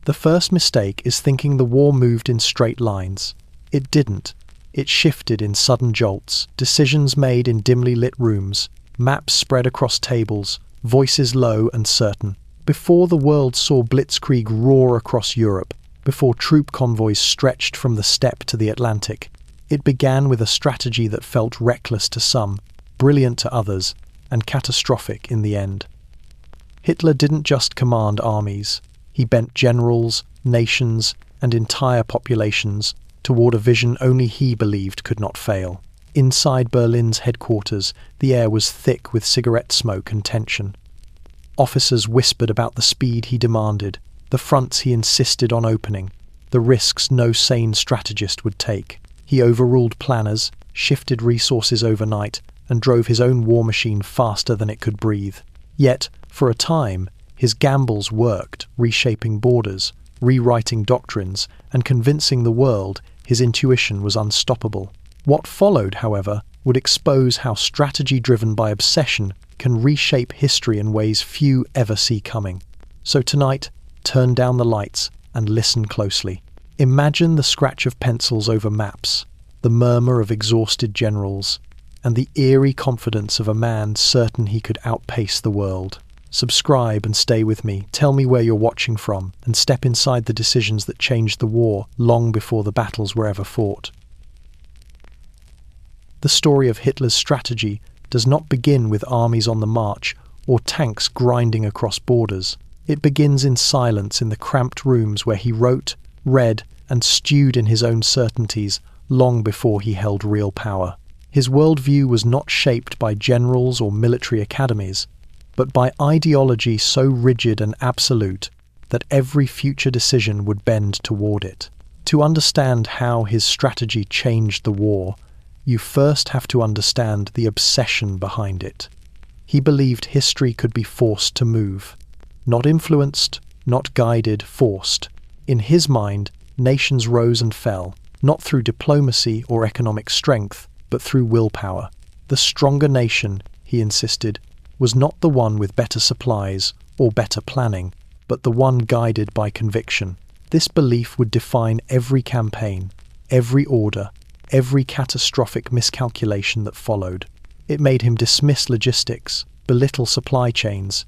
The first mistake is thinking the war moved in straight lines. It didn't. It shifted in sudden jolts, decisions made in dimly lit rooms, maps spread across tables, voices low and certain. Before the world saw blitzkrieg roar across Europe, before troop convoys stretched from the steppe to the Atlantic, it began with a strategy that felt reckless to some, brilliant to others, and catastrophic in the end. Hitler didn't just command armies. He bent generals, nations, and entire populations toward a vision only he believed could not fail. Inside Berlin's headquarters, the air was thick with cigarette smoke and tension. Officers whispered about the speed he demanded, the fronts he insisted on opening, the risks no sane strategist would take. He overruled planners, shifted resources overnight, and drove his own war machine faster than it could breathe. Yet, for a time, his gambles worked, reshaping borders, rewriting doctrines, and convincing the world his intuition was unstoppable. What followed, however, would expose how strategy driven by obsession can reshape history in ways few ever see coming. So tonight, turn down the lights and listen closely. Imagine the scratch of pencils over maps, the murmur of exhausted generals, and the eerie confidence of a man certain he could outpace the world. Subscribe and stay with me. Tell me where you're watching from, and step inside the decisions that changed the war long before the battles were ever fought. The story of Hitler's strategy does not begin with armies on the march or tanks grinding across borders. It begins in silence in the cramped rooms where he wrote, read, and stewed in his own certainties long before he held real power. His worldview was not shaped by generals or military academies, but by ideology so rigid and absolute that every future decision would bend toward it. To understand how his strategy changed the war, you first have to understand the obsession behind it. He believed history could be forced to move. Not influenced, not guided, forced. In his mind, nations rose and fell, not through diplomacy or economic strength, but through willpower. The stronger nation, he insisted, was not the one with better supplies or better planning, but the one guided by conviction. This belief would define every campaign, every order, every catastrophic miscalculation that followed. It made him dismiss logistics, belittle supply chains,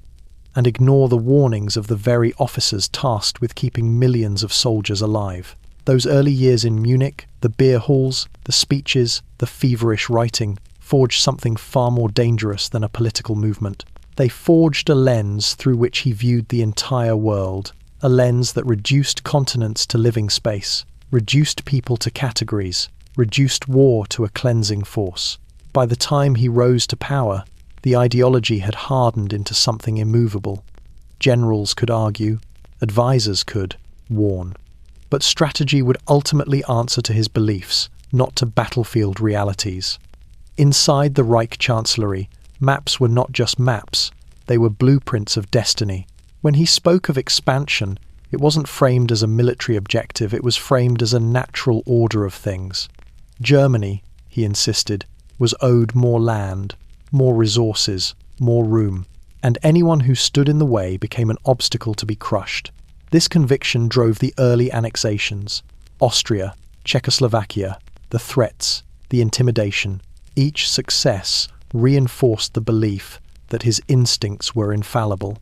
and ignore the warnings of the very officers tasked with keeping millions of soldiers alive. Those early years in Munich, the beer halls, the speeches, the feverish writing, forged something far more dangerous than a political movement. They forged a lens through which he viewed the entire world, a lens that reduced continents to living space, reduced people to categories, reduced war to a cleansing force. By the time he rose to power, the ideology had hardened into something immovable. Generals could argue, advisors could warn. But strategy would ultimately answer to his beliefs, not to battlefield realities. Inside the Reich Chancellery, maps were not just maps, they were blueprints of destiny. When he spoke of expansion, it wasn't framed as a military objective, it was framed as a natural order of things. Germany, he insisted, was owed more land, more resources, more room, and anyone who stood in the way became an obstacle to be crushed. This conviction drove the early annexations: Austria, Czechoslovakia, the threats, the intimidation. Each success reinforced the belief that his instincts were infallible.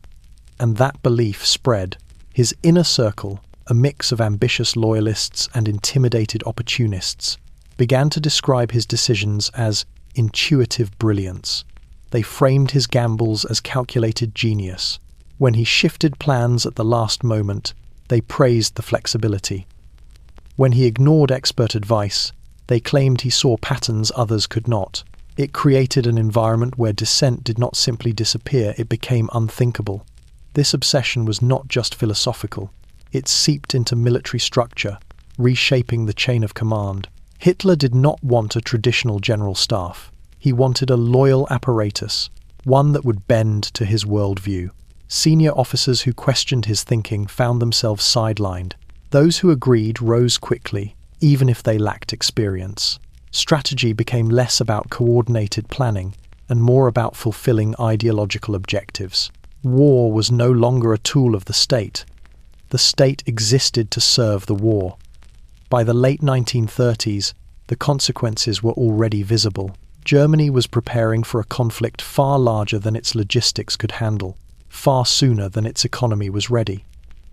And that belief spread. His inner circle, a mix of ambitious loyalists and intimidated opportunists, began to describe his decisions as intuitive brilliance. They framed his gambles as calculated genius. When he shifted plans at the last moment, they praised the flexibility. When he ignored expert advice, they claimed he saw patterns others could not. It created an environment where dissent did not simply disappear, it became unthinkable. This obsession was not just philosophical. It seeped into military structure, reshaping the chain of command. Hitler did not want a traditional general staff. He wanted a loyal apparatus, one that would bend to his worldview. Senior officers who questioned his thinking found themselves sidelined. Those who agreed rose quickly, even if they lacked experience. Strategy became less about coordinated planning and more about fulfilling ideological objectives. War was no longer a tool of the state. The state existed to serve the war. By the late 1930s, the consequences were already visible. Germany was preparing for a conflict far larger than its logistics could handle, far sooner than its economy was ready.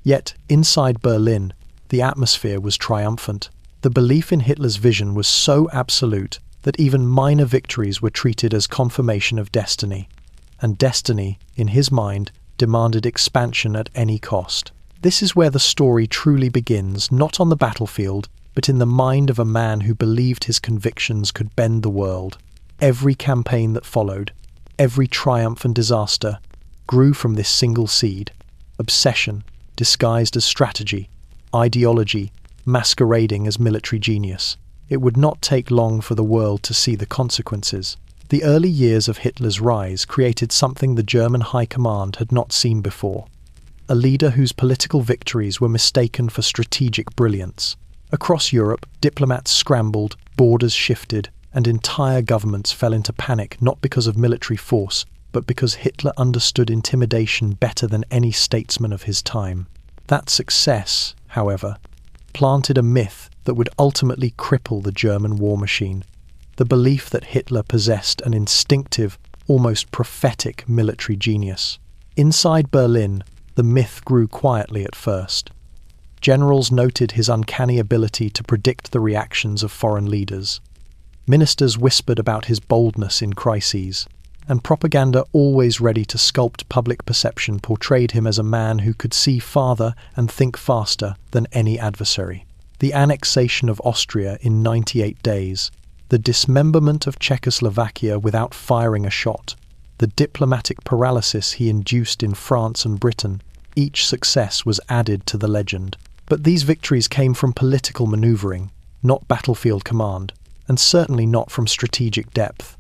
Yet, inside Berlin, the atmosphere was triumphant. The belief in Hitler's vision was so absolute that even minor victories were treated as confirmation of destiny. And destiny, in his mind, demanded expansion at any cost. This is where the story truly begins, not on the battlefield, but in the mind of a man who believed his convictions could bend the world. Every campaign that followed, every triumph and disaster, grew from this single seed: obsession, disguised as strategy, ideology, masquerading as military genius. It would not take long for the world to see the consequences. The early years of Hitler's rise created something the German High Command had not seen before: a leader whose political victories were mistaken for strategic brilliance. Across Europe, diplomats scrambled, borders shifted, and entire governments fell into panic not because of military force, but because Hitler understood intimidation better than any statesman of his time. That success, however, planted a myth that would ultimately cripple the German war machine: the belief that Hitler possessed an instinctive, almost prophetic military genius. Inside Berlin, the myth grew quietly at first. Generals noted his uncanny ability to predict the reactions of foreign leaders. Ministers whispered about his boldness in crises, and propaganda, always ready to sculpt public perception, portrayed him as a man who could see farther and think faster than any adversary. The annexation of Austria in 98 days, the dismemberment of Czechoslovakia without firing a shot, the diplomatic paralysis he induced in France and Britain, each success was added to the legend. But these victories came from political maneuvering, not battlefield command, and certainly not from strategic depth.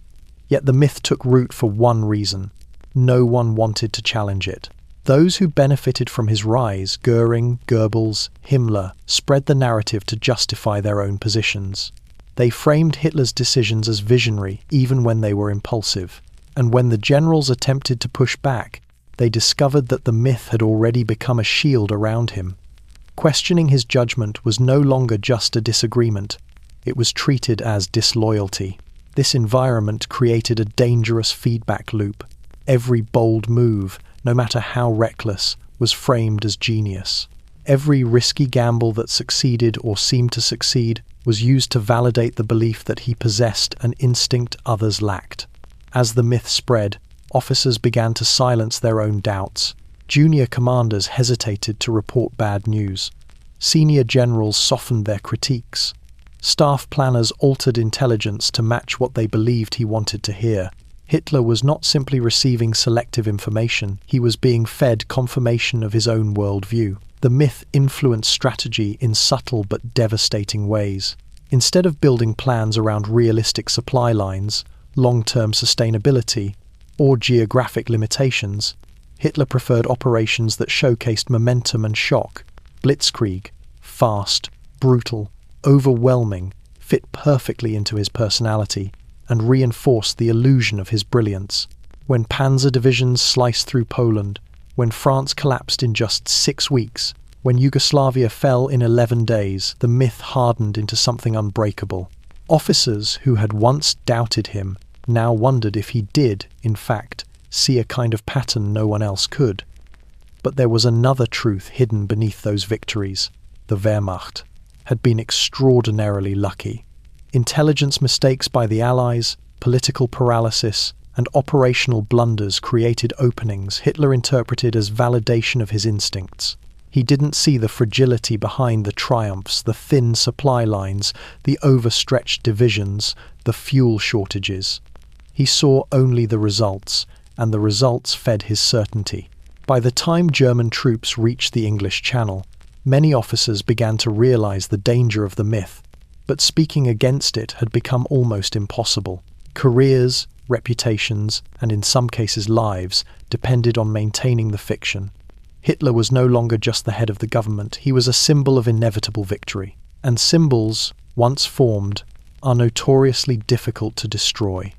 Yet the myth took root for one reason: no one wanted to challenge it. Those who benefited from his rise, Goering, Goebbels, Himmler, spread the narrative to justify their own positions. They framed Hitler's decisions as visionary even when they were impulsive. And when the generals attempted to push back, they discovered that the myth had already become a shield around him. Questioning his judgment was no longer just a disagreement. It was treated as disloyalty. This environment created a dangerous feedback loop. Every bold move, no matter how reckless, was framed as genius. Every risky gamble that succeeded or seemed to succeed was used to validate the belief that he possessed an instinct others lacked. As the myth spread, officers began to silence their own doubts. Junior commanders hesitated to report bad news. Senior generals softened their critiques. Staff planners altered intelligence to match what they believed he wanted to hear. Hitler was not simply receiving selective information, he was being fed confirmation of his own worldview. The myth influenced strategy in subtle but devastating ways. Instead of building plans around realistic supply lines, long-term sustainability, or geographic limitations, Hitler preferred operations that showcased momentum and shock. Blitzkrieg, fast, brutal, overwhelming, fit perfectly into his personality and reinforced the illusion of his brilliance. When panzer divisions sliced through Poland, when France collapsed in just 6 weeks, when Yugoslavia fell in 11 days, the myth hardened into something unbreakable. Officers who had once doubted him now wondered if he did, in fact, see a kind of pattern no one else could. But there was another truth hidden beneath those victories. The Wehrmacht had been extraordinarily lucky. Intelligence mistakes by the Allies, political paralysis, and operational blunders created openings Hitler interpreted as validation of his instincts. He didn't see the fragility behind the triumphs, the thin supply lines, the overstretched divisions, the fuel shortages. He saw only the results, and the results fed his certainty. By the time German troops reached the English Channel, many officers began to realize the danger of the myth, but speaking against it had become almost impossible. Careers, reputations, and in some cases lives, depended on maintaining the fiction. Hitler was no longer just the head of the government, he was a symbol of inevitable victory. And symbols, once formed, are notoriously difficult to destroy.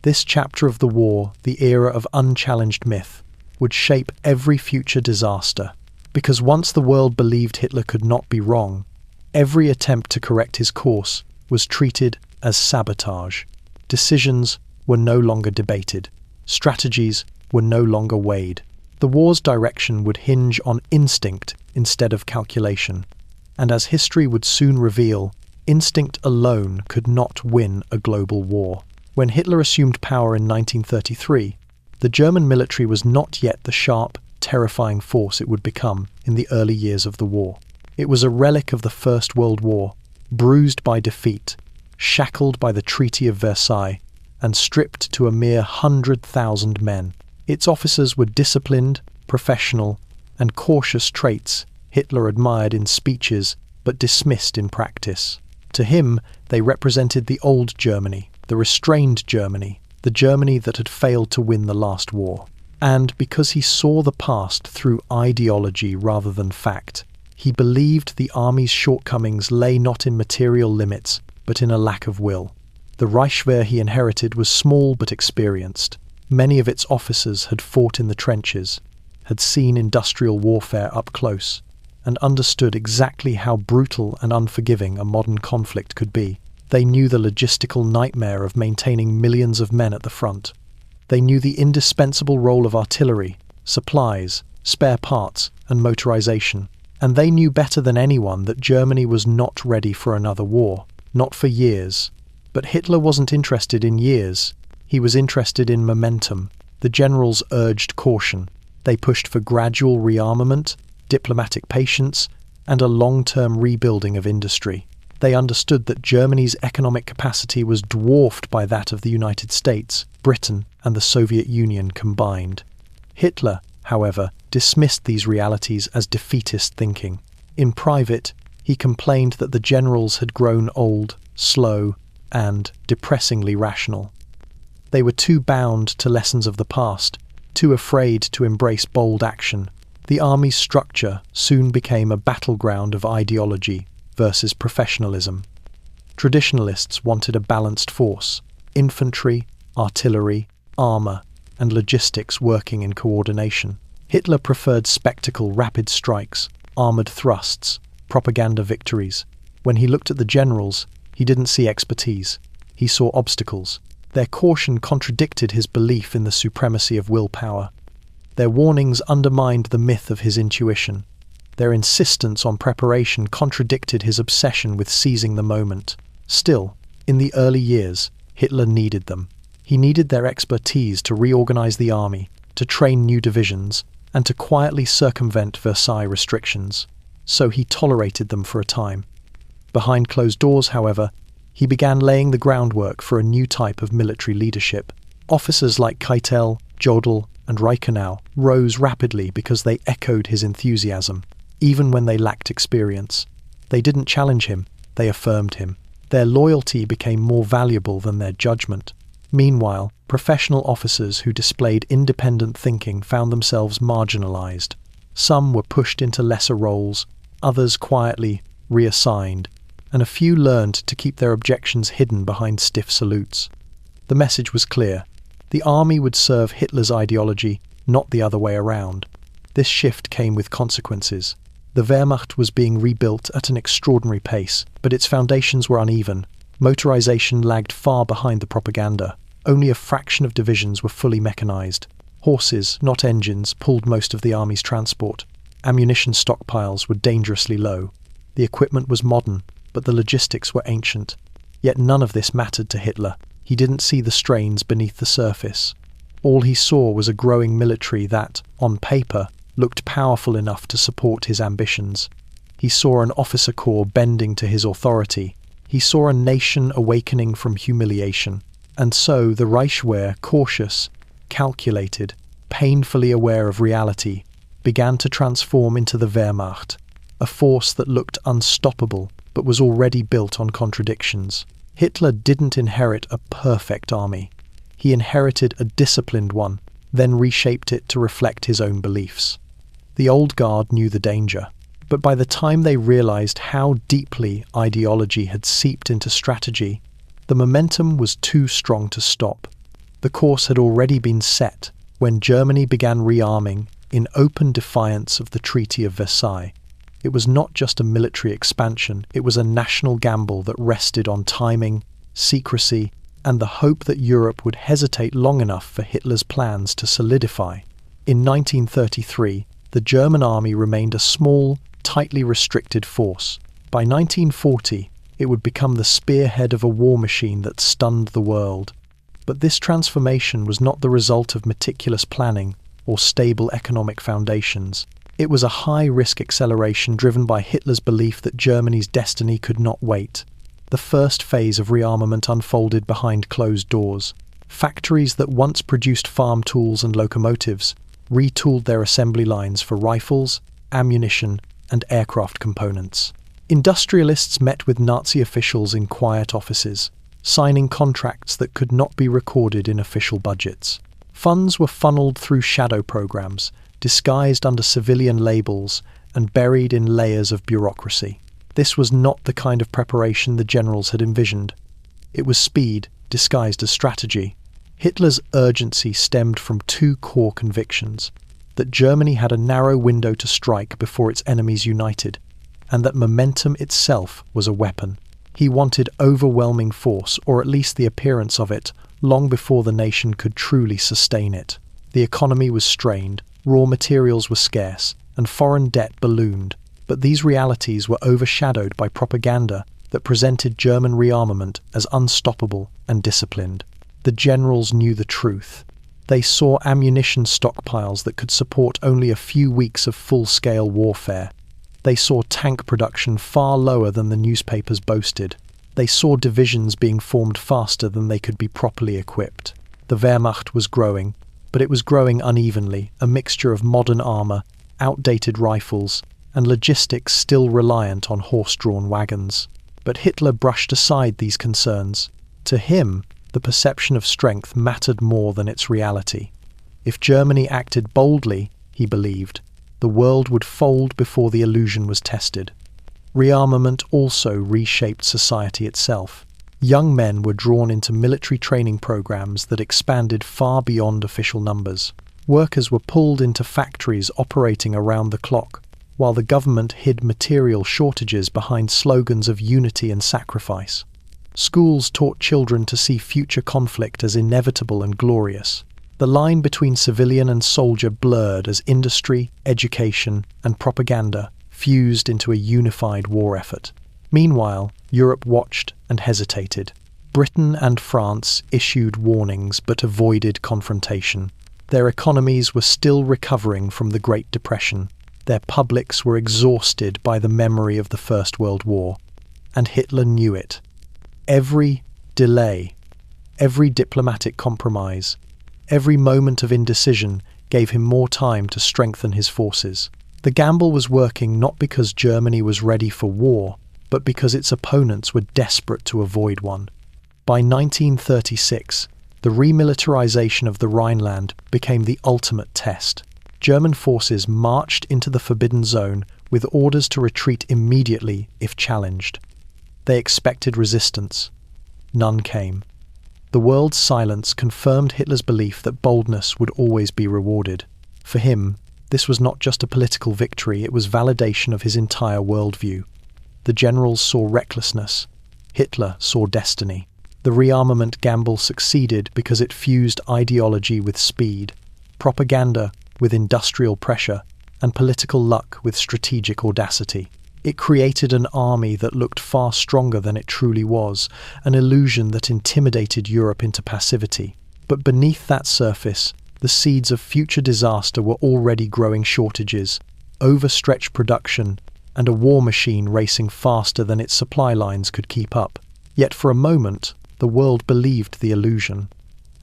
This chapter of the war, the era of unchallenged myth, would shape every future disaster. Because once the world believed Hitler could not be wrong, every attempt to correct his course was treated as sabotage. Decisions were no longer debated. Strategies were no longer weighed. The war's direction would hinge on instinct instead of calculation. And as history would soon reveal, instinct alone could not win a global war. When Hitler assumed power in 1933, the German military was not yet the sharp, terrifying force it would become in the early years of the war. It was a relic of the First World War, bruised by defeat, shackled by the Treaty of Versailles, and stripped to a mere 100,000 men. Its officers were disciplined, professional, and cautious traits Hitler admired in speeches but dismissed in practice. To him, they represented the old Germany, the restrained Germany, the Germany that had failed to win the last war. And because he saw the past through ideology rather than fact, he believed the army's shortcomings lay not in material limits, but in a lack of will. The Reichswehr he inherited was small but experienced. Many of its officers had fought in the trenches, had seen industrial warfare up close, and understood exactly how brutal and unforgiving a modern conflict could be. They knew the logistical nightmare of maintaining millions of men at the front. They knew the indispensable role of artillery, supplies, spare parts, and motorization. And they knew better than anyone that Germany was not ready for another war, not for years. But Hitler wasn't interested in years. He was interested in momentum. The generals urged caution. They pushed for gradual rearmament, diplomatic patience, and a long-term rebuilding of industry. They understood that Germany's economic capacity was dwarfed by that of the United States, Britain, and the Soviet Union combined. Hitler, however, dismissed these realities as defeatist thinking. In private, he complained that the generals had grown old, slow, and depressingly rational. They were too bound to lessons of the past, too afraid to embrace bold action. The army's structure soon became a battleground of ideology versus professionalism. Traditionalists wanted a balanced force, infantry, artillery, armor, and logistics working in coordination. Hitler preferred spectacle, rapid strikes, armored thrusts, propaganda victories. When he looked at the generals, he didn't see expertise. He saw obstacles. Their caution contradicted his belief in the supremacy of willpower. Their warnings undermined the myth of his intuition. Their insistence on preparation contradicted his obsession with seizing the moment. Still, in the early years, Hitler needed them. He needed their expertise to reorganize the army, to train new divisions, and to quietly circumvent Versailles restrictions. So he tolerated them for a time. Behind closed doors, however, he began laying the groundwork for a new type of military leadership. Officers like Keitel, Jodl, and Reichenau rose rapidly because they echoed his enthusiasm, even when they lacked experience. They didn't challenge him, they affirmed him. Their loyalty became more valuable than their judgment. Meanwhile, professional officers who displayed independent thinking found themselves marginalized. Some were pushed into lesser roles, others quietly reassigned, and a few learned to keep their objections hidden behind stiff salutes. The message was clear. The army would serve Hitler's ideology, not the other way around. This shift came with consequences. The Wehrmacht was being rebuilt at an extraordinary pace, but its foundations were uneven. Motorization lagged far behind the propaganda. Only a fraction of divisions were fully mechanized. Horses, not engines, pulled most of the army's transport. Ammunition stockpiles were dangerously low. The equipment was modern, but the logistics were ancient. Yet none of this mattered to Hitler. He didn't see the strains beneath the surface. All he saw was a growing military that, on paper, looked powerful enough to support his ambitions. He saw an officer corps bending to his authority. He saw a nation awakening from humiliation. And so the Reichswehr, cautious, calculated, painfully aware of reality, began to transform into the Wehrmacht, a force that looked unstoppable but was already built on contradictions. Hitler didn't inherit a perfect army. He inherited a disciplined one, then reshaped it to reflect his own beliefs. The old guard knew the danger, but by the time they realized how deeply ideology had seeped into strategy, the momentum was too strong to stop. The course had already been set when Germany began rearming, in open defiance of the Treaty of Versailles. It was not just a military expansion, it was a national gamble that rested on timing, secrecy, and the hope that Europe would hesitate long enough for Hitler's plans to solidify. In 1933, the German army remained a small, tightly restricted force. By 1940, it would become the spearhead of a war machine that stunned the world. But this transformation was not the result of meticulous planning or stable economic foundations. It was a high-risk acceleration driven by Hitler's belief that Germany's destiny could not wait. The first phase of rearmament unfolded behind closed doors. Factories that once produced farm tools and locomotives retooled their assembly lines for rifles, ammunition, and aircraft components. Industrialists met with Nazi officials in quiet offices, signing contracts that could not be recorded in official budgets. Funds were funneled through shadow programs, disguised under civilian labels and buried in layers of bureaucracy. This was not the kind of preparation the generals had envisioned. It was speed, disguised as strategy. Hitler's urgency stemmed from two core convictions: that Germany had a narrow window to strike before its enemies united, and that momentum itself was a weapon. He wanted overwhelming force, or at least the appearance of it, long before the nation could truly sustain it. The economy was strained, raw materials were scarce, and foreign debt ballooned. But these realities were overshadowed by propaganda that presented German rearmament as unstoppable and disciplined. The generals knew the truth. They saw ammunition stockpiles that could support only a few weeks of full-scale warfare. They saw tank production far lower than the newspapers boasted. They saw divisions being formed faster than they could be properly equipped. The Wehrmacht was growing, but it was growing unevenly, a mixture of modern armor, outdated rifles, and logistics still reliant on horse-drawn wagons. But Hitler brushed aside these concerns. To him, the perception of strength mattered more than its reality. If Germany acted boldly, he believed, the world would fold before the illusion was tested. Rearmament also reshaped society itself. Young men were drawn into military training programs that expanded far beyond official numbers. Workers were pulled into factories operating around the clock, while the government hid material shortages behind slogans of unity and sacrifice. Schools taught children to see future conflict as inevitable and glorious. The line between civilian and soldier blurred as industry, education, and propaganda fused into a unified war effort. Meanwhile, Europe watched and hesitated. Britain and France issued warnings but avoided confrontation. Their economies were still recovering from the Great Depression. Their publics were exhausted by the memory of the First World War. And Hitler knew it. Every delay, every diplomatic compromise, every moment of indecision gave him more time to strengthen his forces. The gamble was working not because Germany was ready for war, but because its opponents were desperate to avoid one. By 1936, the remilitarization of the Rhineland became the ultimate test. German forces marched into the Forbidden Zone with orders to retreat immediately if challenged. They expected resistance. None came. The world's silence confirmed Hitler's belief that boldness would always be rewarded. For him, this was not just a political victory, it was validation of his entire worldview. The generals saw recklessness. Hitler saw destiny. The rearmament gamble succeeded because it fused ideology with speed, propaganda with industrial pressure, and political luck with strategic audacity. It created an army that looked far stronger than it truly was, an illusion that intimidated Europe into passivity. But beneath that surface, the seeds of future disaster were already growing: shortages, overstretched production, and a war machine racing faster than its supply lines could keep up. Yet for a moment, the world believed the illusion,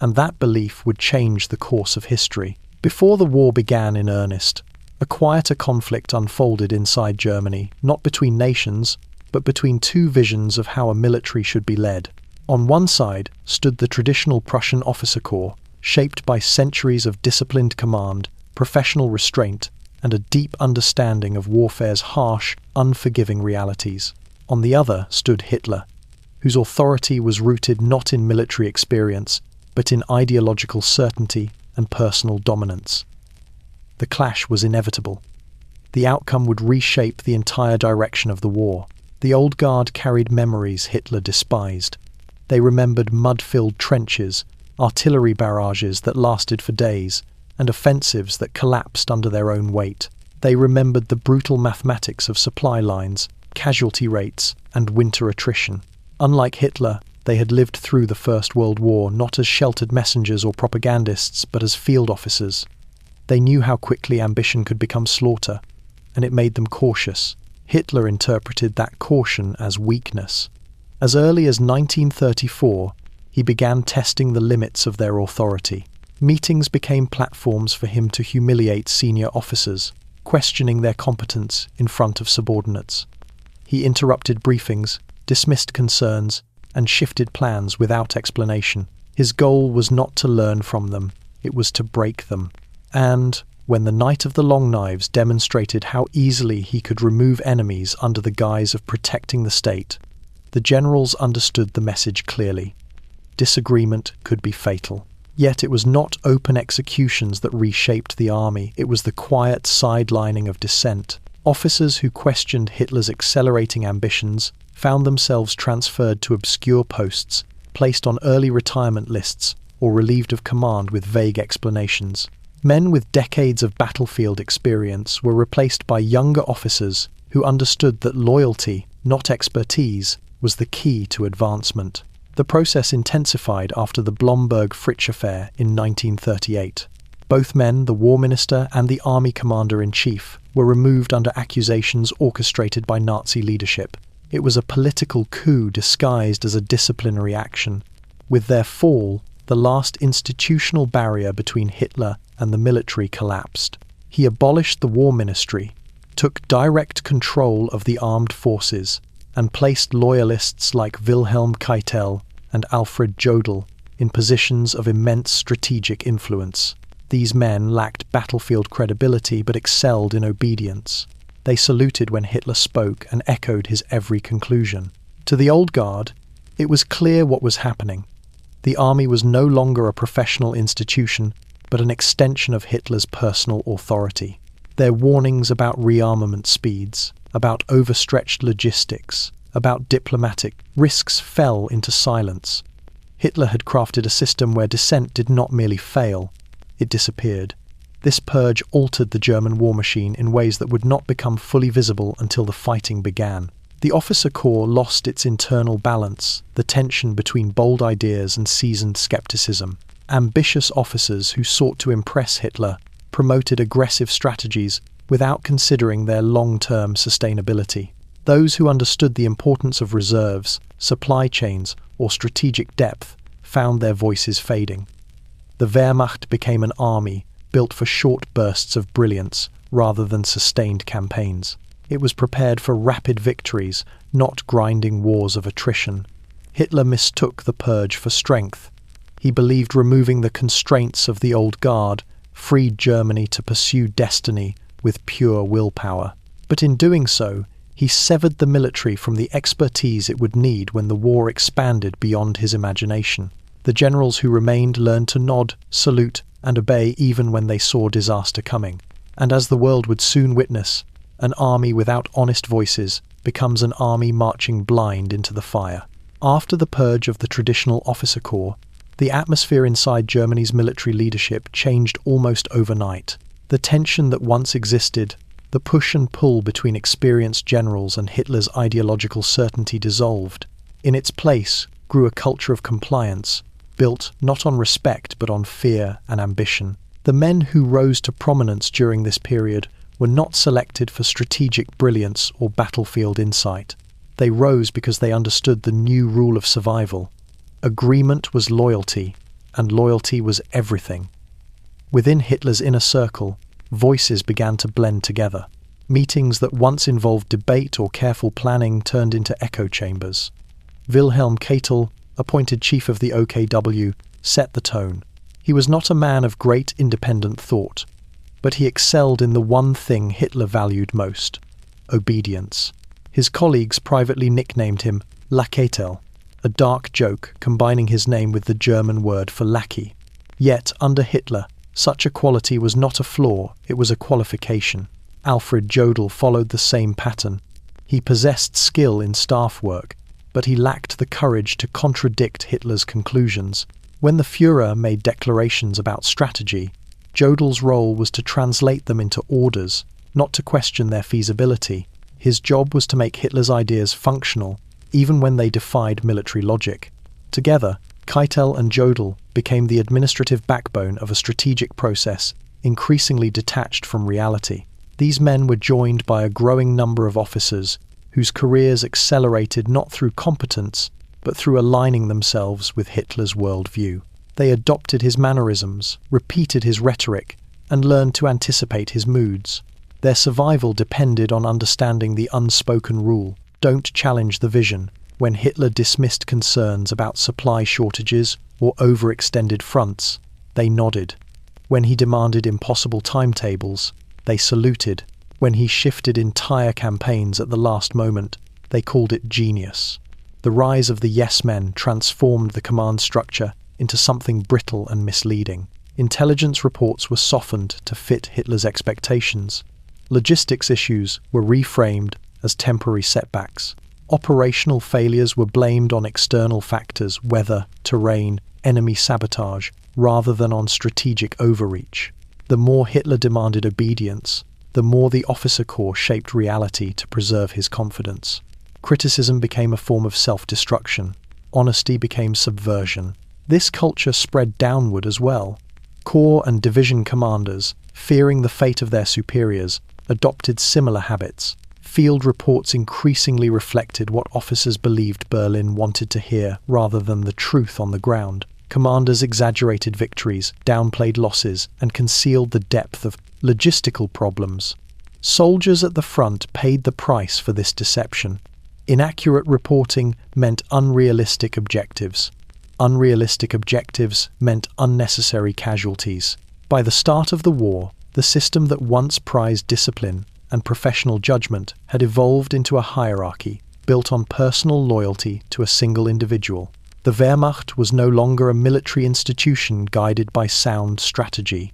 and that belief would change the course of history. Before the war began in earnest, a quieter conflict unfolded inside Germany, not between nations, but between two visions of how a military should be led. On one side stood the traditional Prussian officer corps, shaped by centuries of disciplined command, professional restraint, and a deep understanding of warfare's harsh, unforgiving realities. On the other stood Hitler, whose authority was rooted not in military experience, but in ideological certainty and personal dominance. The clash was inevitable. The outcome would reshape the entire direction of the war. The old guard carried memories Hitler despised. They remembered mud-filled trenches, artillery barrages that lasted for days, and offensives that collapsed under their own weight. They remembered the brutal mathematics of supply lines, casualty rates, and winter attrition. Unlike Hitler, they had lived through the First World War not as sheltered messengers or propagandists, but as field officers. They knew how quickly ambition could become slaughter, and it made them cautious. Hitler interpreted that caution as weakness. As early as 1934, he began testing the limits of their authority. Meetings became platforms for him to humiliate senior officers, questioning their competence in front of subordinates. He interrupted briefings, dismissed concerns, and shifted plans without explanation. His goal was not to learn from them, it was to break them. And, when the Night of the Long Knives demonstrated how easily he could remove enemies under the guise of protecting the state, the generals understood the message clearly. Disagreement could be fatal. Yet it was not open executions that reshaped the army, it was the quiet sidelining of dissent. Officers who questioned Hitler's accelerating ambitions found themselves transferred to obscure posts, placed on early retirement lists, or relieved of command with vague explanations. Men with decades of battlefield experience were replaced by younger officers who understood that loyalty, not expertise, was the key to advancement. The process intensified after the Blomberg-Fritsch affair in 1938. Both men, the war minister and the army commander-in-chief, were removed under accusations orchestrated by Nazi leadership. It was a political coup disguised as a disciplinary action. With their fall, the last institutional barrier between Hitler and the military collapsed. He abolished the war ministry, took direct control of the armed forces, and placed loyalists like Wilhelm Keitel and Alfred Jodl in positions of immense strategic influence. These men lacked battlefield credibility but excelled in obedience. They saluted when Hitler spoke and echoed his every conclusion. To the old guard, it was clear what was happening. The army was no longer a professional institution, but an extension of Hitler's personal authority. Their warnings about rearmament speeds, about overstretched logistics, about diplomatic risks fell into silence. Hitler had crafted a system where dissent did not merely fail, it disappeared. This purge altered the German war machine in ways that would not become fully visible until the fighting began. The officer corps lost its internal balance, the tension between bold ideas and seasoned skepticism. Ambitious officers who sought to impress Hitler promoted aggressive strategies without considering their long-term sustainability. Those who understood the importance of reserves, supply chains, or strategic depth found their voices fading. The Wehrmacht became an army built for short bursts of brilliance rather than sustained campaigns. It was prepared for rapid victories, not grinding wars of attrition. Hitler mistook the purge for strength. He believed removing the constraints of the old guard freed Germany to pursue destiny with pure willpower. But in doing so, he severed the military from the expertise it would need when the war expanded beyond his imagination. The generals who remained learned to nod, salute, and obey even when they saw disaster coming. And as the world would soon witness, an army without honest voices becomes an army marching blind into the fire. After the purge of the traditional officer corps, the atmosphere inside Germany's military leadership changed almost overnight. The tension that once existed, the push and pull between experienced generals and Hitler's ideological certainty dissolved. In its place grew a culture of compliance, built not on respect but on fear and ambition. The men who rose to prominence during this period were not selected for strategic brilliance or battlefield insight. They rose because they understood the new rule of survival. Agreement was loyalty, and loyalty was everything. Within Hitler's inner circle, voices began to blend together. Meetings that once involved debate or careful planning turned into echo chambers. Wilhelm Keitel, appointed chief of the OKW, set the tone. He was not a man of great independent thought, but he excelled in the one thing Hitler valued most: obedience. His colleagues privately nicknamed him La Keitel, a dark joke combining his name with the German word for lackey. Yet, under Hitler, Such a quality was not a flaw, it was a qualification. Alfred Jodl followed the same pattern. He possessed skill in staff work, but he lacked the courage to contradict Hitler's conclusions. When the Führer made declarations about strategy, Jodl's role was to translate them into orders, not to question their feasibility. His job was to make Hitler's ideas functional, even when they defied military logic. Together, Keitel and Jodl became the administrative backbone of a strategic process increasingly detached from reality. These men were joined by a growing number of officers whose careers accelerated not through competence, but through aligning themselves with Hitler's worldview. They adopted his mannerisms, repeated his rhetoric, and learned to anticipate his moods. Their survival depended on understanding the unspoken rule: don't challenge the vision. When Hitler dismissed concerns about supply shortages or overextended fronts, they nodded. When he demanded impossible timetables, they saluted. When he shifted entire campaigns at the last moment, they called it genius. The rise of the yes men transformed the command structure into something brittle and misleading. Intelligence reports were softened to fit Hitler's expectations. Logistics issues were reframed as temporary setbacks. Operational failures were blamed on external factors, weather, terrain, enemy sabotage, rather than on strategic overreach. The more Hitler demanded obedience, the more the officer corps shaped reality to preserve his confidence. Criticism became a form of self-destruction. Honesty became subversion. This culture spread downward as well. Corps and division commanders, fearing the fate of their superiors, adopted similar habits. Field reports increasingly reflected what officers believed Berlin wanted to hear rather than the truth on the ground. Commanders exaggerated victories, downplayed losses, and concealed the depth of logistical problems. Soldiers at the front paid the price for this deception. Inaccurate reporting meant unrealistic objectives. Unrealistic objectives meant unnecessary casualties. By the start of the war, the system that once prized discipline and professional judgment had evolved into a hierarchy built on personal loyalty to a single individual. The Wehrmacht was no longer a military institution guided by sound strategy.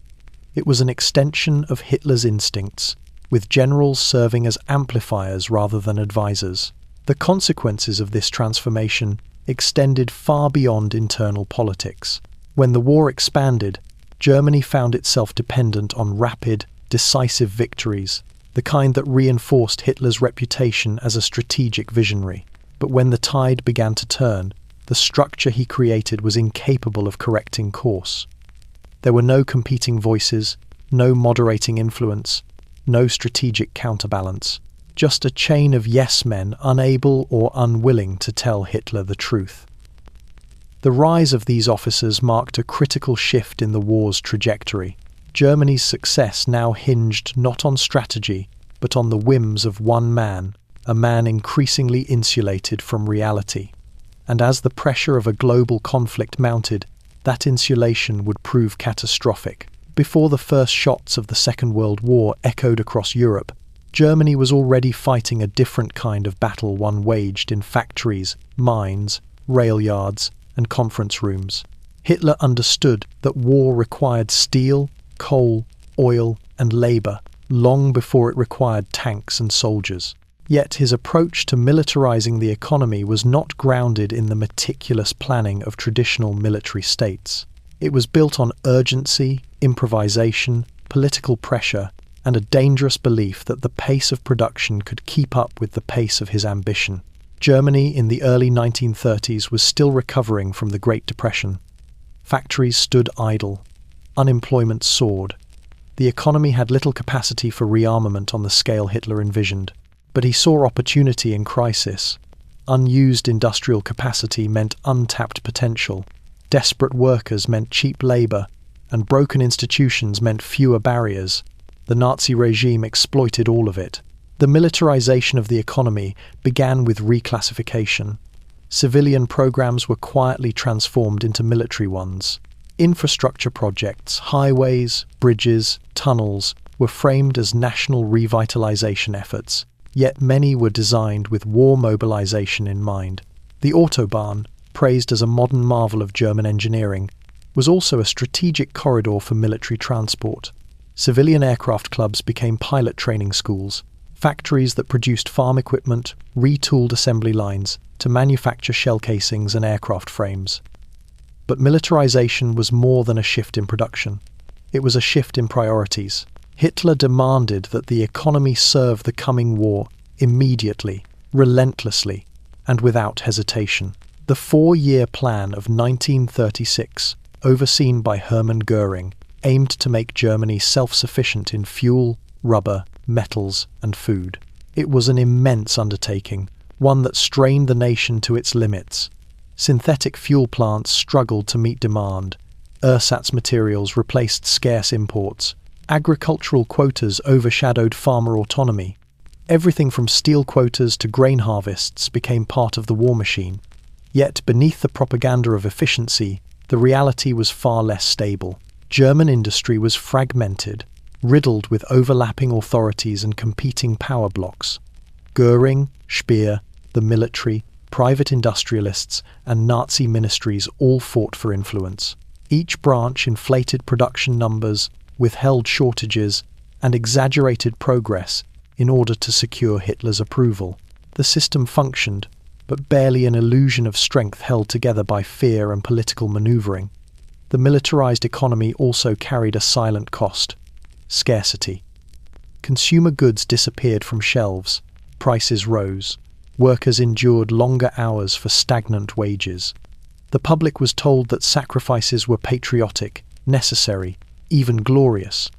It was an extension of Hitler's instincts, with generals serving as amplifiers rather than advisors. The consequences of this transformation extended far beyond internal politics. When the war expanded, Germany found itself dependent on rapid, decisive victories, the kind that reinforced Hitler's reputation as a strategic visionary. But when the tide began to turn, the structure he created was incapable of correcting course. There were no competing voices, no moderating influence, no strategic counterbalance, just a chain of yes men unable or unwilling to tell Hitler the truth. The rise of these officers marked a critical shift in the war's trajectory. Germany's success now hinged not on strategy, but on the whims of one man, a man increasingly insulated from reality. And as the pressure of a global conflict mounted, that insulation would prove catastrophic. Before the first shots of the Second World War echoed across Europe, Germany was already fighting a different kind of battle, one waged in factories, mines, rail yards, and conference rooms. Hitler understood that war required steel, coal, oil, and labor long before it required tanks and soldiers. Yet his approach to militarizing the economy was not grounded in the meticulous planning of traditional military states. It was built on urgency, improvisation, political pressure, and a dangerous belief that the pace of production could keep up with the pace of his ambition. Germany in the early 1930s was still recovering from the Great Depression. Factories stood idle. Unemployment soared. The economy had little capacity for rearmament on the scale Hitler envisioned. But he saw opportunity in crisis. Unused industrial capacity meant untapped potential. Desperate workers meant cheap labor, and broken institutions meant fewer barriers. The Nazi regime exploited all of it. The militarization of the economy began with reclassification. Civilian programs were quietly transformed into military ones. Infrastructure projects, highways, bridges, tunnels, were framed as national revitalization efforts. Yet many were designed with war mobilization in mind. The Autobahn, praised as a modern marvel of German engineering, was also a strategic corridor for military transport. Civilian aircraft clubs became pilot training schools, factories that produced farm equipment, retooled assembly lines to manufacture shell casings and aircraft frames. But militarization was more than a shift in production. It was a shift in priorities. Hitler demanded that the economy serve the coming war immediately, relentlessly, and without hesitation. The 4-year plan of 1936, overseen by Hermann Göring, aimed to make Germany self-sufficient in fuel, rubber, metals, and food. It was an immense undertaking, one that strained the nation to its limits. Synthetic fuel plants struggled to meet demand. Ersatz materials replaced scarce imports. Agricultural quotas overshadowed farmer autonomy. Everything from steel quotas to grain harvests became part of the war machine. Yet beneath the propaganda of efficiency, the reality was far less stable. German industry was fragmented, riddled with overlapping authorities and competing power blocks. Göring, Speer, the military, private industrialists, and Nazi ministries all fought for influence. Each branch inflated production numbers, withheld shortages, and exaggerated progress in order to secure Hitler's approval. The system functioned, but barely an illusion of strength held together by fear and political maneuvering. The militarized economy also carried a silent cost: scarcity. Consumer goods disappeared from shelves, prices rose, workers endured longer hours for stagnant wages. The public was told that sacrifices were patriotic, necessary, even glorious.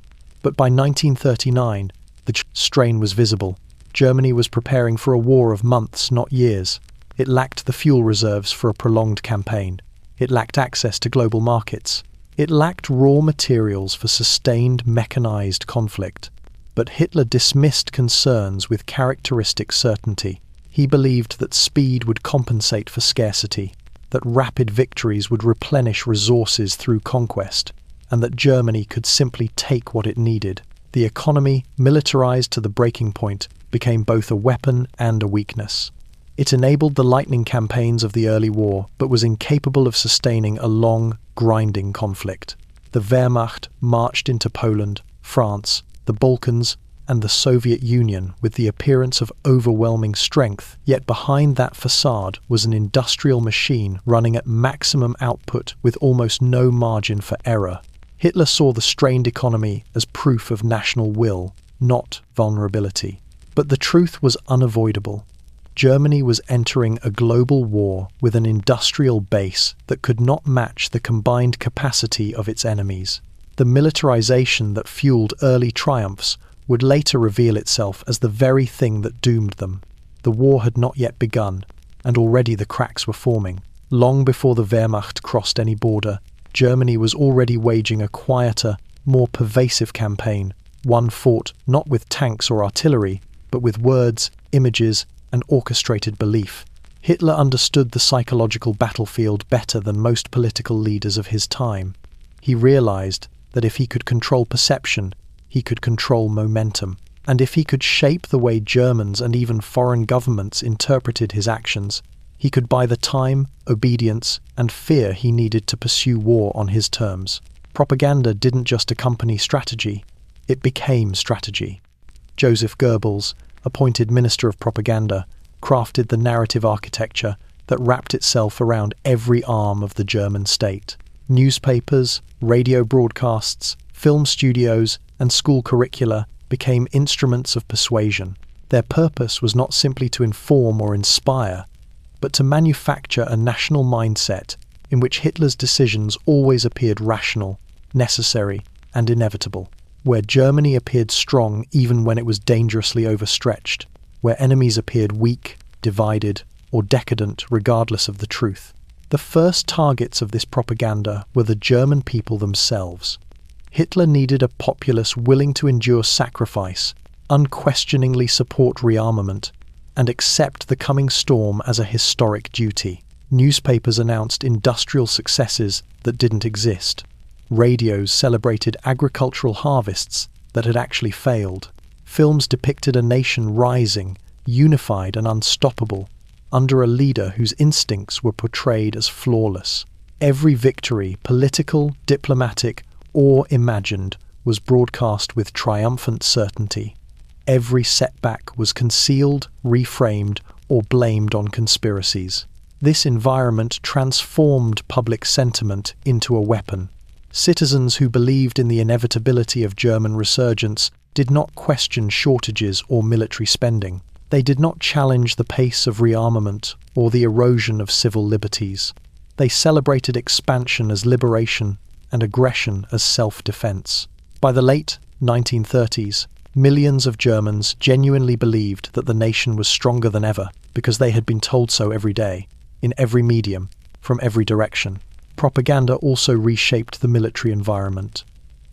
But by 1939, the strain was visible. Germany was preparing for a war of months, not years. It lacked the fuel reserves for a prolonged campaign. It lacked access to global markets. It lacked raw materials for sustained mechanized conflict. But Hitler dismissed concerns with characteristic certainty. He believed that speed would compensate for scarcity, that rapid victories would replenish resources through conquest, and that Germany could simply take what it needed. The economy, militarized to the breaking point, became both a weapon and a weakness. It enabled the lightning campaigns of the early war, but was incapable of sustaining a long, grinding conflict. The Wehrmacht marched into Poland, France, the Balkans, and the Soviet Union with the appearance of overwhelming strength, yet behind that facade was an industrial machine running at maximum output with almost no margin for error. Hitler saw the strained economy as proof of national will, not vulnerability. But the truth was unavoidable. Germany was entering a global war with an industrial base that could not match the combined capacity of its enemies. The militarization that fueled early triumphs would later reveal itself as the very thing that doomed them. The war had not yet begun, and already the cracks were forming. Long before the Wehrmacht crossed any border, Germany was already waging a quieter, more pervasive campaign, one fought not with tanks or artillery, but with words, images, and orchestrated belief. Hitler understood the psychological battlefield better than most political leaders of his time. He realized that if he could control perception, he could control momentum. And if he could shape the way Germans and even foreign governments interpreted his actions, he could buy the time, obedience, and fear he needed to pursue war on his terms. Propaganda didn't just accompany strategy, it became strategy. Joseph Goebbels, appointed Minister of Propaganda, crafted the narrative architecture that wrapped itself around every arm of the German state. Newspapers, radio broadcasts, film studios, and school curricula became instruments of persuasion. Their purpose was not simply to inform or inspire, but to manufacture a national mindset in which Hitler's decisions always appeared rational, necessary, and inevitable, where Germany appeared strong even when it was dangerously overstretched, where enemies appeared weak, divided, or decadent regardless of the truth. The first targets of this propaganda were the German people themselves. Hitler needed a populace willing to endure sacrifice, unquestioningly support rearmament, and accept the coming storm as a historic duty. Newspapers announced industrial successes that didn't exist. Radios celebrated agricultural harvests that had actually failed. Films depicted a nation rising, unified and unstoppable, under a leader whose instincts were portrayed as flawless. Every victory, political, diplomatic, or imagined, was broadcast with triumphant certainty. Every setback was concealed, reframed, or blamed on conspiracies. This environment transformed public sentiment into a weapon. Citizens who believed in the inevitability of German resurgence did not question shortages or military spending. They did not challenge the pace of rearmament or the erosion of civil liberties. They celebrated expansion as liberation and aggression as self-defense. By the late 1930s, millions of Germans genuinely believed that the nation was stronger than ever because they had been told so every day, in every medium, from every direction. Propaganda also reshaped the military environment.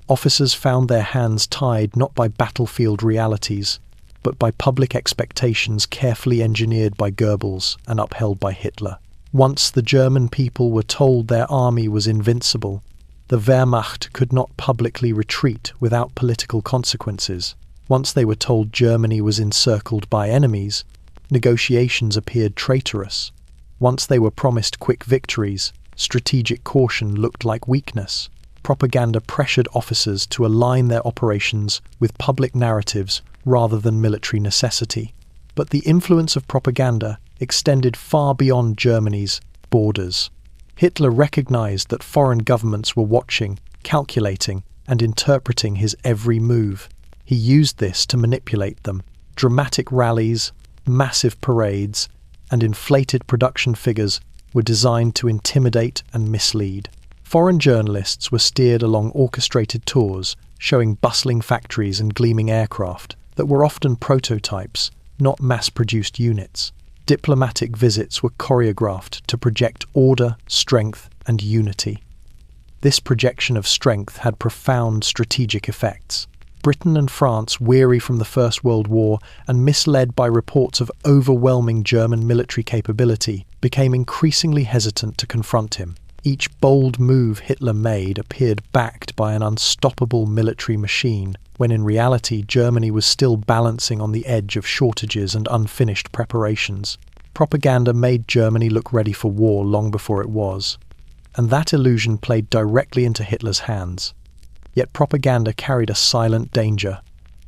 Officers found their hands tied not by battlefield realities, but by public expectations carefully engineered by Goebbels and upheld by Hitler. Once the German people were told their army was invincible, the Wehrmacht could not publicly retreat without political consequences. Once they were told Germany was encircled by enemies, negotiations appeared traitorous. Once they were promised quick victories, strategic caution looked like weakness. Propaganda pressured officers to align their operations with public narratives rather than military necessity. But the influence of propaganda extended far beyond Germany's borders. Hitler recognized that foreign governments were watching, calculating, and interpreting his every move. He used this to manipulate them. Dramatic rallies, massive parades, and inflated production figures were designed to intimidate and mislead. Foreign journalists were steered along orchestrated tours, showing bustling factories and gleaming aircraft that were often prototypes, not mass-produced units. Diplomatic visits were choreographed to project order, strength, and unity. This projection of strength had profound strategic effects. Britain and France, weary from the First World War and misled by reports of overwhelming German military capability, became increasingly hesitant to confront him. Each bold move Hitler made appeared backed by an unstoppable military machine, when in reality Germany was still balancing on the edge of shortages and unfinished preparations. Propaganda made Germany look ready for war long before it was, and that illusion played directly into Hitler's hands. Yet propaganda carried a silent danger.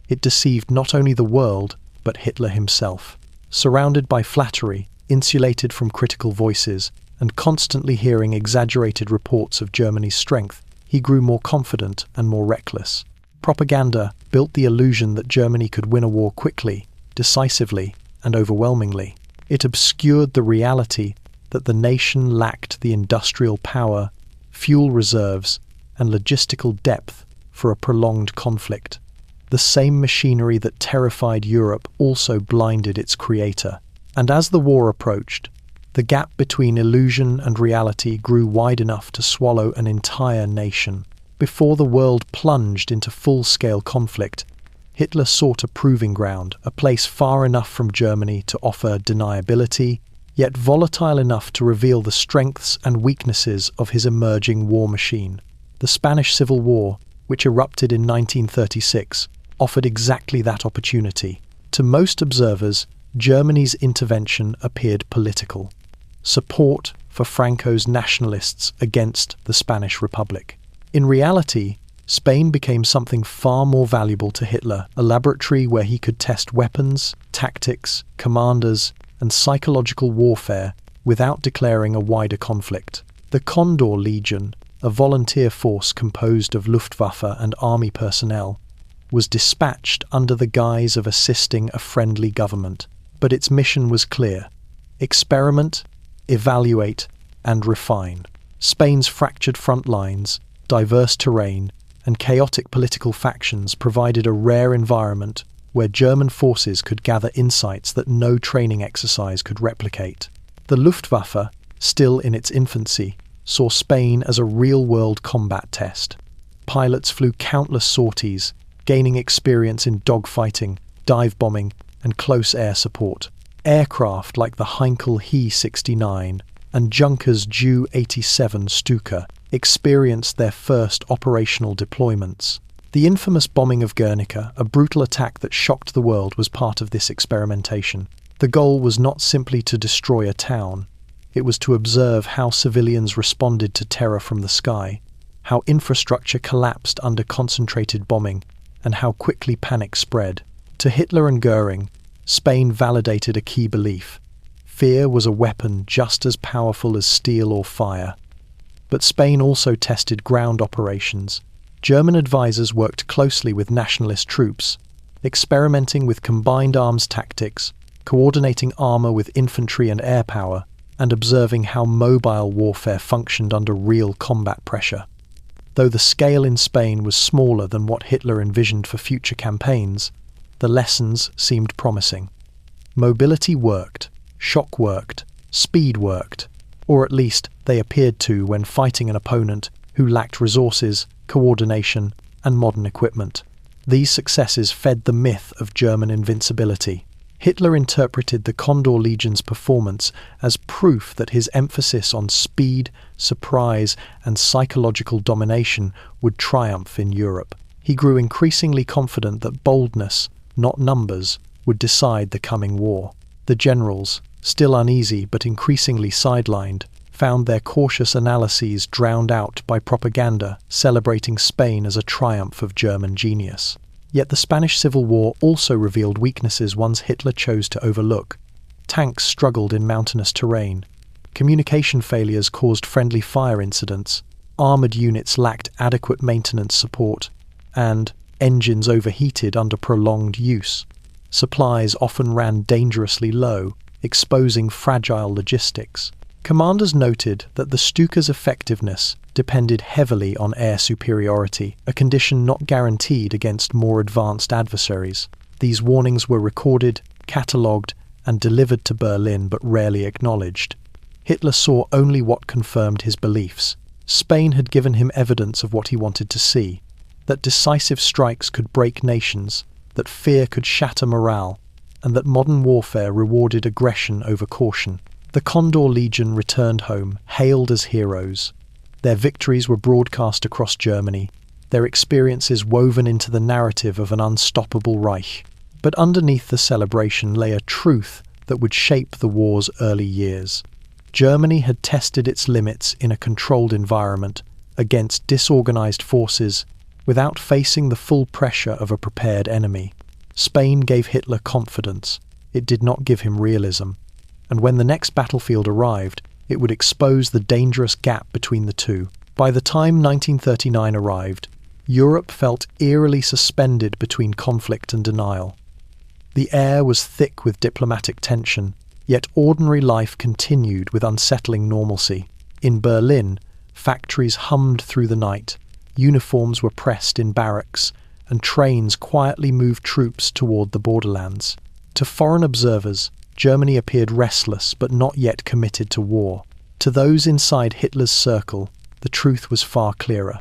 It deceived not only the world, but Hitler himself. Surrounded by flattery, insulated from critical voices, and constantly hearing exaggerated reports of Germany's strength, he grew more confident and more reckless. Propaganda built the illusion that Germany could win a war quickly, decisively, and overwhelmingly. It obscured the reality that the nation lacked the industrial power, fuel reserves, and logistical depth for a prolonged conflict. The same machinery that terrified Europe also blinded its creator. And as the war approached, the gap between illusion and reality grew wide enough to swallow an entire nation. Before the world plunged into full-scale conflict, Hitler sought a proving ground, a place far enough from Germany to offer deniability, yet volatile enough to reveal the strengths and weaknesses of his emerging war machine. The Spanish Civil War, which erupted in 1936, offered exactly that opportunity. To most observers, Germany's intervention appeared political. Support for Franco's nationalists against the Spanish Republic. In reality, Spain became something far more valuable to Hitler, a laboratory where he could test weapons, tactics, commanders, and psychological warfare without declaring a wider conflict. The Condor Legion, a volunteer force composed of Luftwaffe and army personnel, was dispatched under the guise of assisting a friendly government. But its mission was clear: experiment, evaluate, and refine. Spain's fractured front lines, diverse terrain, and chaotic political factions provided a rare environment where German forces could gather insights that no training exercise could replicate. The Luftwaffe, still in its infancy, saw Spain as a real-world combat test. Pilots flew countless sorties, gaining experience in dogfighting, dive bombing, and close air support. Aircraft like the Heinkel He-69 and Junkers Ju-87 Stuka experienced their first operational deployments. The infamous bombing of Guernica, a brutal attack that shocked the world, was part of this experimentation. The goal was not simply to destroy a town. It was to observe how civilians responded to terror from the sky, how infrastructure collapsed under concentrated bombing, and how quickly panic spread. To Hitler and Goering, Spain validated a key belief. Fear was a weapon just as powerful as steel or fire. But Spain also tested ground operations. German advisors worked closely with nationalist troops, experimenting with combined arms tactics, coordinating armor with infantry and air power, and observing how mobile warfare functioned under real combat pressure. Though the scale in Spain was smaller than what Hitler envisioned for future campaigns, the lessons seemed promising. Mobility worked, shock worked, speed worked, or at least they appeared to when fighting an opponent who lacked resources, coordination, and modern equipment. These successes fed the myth of German invincibility. Hitler interpreted the Condor Legion's performance as proof that his emphasis on speed, surprise, and psychological domination would triumph in Europe. He grew increasingly confident that boldness, not numbers, would decide the coming war. The generals, still uneasy but increasingly sidelined, found their cautious analyses drowned out by propaganda celebrating Spain as a triumph of German genius. Yet the Spanish Civil War also revealed weaknesses ones Hitler chose to overlook. Tanks struggled in mountainous terrain. Communication failures caused friendly fire incidents. Armoured units lacked adequate maintenance support. And engines overheated under prolonged use. Supplies often ran dangerously low, exposing fragile logistics. Commanders noted that the Stuka's effectiveness depended heavily on air superiority, a condition not guaranteed against more advanced adversaries. These warnings were recorded, catalogued, and delivered to Berlin but rarely acknowledged. Hitler saw only what confirmed his beliefs. Spain had given him evidence of what he wanted to see, that decisive strikes could break nations, that fear could shatter morale, and that modern warfare rewarded aggression over caution. The Condor Legion returned home, hailed as heroes. Their victories were broadcast across Germany, their experiences woven into the narrative of an unstoppable Reich. But underneath the celebration lay a truth that would shape the war's early years. Germany had tested its limits in a controlled environment, against disorganized forces, without facing the full pressure of a prepared enemy. Spain gave Hitler confidence. It did not give him realism. And when the next battlefield arrived, it would expose the dangerous gap between the two. By the time 1939 arrived, Europe felt eerily suspended between conflict and denial. The air was thick with diplomatic tension, yet ordinary life continued with unsettling normalcy. In Berlin, factories hummed through the night, uniforms were pressed in barracks, and trains quietly moved troops toward the borderlands. To foreign observers, Germany appeared restless but not yet committed to war. To those inside Hitler's circle, the truth was far clearer.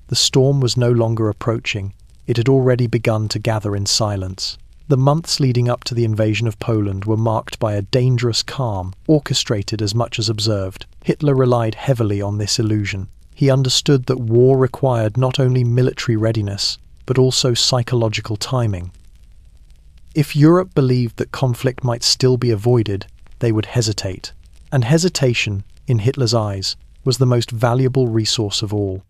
The storm was no longer approaching. It had already begun to gather in silence. The months leading up to the invasion of Poland were marked by a dangerous calm, orchestrated as much as observed. Hitler relied heavily on this illusion. He understood that war required not only military readiness, but also psychological timing. If Europe believed that conflict might still be avoided, they would hesitate. And hesitation, in Hitler's eyes, was the most valuable resource of all.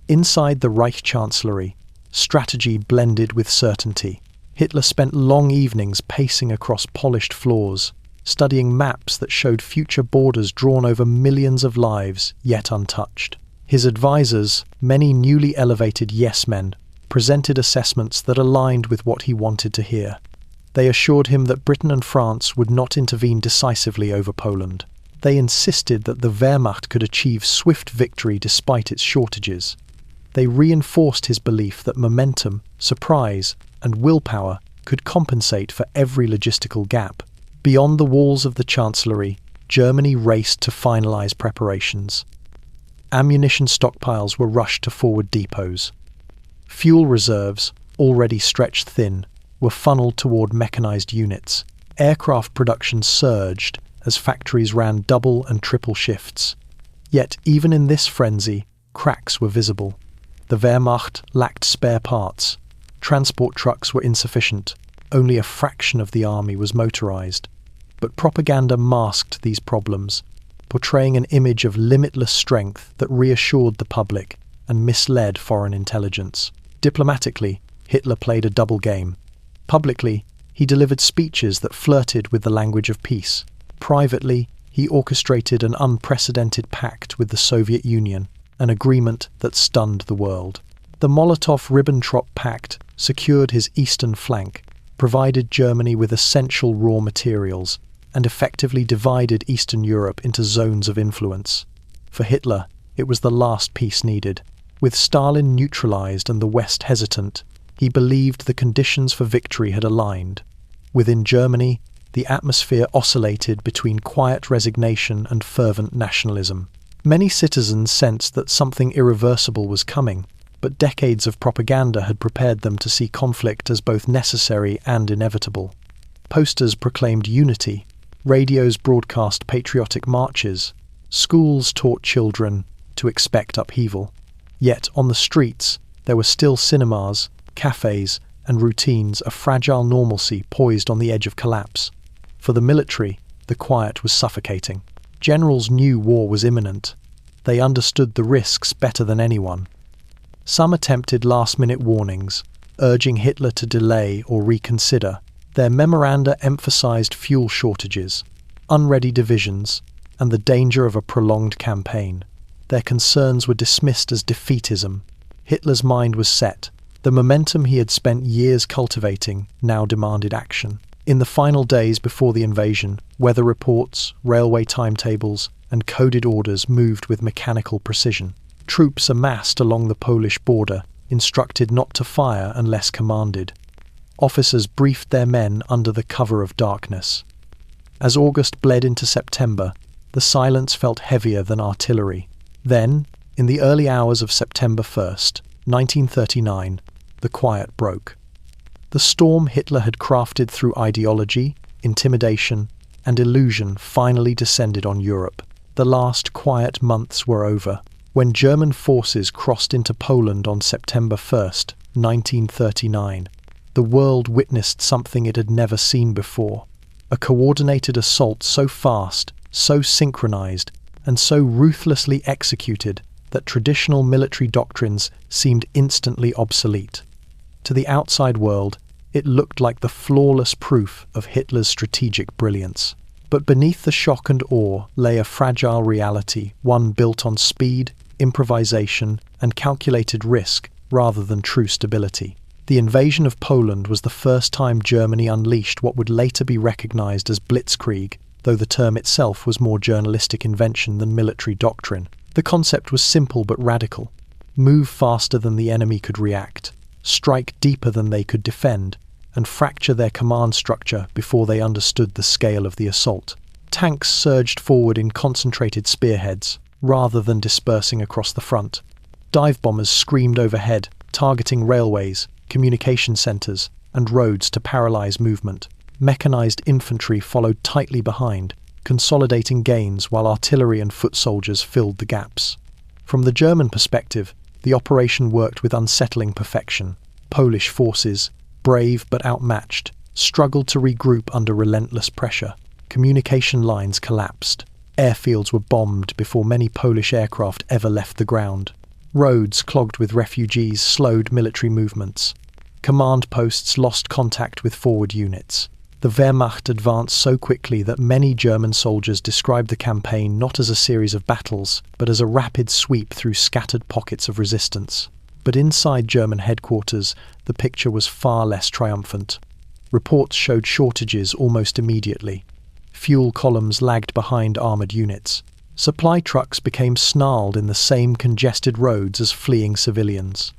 Inside the Reich Chancellery, strategy blended with certainty. Hitler spent long evenings pacing across polished floors, studying maps that showed future borders drawn over millions of lives, yet untouched. His advisors, many newly elevated yes-men, presented assessments that aligned with what he wanted to hear. They assured him that Britain and France would not intervene decisively over Poland. They insisted that the Wehrmacht could achieve swift victory despite its shortages. They reinforced his belief that momentum, surprise, and willpower could compensate for every logistical gap. Beyond the walls of the Chancellery, Germany raced to finalize preparations. Ammunition stockpiles were rushed to forward depots. Fuel reserves, already stretched thin, were funneled toward mechanized units. Aircraft production surged as factories ran double and triple shifts. Yet even in this frenzy, cracks were visible. The Wehrmacht lacked spare parts. Transport trucks were insufficient. Only a fraction of the army was motorized. But propaganda masked these problems. portraying an image of limitless strength that reassured the public and misled foreign intelligence. Diplomatically, Hitler played a double game. Publicly, he delivered speeches that flirted with the language of peace. Privately, he orchestrated an unprecedented pact with the Soviet Union, an agreement that stunned the world. The Molotov-Ribbentrop Pact secured his eastern flank, provided Germany with essential raw materials, and effectively divided Eastern Europe into zones of influence. For Hitler, it was the last piece needed. With Stalin neutralized and the West hesitant, he believed the conditions for victory had aligned. Within Germany, the atmosphere oscillated between quiet resignation and fervent nationalism. Many citizens sensed that something irreversible was coming, but decades of propaganda had prepared them to see conflict as both necessary and inevitable. Posters proclaimed unity, radios broadcast patriotic marches, schools taught children to expect upheaval. Yet on the streets, there were still cinemas, cafes, and routines, a fragile normalcy poised on the edge of collapse. For the military, the quiet was suffocating. Generals knew war was imminent. They understood the risks better than anyone. Some attempted last-minute warnings, urging Hitler to delay or reconsider. Their memoranda emphasized fuel shortages, unready divisions, and the danger of a prolonged campaign. Their concerns were dismissed as defeatism. Hitler's mind was set. The momentum he had spent years cultivating now demanded action. In the final days before the invasion, weather reports, railway timetables, and coded orders moved with mechanical precision. Troops amassed along the Polish border, instructed not to fire unless commanded. Officers briefed their men under the cover of darkness. As August bled into September, the silence felt heavier than artillery. Then, in the early hours of September 1st, 1939, the quiet broke. The storm Hitler had crafted through ideology, intimidation, and illusion finally descended on Europe. The last quiet months were over. When German forces crossed into Poland on September 1st, 1939, the world witnessed something it had never seen before. A coordinated assault so fast, so synchronized, and so ruthlessly executed that traditional military doctrines seemed instantly obsolete. To the outside world, it looked like the flawless proof of Hitler's strategic brilliance. But beneath the shock and awe lay a fragile reality, one built on speed, improvisation, and calculated risk rather than true stability. The invasion of Poland was the first time Germany unleashed what would later be recognized as blitzkrieg, though the term itself was more journalistic invention than military doctrine. The concept was simple but radical. Move faster than the enemy could react, strike deeper than they could defend, and fracture their command structure before they understood the scale of the assault. Tanks surged forward in concentrated spearheads, rather than dispersing across the front. Dive bombers screamed overhead, targeting railways, communication centers, and roads to paralyze movement. Mechanized infantry followed tightly behind, consolidating gains while artillery and foot soldiers filled the gaps. From the German perspective, the operation worked with unsettling perfection. Polish forces, brave but outmatched, struggled to regroup under relentless pressure. Communication lines collapsed. Airfields were bombed before many Polish aircraft ever left the ground. Roads clogged with refugees slowed military movements. Command posts lost contact with forward units. The Wehrmacht advanced so quickly that many German soldiers described the campaign not as a series of battles, but as a rapid sweep through scattered pockets of resistance. But inside German headquarters, the picture was far less triumphant. Reports showed shortages almost immediately. Fuel columns lagged behind armoured units. Supply trucks became snarled in the same congested roads as fleeing civilians.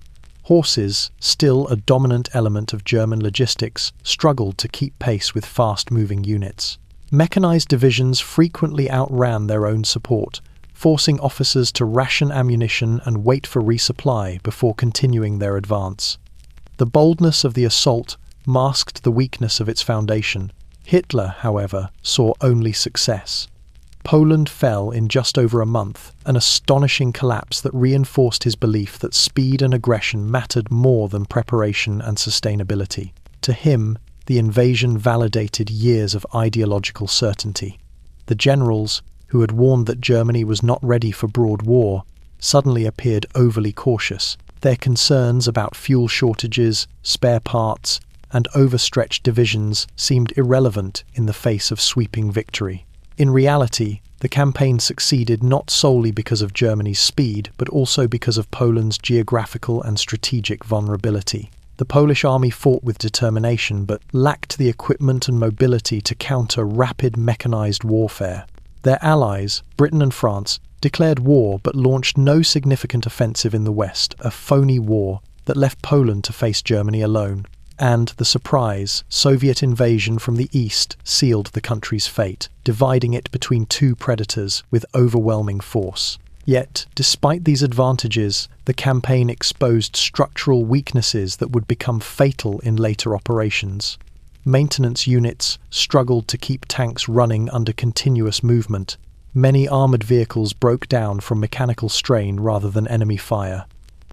Horses, still a dominant element of German logistics, struggled to keep pace with fast-moving units. Mechanized divisions frequently outran their own support, forcing officers to ration ammunition and wait for resupply before continuing their advance. The boldness of the assault masked the weakness of its foundation. Hitler, however, saw only success. Poland fell in just over a month, an astonishing collapse that reinforced his belief that speed and aggression mattered more than preparation and sustainability. To him, the invasion validated years of ideological certainty. The generals, who had warned that Germany was not ready for broad war, suddenly appeared overly cautious. Their concerns about fuel shortages, spare parts, and overstretched divisions seemed irrelevant in the face of sweeping victory. In reality, the campaign succeeded not solely because of Germany's speed, but also because of Poland's geographical and strategic vulnerability. The Polish army fought with determination, but lacked the equipment and mobility to counter rapid mechanized warfare. Their allies, Britain and France, declared war but launched no significant offensive in the West, a phony war that left Poland to face Germany alone. And the surprise, Soviet invasion from the east sealed the country's fate, dividing it between two predators with overwhelming force. Yet, despite these advantages, the campaign exposed structural weaknesses that would become fatal in later operations. Maintenance units struggled to keep tanks running under continuous movement. Many armoured vehicles broke down from mechanical strain rather than enemy fire.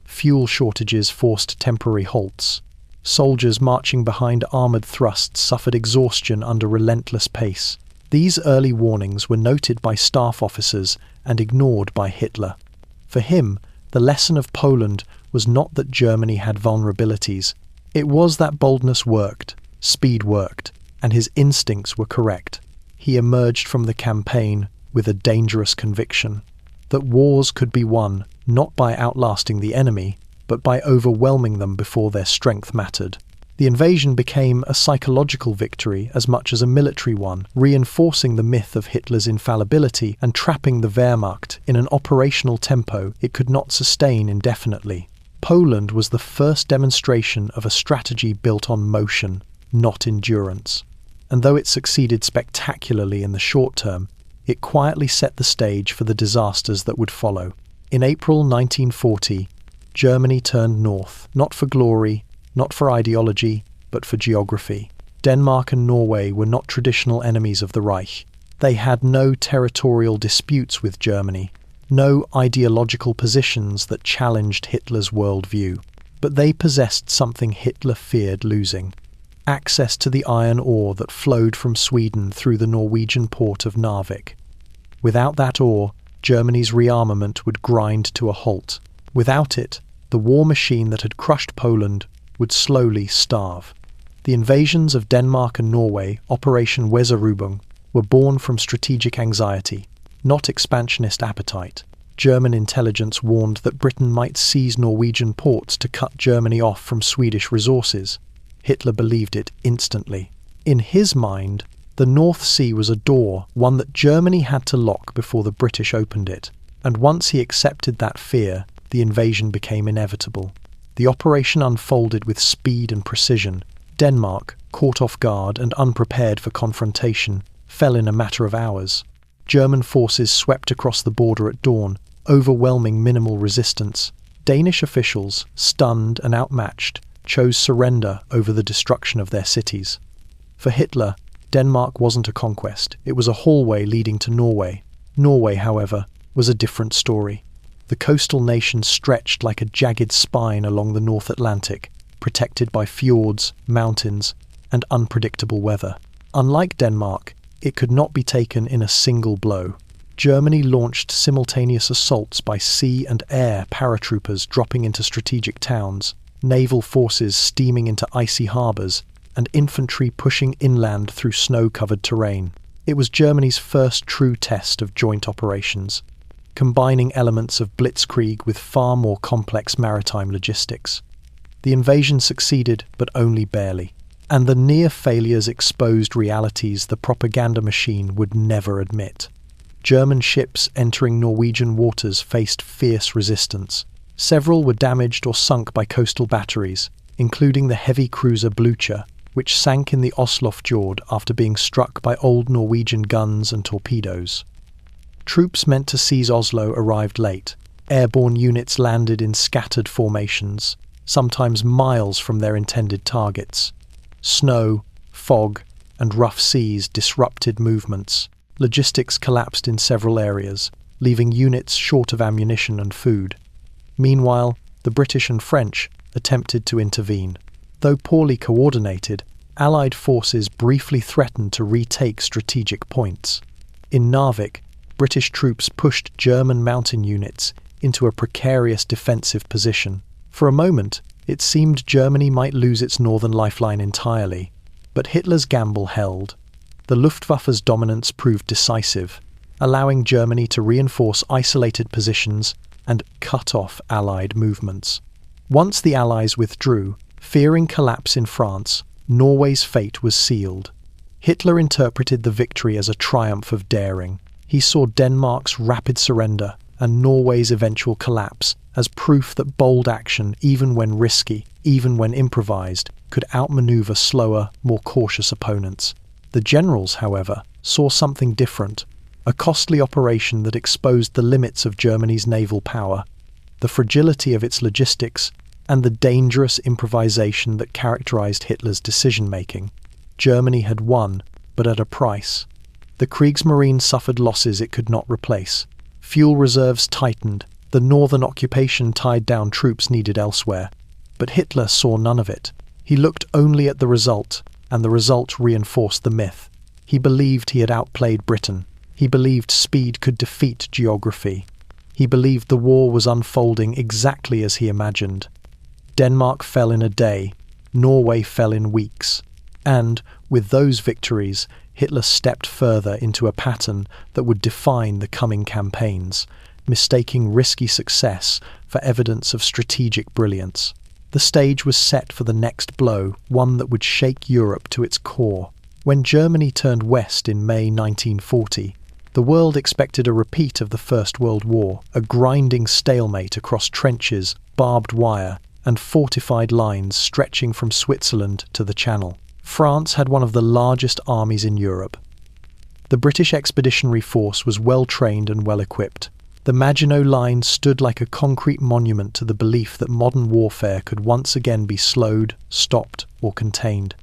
Fuel shortages forced temporary halts. Soldiers marching behind armoured thrusts suffered exhaustion under relentless pace. These early warnings were noted by staff officers and ignored by Hitler. For him, the lesson of Poland was not that Germany had vulnerabilities. It was that boldness worked, speed worked, and his instincts were correct. He emerged from the campaign with a dangerous conviction that wars could be won not by outlasting the enemy, but by overwhelming them before their strength mattered. The invasion became a psychological victory as much as a military one, reinforcing the myth of Hitler's infallibility and trapping the Wehrmacht in an operational tempo it could not sustain indefinitely. Poland was the first demonstration of a strategy built on motion, not endurance. And though it succeeded spectacularly in the short term, it quietly set the stage for the disasters that would follow. In April 1940, Germany turned north, not for glory, not for ideology, but for geography. Denmark and Norway were not traditional enemies of the Reich. They had no territorial disputes with Germany, no ideological positions that challenged Hitler's worldview. But they possessed something Hitler feared losing: access to the iron ore that flowed from Sweden through the Norwegian port of Narvik. Without that ore, Germany's rearmament would grind to a halt. Without it, the war machine that had crushed Poland would slowly starve. The invasions of Denmark and Norway, Operation Weserübung, were born from strategic anxiety, not expansionist appetite. German intelligence warned that Britain might seize Norwegian ports to cut Germany off from Swedish resources. Hitler believed it instantly. In his mind, the North Sea was a door, one that Germany had to lock before the British opened it. And once he accepted that fear, the invasion became inevitable. The operation unfolded with speed and precision. Denmark, caught off guard and unprepared for confrontation, fell in a matter of hours. German forces swept across the border at dawn, overwhelming minimal resistance. Danish officials, stunned and outmatched, chose surrender over the destruction of their cities. For Hitler, Denmark wasn't a conquest, it was a hallway leading to Norway. Norway, however, was a different story. The coastal nation stretched like a jagged spine along the North Atlantic, protected by fjords, mountains, and unpredictable weather. Unlike Denmark, it could not be taken in a single blow. Germany launched simultaneous assaults by sea and air paratroopers dropping into strategic towns, naval forces steaming into icy harbours, and infantry pushing inland through snow-covered terrain. It was Germany's first true test of joint operations, combining elements of blitzkrieg with far more complex maritime logistics. The invasion succeeded, but only barely, and the near failures exposed realities the propaganda machine would never admit. German ships entering Norwegian waters faced fierce resistance. Several were damaged or sunk by coastal batteries, including the heavy cruiser Blücher, which sank in the Oslofjord after being struck by old Norwegian guns and torpedoes. Troops meant to seize Oslo arrived late. Airborne units landed in scattered formations, sometimes miles from their intended targets. Snow, fog, and rough seas disrupted movements. Logistics collapsed in several areas, leaving units short of ammunition and food. Meanwhile, the British and French attempted to intervene. Though poorly coordinated, Allied forces briefly threatened to retake strategic points. In Narvik, British troops pushed German mountain units into a precarious defensive position. For a moment, it seemed Germany might lose its northern lifeline entirely, but Hitler's gamble held. The Luftwaffe's dominance proved decisive, allowing Germany to reinforce isolated positions and cut off Allied movements. Once the Allies withdrew, fearing collapse in France, Norway's fate was sealed. Hitler interpreted the victory as a triumph of daring. He saw Denmark's rapid surrender and Norway's eventual collapse as proof that bold action, even when risky, even when improvised, could outmaneuver slower, more cautious opponents. The generals, however, saw something different, a costly operation that exposed the limits of Germany's naval power, the fragility of its logistics, and the dangerous improvisation that characterized Hitler's decision-making. Germany had won, but at a price. The Kriegsmarine suffered losses it could not replace. Fuel reserves tightened, the northern occupation tied down troops needed elsewhere. But Hitler saw none of it. He looked only at the result, and the result reinforced the myth. He believed he had outplayed Britain. He believed speed could defeat geography. He believed the war was unfolding exactly as he imagined. Denmark fell in a day, Norway fell in weeks. And, with those victories, Hitler stepped further into a pattern that would define the coming campaigns, mistaking risky success for evidence of strategic brilliance. The stage was set for the next blow, one that would shake Europe to its core. When Germany turned west in May 1940, the world expected a repeat of the First World War, a grinding stalemate across trenches, barbed wire, and fortified lines stretching from Switzerland to the Channel. France had one of the largest armies in Europe. The British Expeditionary Force was well trained and well equipped. The Maginot Line stood like a concrete monument to the belief that modern warfare could once again be slowed, stopped, or contained.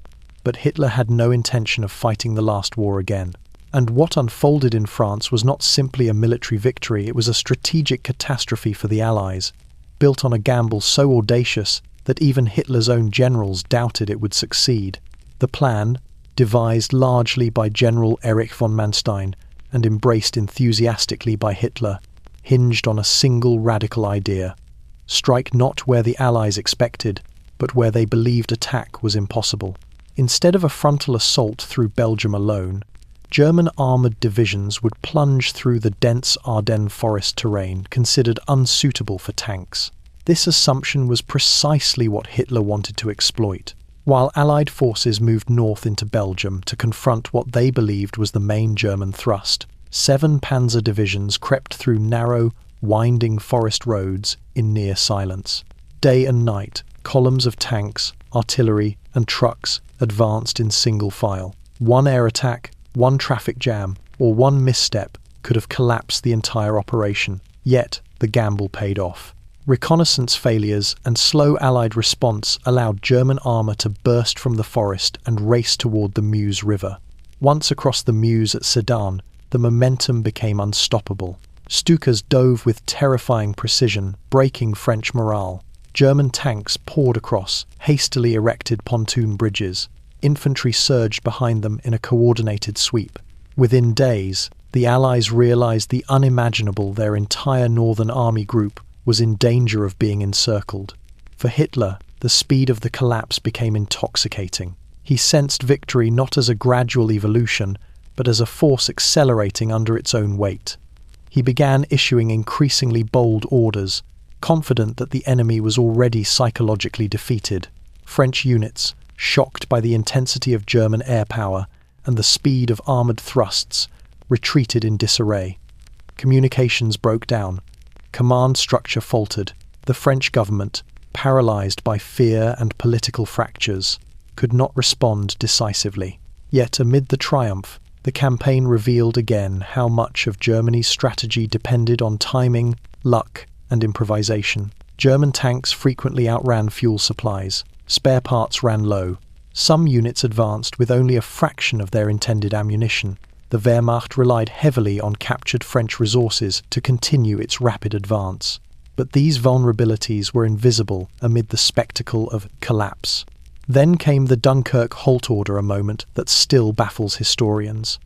But Hitler had no intention of fighting the last war again. And what unfolded in France was not simply a military victory, it was a strategic catastrophe for the Allies, built on a gamble so audacious that even Hitler's own generals doubted it would succeed. The plan, devised largely by General Erich von Manstein and embraced enthusiastically by Hitler, hinged on a single radical idea: strike not where the Allies expected, but where they believed attack was impossible. Instead of a frontal assault through Belgium alone, German armoured divisions would plunge through the dense Ardennes forest terrain considered unsuitable for tanks. This assumption was precisely what Hitler wanted to exploit. While Allied forces moved north into Belgium to confront what they believed was the main German thrust, 7 panzer divisions crept through narrow, winding forest roads in near silence. Day and night, columns of tanks, artillery, and trucks advanced in single file. One air attack, one traffic jam, or one misstep could have collapsed the entire operation. Yet, the gamble paid off. Reconnaissance failures and slow Allied response allowed German armour to burst from the forest and race toward the Meuse River. Once across the Meuse at Sedan, the momentum became unstoppable. Stukas dove with terrifying precision, breaking French morale. German tanks poured across hastily erected pontoon bridges. Infantry surged behind them in a coordinated sweep. Within days, the Allies realized the unimaginable: their entire northern army group was in danger of being encircled. For Hitler, the speed of the collapse became intoxicating. He sensed victory not as a gradual evolution, but as a force accelerating under its own weight. He began issuing increasingly bold orders, confident that the enemy was already psychologically defeated. French units, shocked by the intensity of German air power and the speed of armoured thrusts, retreated in disarray. Communications broke down. Command structure faltered. The French government, paralysed by fear and political fractures, could not respond decisively. Yet amid the triumph, the campaign revealed again how much of Germany's strategy depended on timing, luck, and improvisation. German tanks frequently outran fuel supplies. Spare parts ran low. Some units advanced with only a fraction of their intended ammunition. The Wehrmacht relied heavily on captured French resources to continue its rapid advance. But these vulnerabilities were invisible amid the spectacle of collapse. Then came the Dunkirk halt order, a moment that still baffles historians.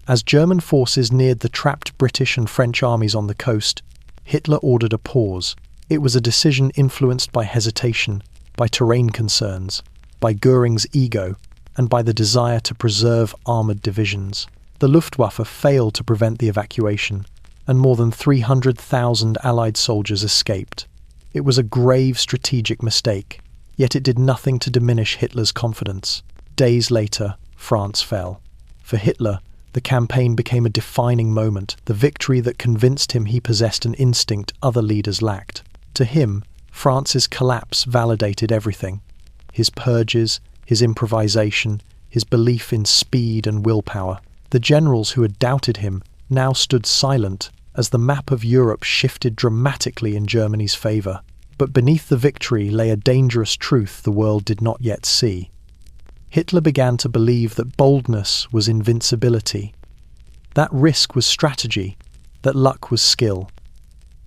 As German forces neared the trapped British and French armies on the coast, Hitler ordered a pause. It was a decision influenced by hesitation, by terrain concerns, by Göring's ego, and by the desire to preserve armoured divisions. The Luftwaffe failed to prevent the evacuation, and more than 300,000 Allied soldiers escaped. It was a grave strategic mistake, yet it did nothing to diminish Hitler's confidence. Days later, France fell. For Hitler, the campaign became a defining moment, the victory that convinced him he possessed an instinct other leaders lacked. To him, France's collapse validated everything: his purges, his improvisation, his belief in speed and willpower. The generals who had doubted him now stood silent as the map of Europe shifted dramatically in Germany's favour. But beneath the victory lay a dangerous truth the world did not yet see. Hitler began to believe that boldness was invincibility, that risk was strategy, that luck was skill.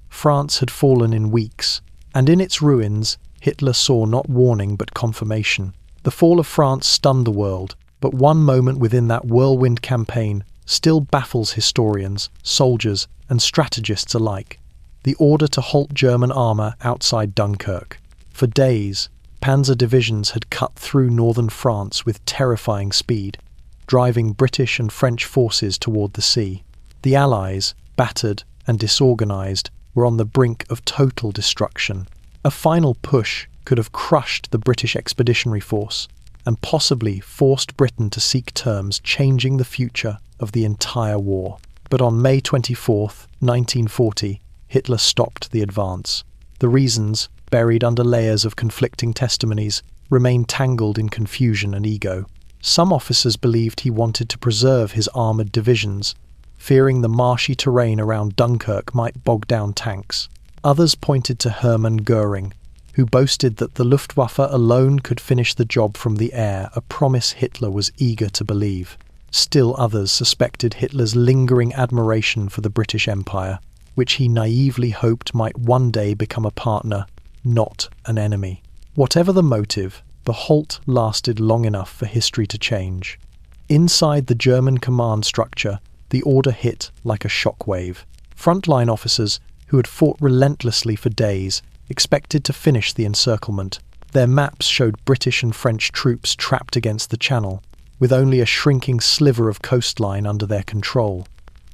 France had fallen in weeks, and in its ruins, Hitler saw not warning but confirmation. The fall of France stunned the world, but one moment within that whirlwind campaign still baffles historians, soldiers, and strategists alike: the order to halt German armour outside Dunkirk. For days, panzer divisions had cut through northern France with terrifying speed, driving British and French forces toward the sea. The Allies, battered and disorganised, were on the brink of total destruction. A final push could have crushed the British Expeditionary Force and possibly forced Britain to seek terms changing the future of the entire war. But on May 24, 1940, Hitler stopped the advance. The reasons, buried under layers of conflicting testimonies, remained tangled in confusion and ego. Some officers believed he wanted to preserve his armoured divisions, fearing the marshy terrain around Dunkirk might bog down tanks. Others pointed to Hermann Göring, who boasted that the Luftwaffe alone could finish the job from the air, a promise Hitler was eager to believe. Still others suspected Hitler's lingering admiration for the British Empire, which he naively hoped might one day become a partner, not an enemy. Whatever the motive, the halt lasted long enough for history to change. Inside the German command structure, the order hit like a shockwave. Frontline officers, who had fought relentlessly for days, expected to finish the encirclement. Their maps showed British and French troops trapped against the Channel, with only a shrinking sliver of coastline under their control.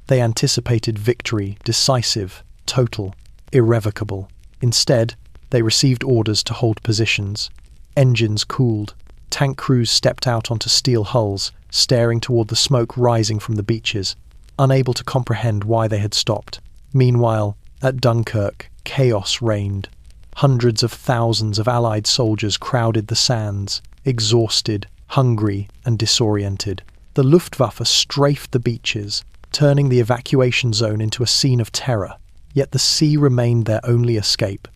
They anticipated victory, decisive, total, irrevocable. Instead, they received orders to hold positions. Engines cooled. Tank crews stepped out onto steel hulls, staring toward the smoke rising from the beaches, unable to comprehend why they had stopped. Meanwhile, at Dunkirk, chaos reigned. Hundreds of thousands of Allied soldiers crowded the sands, exhausted, hungry, and disoriented. The Luftwaffe strafed the beaches, turning the evacuation zone into a scene of terror. Yet the sea remained their only escape,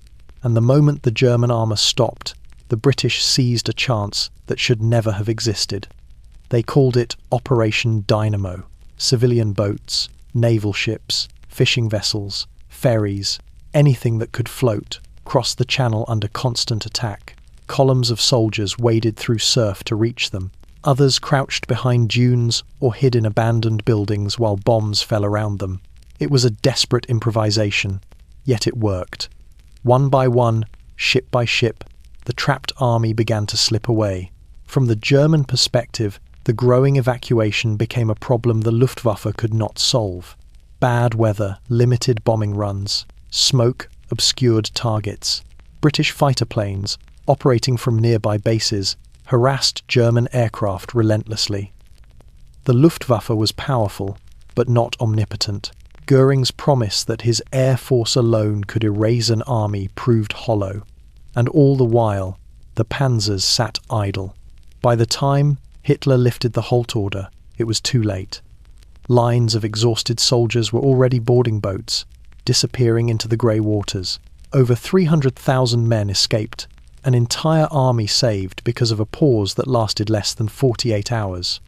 and the moment the German armour stopped, the British seized a chance that should never have existed. They called it Operation Dynamo. Civilian boats, naval ships, fishing vessels, ferries, anything that could float, crossed the Channel under constant attack. Columns of soldiers waded through surf to reach them. Others crouched behind dunes or hid in abandoned buildings while bombs fell around them. It was a desperate improvisation, yet it worked. One by one, ship by ship, the trapped army began to slip away. From the German perspective, the growing evacuation became a problem the Luftwaffe could not solve. Bad weather limited bombing runs. Smoke obscured targets. British fighter planes, operating from nearby bases, harassed German aircraft relentlessly. The Luftwaffe was powerful, but not omnipotent. Göring's promise that his air force alone could erase an army proved hollow, and all the while, the panzers sat idle. By the time Hitler lifted the halt order, it was too late. Lines of exhausted soldiers were already boarding boats, disappearing into the grey waters. Over 300,000 men escaped, an entire army saved because of a pause that lasted less than 48 hours.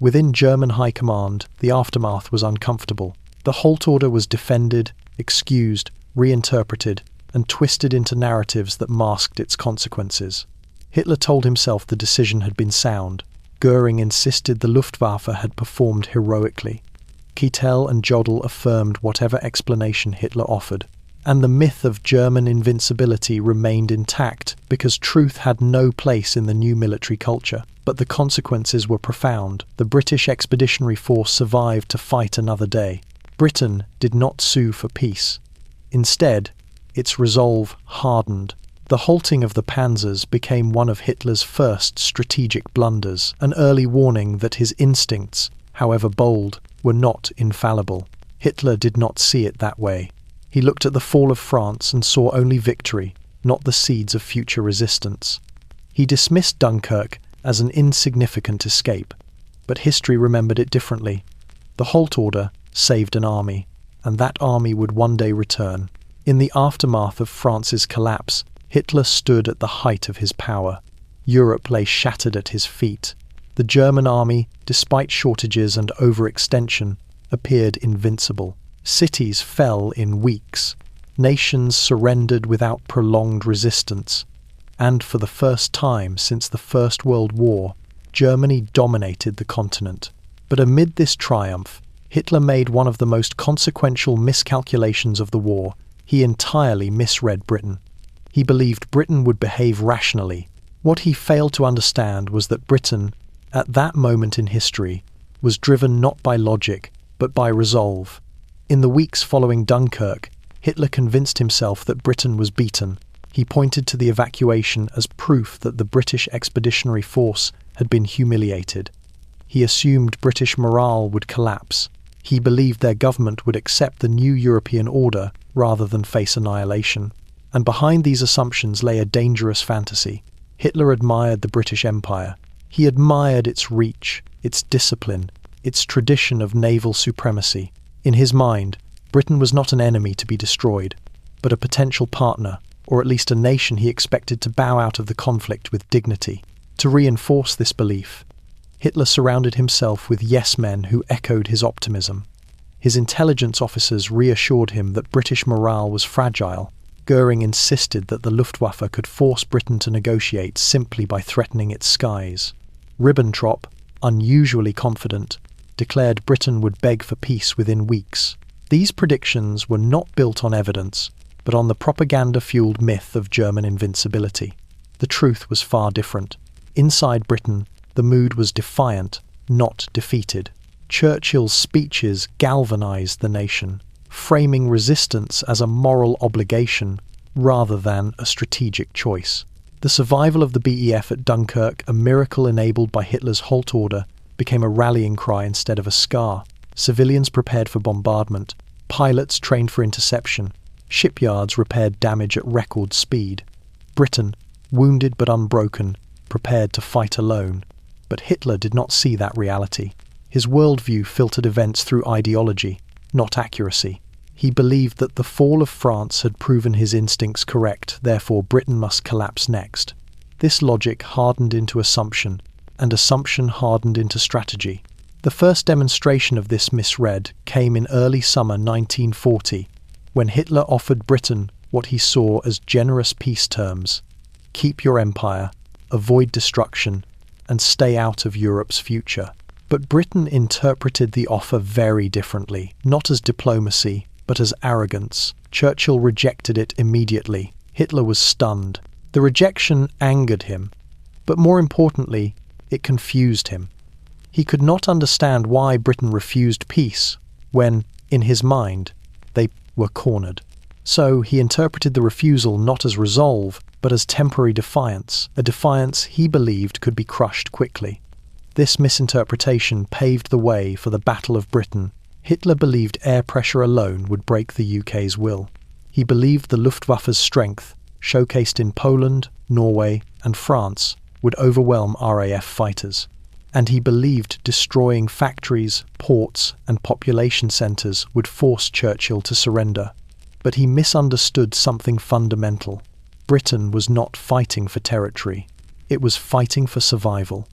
Within German high command, the aftermath was uncomfortable. The halt order was defended, excused, reinterpreted, and twisted into narratives that masked its consequences. Hitler told himself the decision had been sound. Göring insisted the Luftwaffe had performed heroically. Keitel and Jodl affirmed whatever explanation Hitler offered, and the myth of German invincibility remained intact because truth had no place in the new military culture. But the consequences were profound. The British Expeditionary Force survived to fight another day. Britain did not sue for peace. Instead, its resolve hardened. The halting of the panzers became one of Hitler's first strategic blunders, an early warning that his instincts, however bold, were not infallible. Hitler did not see it that way. He looked at the fall of France and saw only victory, not the seeds of future resistance. He dismissed Dunkirk as an insignificant escape, but history remembered it differently. The halt order saved an army, and that army would one day return. In the aftermath of France's collapse, Hitler stood at the height of his power. Europe lay shattered at his feet. The German army, despite shortages and overextension, appeared invincible. Cities fell in weeks. Nations surrendered without prolonged resistance. And for the first time since the First World War, Germany dominated the continent. But amid this triumph, Hitler made one of the most consequential miscalculations of the war. He entirely misread Britain. He believed Britain would behave rationally. What he failed to understand was that Britain, at that moment in history, was driven not by logic, but by resolve. In the weeks following Dunkirk, Hitler convinced himself that Britain was beaten. He pointed to the evacuation as proof that the British Expeditionary Force had been humiliated. He assumed British morale would collapse. He believed their government would accept the new European order rather than face annihilation. And behind these assumptions lay a dangerous fantasy. Hitler admired the British Empire. He admired its reach, its discipline, its tradition of naval supremacy. In his mind, Britain was not an enemy to be destroyed, but a potential partner, or at least a nation he expected to bow out of the conflict with dignity. To reinforce this belief, Hitler surrounded himself with yes-men who echoed his optimism. His intelligence officers reassured him that British morale was fragile. Goering insisted that the Luftwaffe could force Britain to negotiate simply by threatening its skies. Ribbentrop, unusually confident, declared Britain would beg for peace within weeks. These predictions were not built on evidence, but on the propaganda-fueled myth of German invincibility. The truth was far different. Inside Britain, the mood was defiant, not defeated. Churchill's speeches galvanized the nation, framing resistance as a moral obligation rather than a strategic choice. The survival of the BEF at Dunkirk, a miracle enabled by Hitler's halt order, became a rallying cry instead of a scar. Civilians prepared for bombardment, pilots trained for interception, shipyards repaired damage at record speed. Britain, wounded but unbroken, prepared to fight alone. But Hitler did not see that reality. His worldview filtered events through ideology, not accuracy. He believed that the fall of France had proven his instincts correct, therefore Britain must collapse next. This logic hardened into assumption, and assumption hardened into strategy. The first demonstration of this misread came in early summer 1940, when Hitler offered Britain what he saw as generous peace terms: keep your empire, avoid destruction, and stay out of Europe's future. But Britain interpreted the offer very differently, not as diplomacy, but as arrogance. Churchill rejected it immediately. Hitler was stunned. The rejection angered him, but more importantly, it confused him. He could not understand why Britain refused peace when, in his mind, they were cornered. So he interpreted the refusal not as resolve, but as temporary defiance, a defiance he believed could be crushed quickly. This misinterpretation paved the way for the Battle of Britain. Hitler believed air pressure alone would break the UK's will. He believed the Luftwaffe's strength, showcased in Poland, Norway, and France, would overwhelm RAF fighters. And he believed destroying factories, ports, and population centres would force Churchill to surrender. But he misunderstood something fundamental. Britain was not fighting for territory. It was fighting for survival.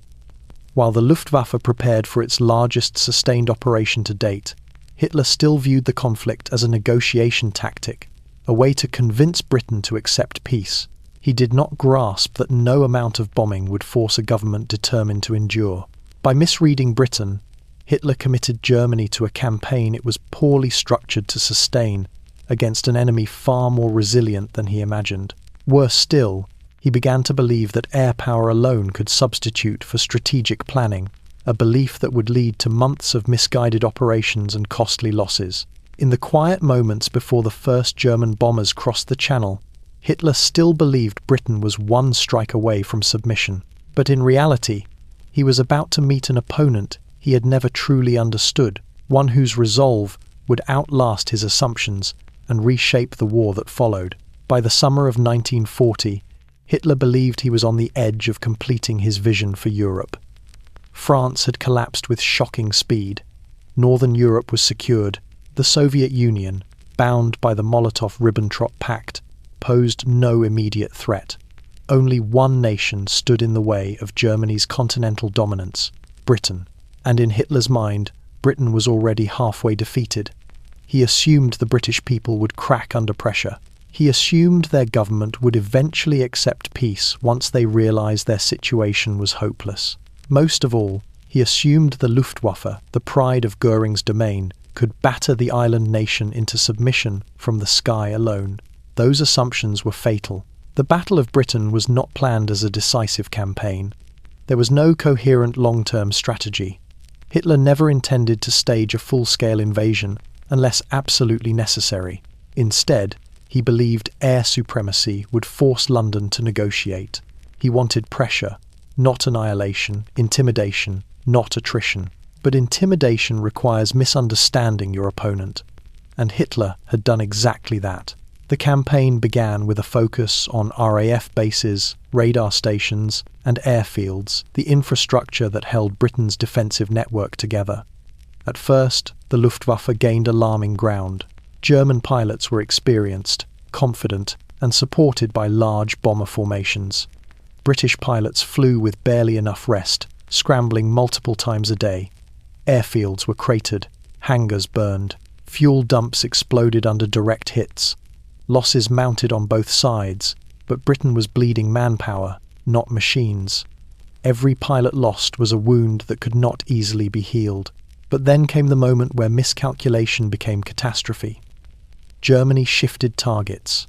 While the Luftwaffe prepared for its largest sustained operation to date, Hitler still viewed the conflict as a negotiation tactic, a way to convince Britain to accept peace. He did not grasp that no amount of bombing would force a government determined to endure. By misreading Britain, Hitler committed Germany to a campaign it was poorly structured to sustain, against an enemy far more resilient than he imagined. Worse still, he began to believe that air power alone could substitute for strategic planning, a belief that would lead to months of misguided operations and costly losses. In the quiet moments before the first German bombers crossed the Channel, Hitler still believed Britain was one strike away from submission. But in reality, he was about to meet an opponent he had never truly understood, one whose resolve would outlast his assumptions and reshape the war that followed. By the summer of 1940, Hitler believed he was on the edge of completing his vision for Europe. France had collapsed with shocking speed. Northern Europe was secured. The Soviet Union, bound by the Molotov-Ribbentrop Pact, posed no immediate threat. Only one nation stood in the way of Germany's continental dominance, Britain. And in Hitler's mind, Britain was already halfway defeated. He assumed the British people would crack under pressure. He assumed their government would eventually accept peace once they realized their situation was hopeless. Most of all, he assumed the Luftwaffe, the pride of Goering's domain, could batter the island nation into submission from the sky alone. Those assumptions were fatal. The Battle of Britain was not planned as a decisive campaign. There was no coherent long-term strategy. Hitler never intended to stage a full-scale invasion unless absolutely necessary. Instead, he believed air supremacy would force London to negotiate. He wanted pressure, not annihilation, intimidation, not attrition. But intimidation requires misunderstanding your opponent, and Hitler had done exactly that. The campaign began with a focus on RAF bases, radar stations, and airfields, the infrastructure that held Britain's defensive network together. At first, the Luftwaffe gained alarming ground. German pilots were experienced, confident, and supported by large bomber formations. British pilots flew with barely enough rest, scrambling multiple times a day. Airfields were cratered, hangars burned, fuel dumps exploded under direct hits. Losses mounted on both sides, but Britain was bleeding manpower, not machines. Every pilot lost was a wound that could not easily be healed. But then came the moment where miscalculation became catastrophe. Germany shifted targets.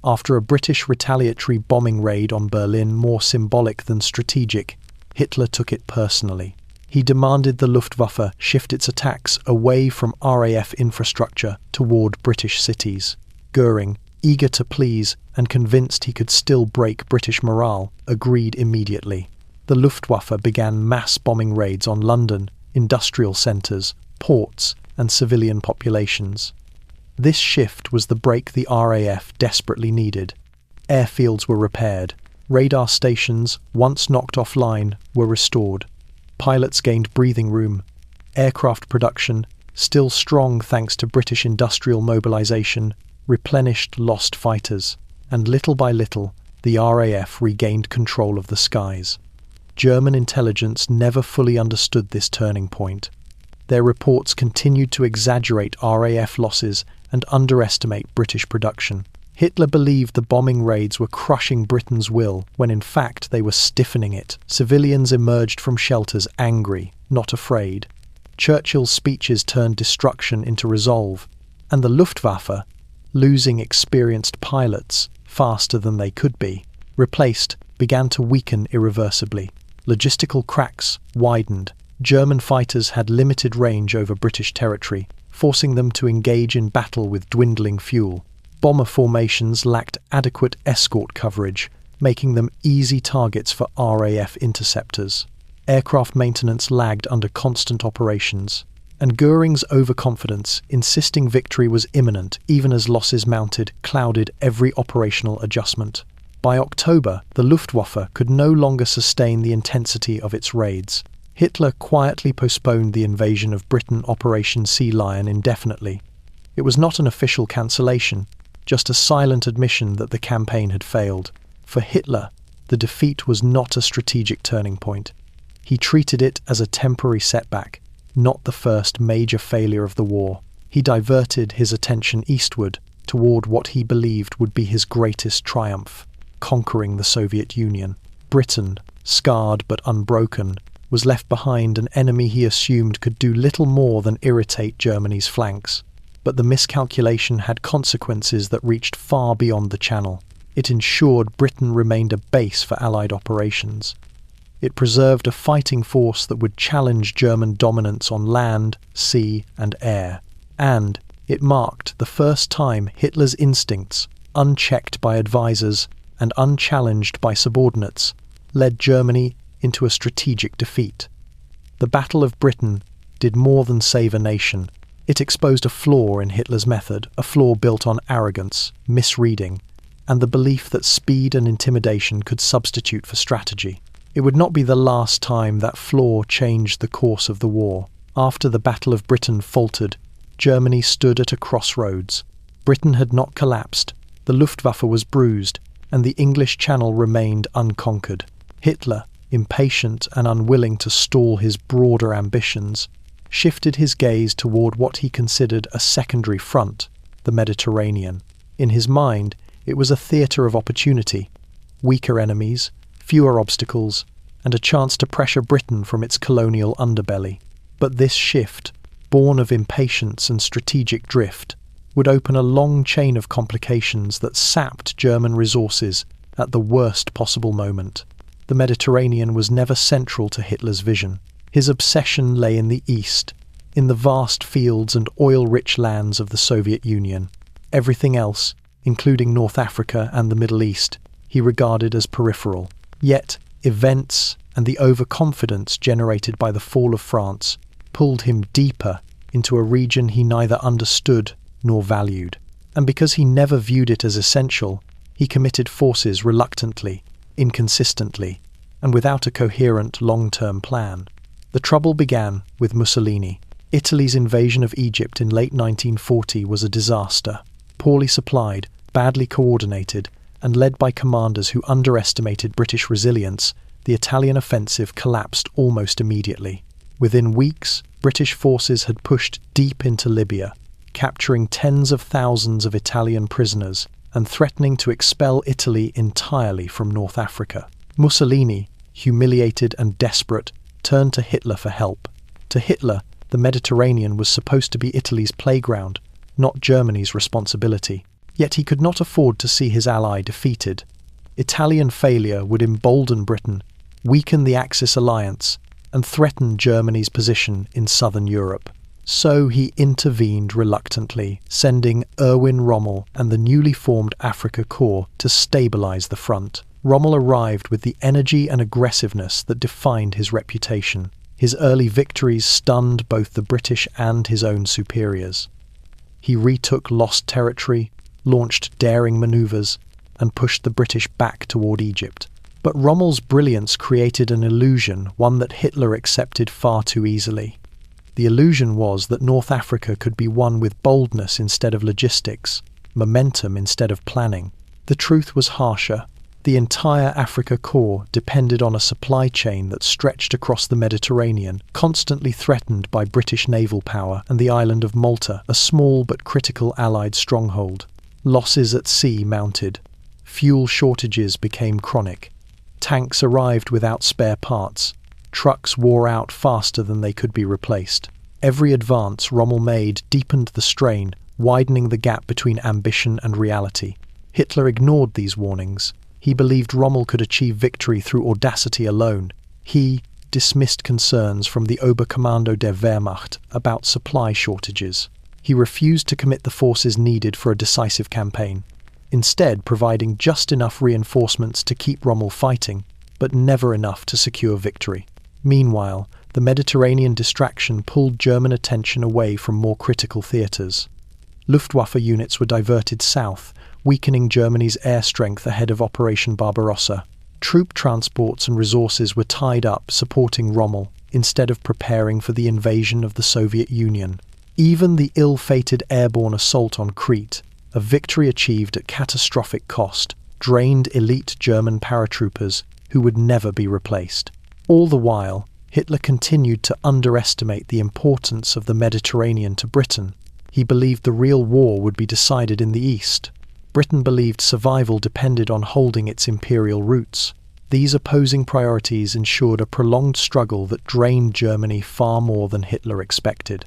After a British retaliatory bombing raid on Berlin more symbolic than strategic, Hitler took it personally. He demanded the Luftwaffe shift its attacks away from RAF infrastructure toward British cities. Goering, eager to please and convinced he could still break British morale, agreed immediately. The Luftwaffe began mass bombing raids on London, industrial centres, ports, and civilian populations. This shift was the break the RAF desperately needed. Airfields were repaired. Radar stations, once knocked offline, were restored. Pilots gained breathing room. Aircraft production, still strong thanks to British industrial mobilisation, replenished lost fighters, and little by little, the RAF regained control of the skies. German intelligence never fully understood this turning point. Their reports continued to exaggerate RAF losses and underestimate British production. Hitler believed the bombing raids were crushing Britain's will, when in fact they were stiffening it. Civilians emerged from shelters angry, not afraid. Churchill's speeches turned destruction into resolve, and the Luftwaffe, losing experienced pilots faster than they could be, replaced, began to weaken irreversibly. Logistical cracks widened. German fighters had limited range over British territory, forcing them to engage in battle with dwindling fuel. Bomber formations lacked adequate escort coverage, making them easy targets for RAF interceptors. Aircraft maintenance lagged under constant operations, and Goering's overconfidence, insisting victory was imminent even as losses mounted, clouded every operational adjustment. By October, the Luftwaffe could no longer sustain the intensity of its raids. Hitler quietly postponed the invasion of Britain Operation Sea Lion indefinitely. It was not an official cancellation, just a silent admission that the campaign had failed. For Hitler, the defeat was not a strategic turning point. He treated it as a temporary setback, not the first major failure of the war. He diverted his attention eastward toward what he believed would be his greatest triumph, conquering the Soviet Union. Britain, scarred but unbroken, was left behind an enemy he assumed could do little more than irritate Germany's flanks. But the miscalculation had consequences that reached far beyond the Channel. It ensured Britain remained a base for Allied operations. It preserved a fighting force that would challenge German dominance on land, sea, and air. And it marked the first time Hitler's instincts, unchecked by advisors and unchallenged by subordinates, led Germany into a strategic defeat. The Battle of Britain did more than save a nation. It exposed a flaw in Hitler's method, a flaw built on arrogance, misreading, and the belief that speed and intimidation could substitute for strategy. It would not be the last time that flaw changed the course of the war. After the Battle of Britain faltered, Germany stood at a crossroads. Britain had not collapsed, the Luftwaffe was bruised, and the English Channel remained unconquered. Hitler, impatient and unwilling to stall his broader ambitions, shifted his gaze toward what he considered a secondary front, the Mediterranean. In his mind, it was a theatre of opportunity, weaker enemies, fewer obstacles, and a chance to pressure Britain from its colonial underbelly. But this shift, born of impatience and strategic drift, would open a long chain of complications that sapped German resources at the worst possible moment. The Mediterranean was never central to Hitler's vision. His obsession lay in the east, in the vast fields and oil-rich lands of the Soviet Union. Everything else, including North Africa and the Middle East, he regarded as peripheral. Yet, events and the overconfidence generated by the fall of France pulled him deeper into a region he neither understood nor valued. And because he never viewed it as essential, he committed forces reluctantly, inconsistently, and without a coherent long-term plan. The trouble began with Mussolini. Italy's invasion of Egypt in late 1940 was a disaster. Poorly supplied, badly coordinated, and led by commanders who underestimated British resilience, the Italian offensive collapsed almost immediately. Within weeks, British forces had pushed deep into Libya, capturing tens of thousands of Italian prisoners and threatening to expel Italy entirely from North Africa. Mussolini, humiliated and desperate, turned to Hitler for help. To Hitler, the Mediterranean was supposed to be Italy's playground, not Germany's responsibility. Yet he could not afford to see his ally defeated. Italian failure would embolden Britain, weaken the Axis alliance, and threaten Germany's position in southern Europe. So he intervened reluctantly, sending Erwin Rommel and the newly formed Afrika Korps to stabilize the front. Rommel arrived with the energy and aggressiveness that defined his reputation. His early victories stunned both the British and his own superiors. He retook lost territory, launched daring maneuvers, and pushed the British back toward Egypt. But Rommel's brilliance created an illusion, one that Hitler accepted far too easily. The illusion was that North Africa could be won with boldness instead of logistics, momentum instead of planning. The truth was harsher. The entire Afrika Korps depended on a supply chain that stretched across the Mediterranean, constantly threatened by British naval power and the island of Malta, a small but critical Allied stronghold. Losses at sea mounted. Fuel shortages became chronic. Tanks arrived without spare parts. Trucks wore out faster than they could be replaced. Every advance Rommel made deepened the strain, widening the gap between ambition and reality. Hitler ignored these warnings. He believed Rommel could achieve victory through audacity alone. He dismissed concerns from the Oberkommando der Wehrmacht about supply shortages. He refused to commit the forces needed for a decisive campaign, instead providing just enough reinforcements to keep Rommel fighting, but never enough to secure victory. Meanwhile, the Mediterranean distraction pulled German attention away from more critical theatres. Luftwaffe units were diverted south, weakening Germany's air strength ahead of Operation Barbarossa. Troop transports and resources were tied up supporting Rommel, instead of preparing for the invasion of the Soviet Union. Even the ill-fated airborne assault on Crete, a victory achieved at catastrophic cost, drained elite German paratroopers who would never be replaced. All the while, Hitler continued to underestimate the importance of the Mediterranean to Britain. He believed the real war would be decided in the East. Britain believed survival depended on holding its imperial roots. These opposing priorities ensured a prolonged struggle that drained Germany far more than Hitler expected.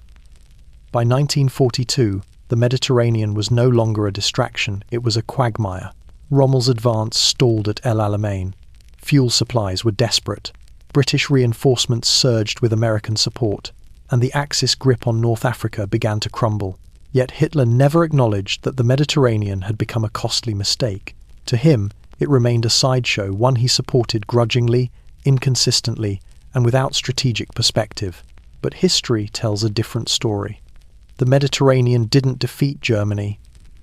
By 1942, the Mediterranean was no longer a distraction, it was a quagmire. Rommel's advance stalled at El Alamein. Fuel supplies were desperate. British reinforcements surged with American support, and the Axis grip on North Africa began to crumble. Yet Hitler never acknowledged that the Mediterranean had become a costly mistake. To him, it remained a sideshow, one he supported grudgingly, inconsistently, and without strategic perspective. But history tells a different story. The Mediterranean didn't defeat Germany,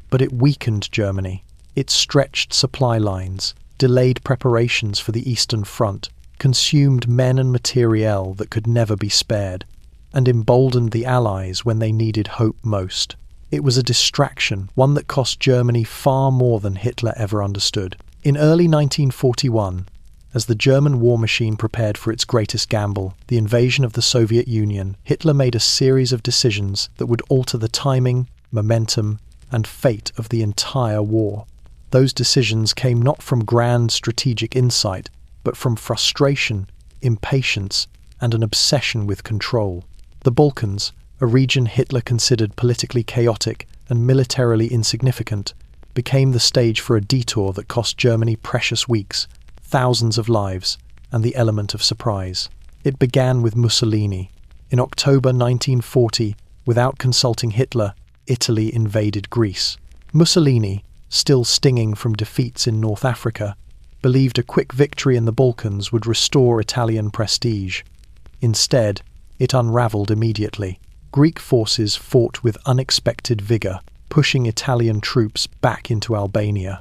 but it weakened Germany. It stretched supply lines, delayed preparations for the Eastern Front, consumed men and materiel that could never be spared, and emboldened the Allies when they needed hope most. It was a distraction, one that cost Germany far more than Hitler ever understood. In early 1941, as the German war machine prepared for its greatest gamble, the invasion of the Soviet Union, Hitler made a series of decisions that would alter the timing, momentum, and fate of the entire war. Those decisions came not from grand strategic insight, but from frustration, impatience, and an obsession with control. The Balkans, a region Hitler considered politically chaotic and militarily insignificant, became the stage for a detour that cost Germany precious weeks, thousands of lives, and the element of surprise. It began with Mussolini. In October 1940, without consulting Hitler, Italy invaded Greece. Mussolini, still stinging from defeats in North Africa, believed a quick victory in the Balkans would restore Italian prestige. Instead, it unraveled immediately. Greek forces fought with unexpected vigor, pushing Italian troops back into Albania.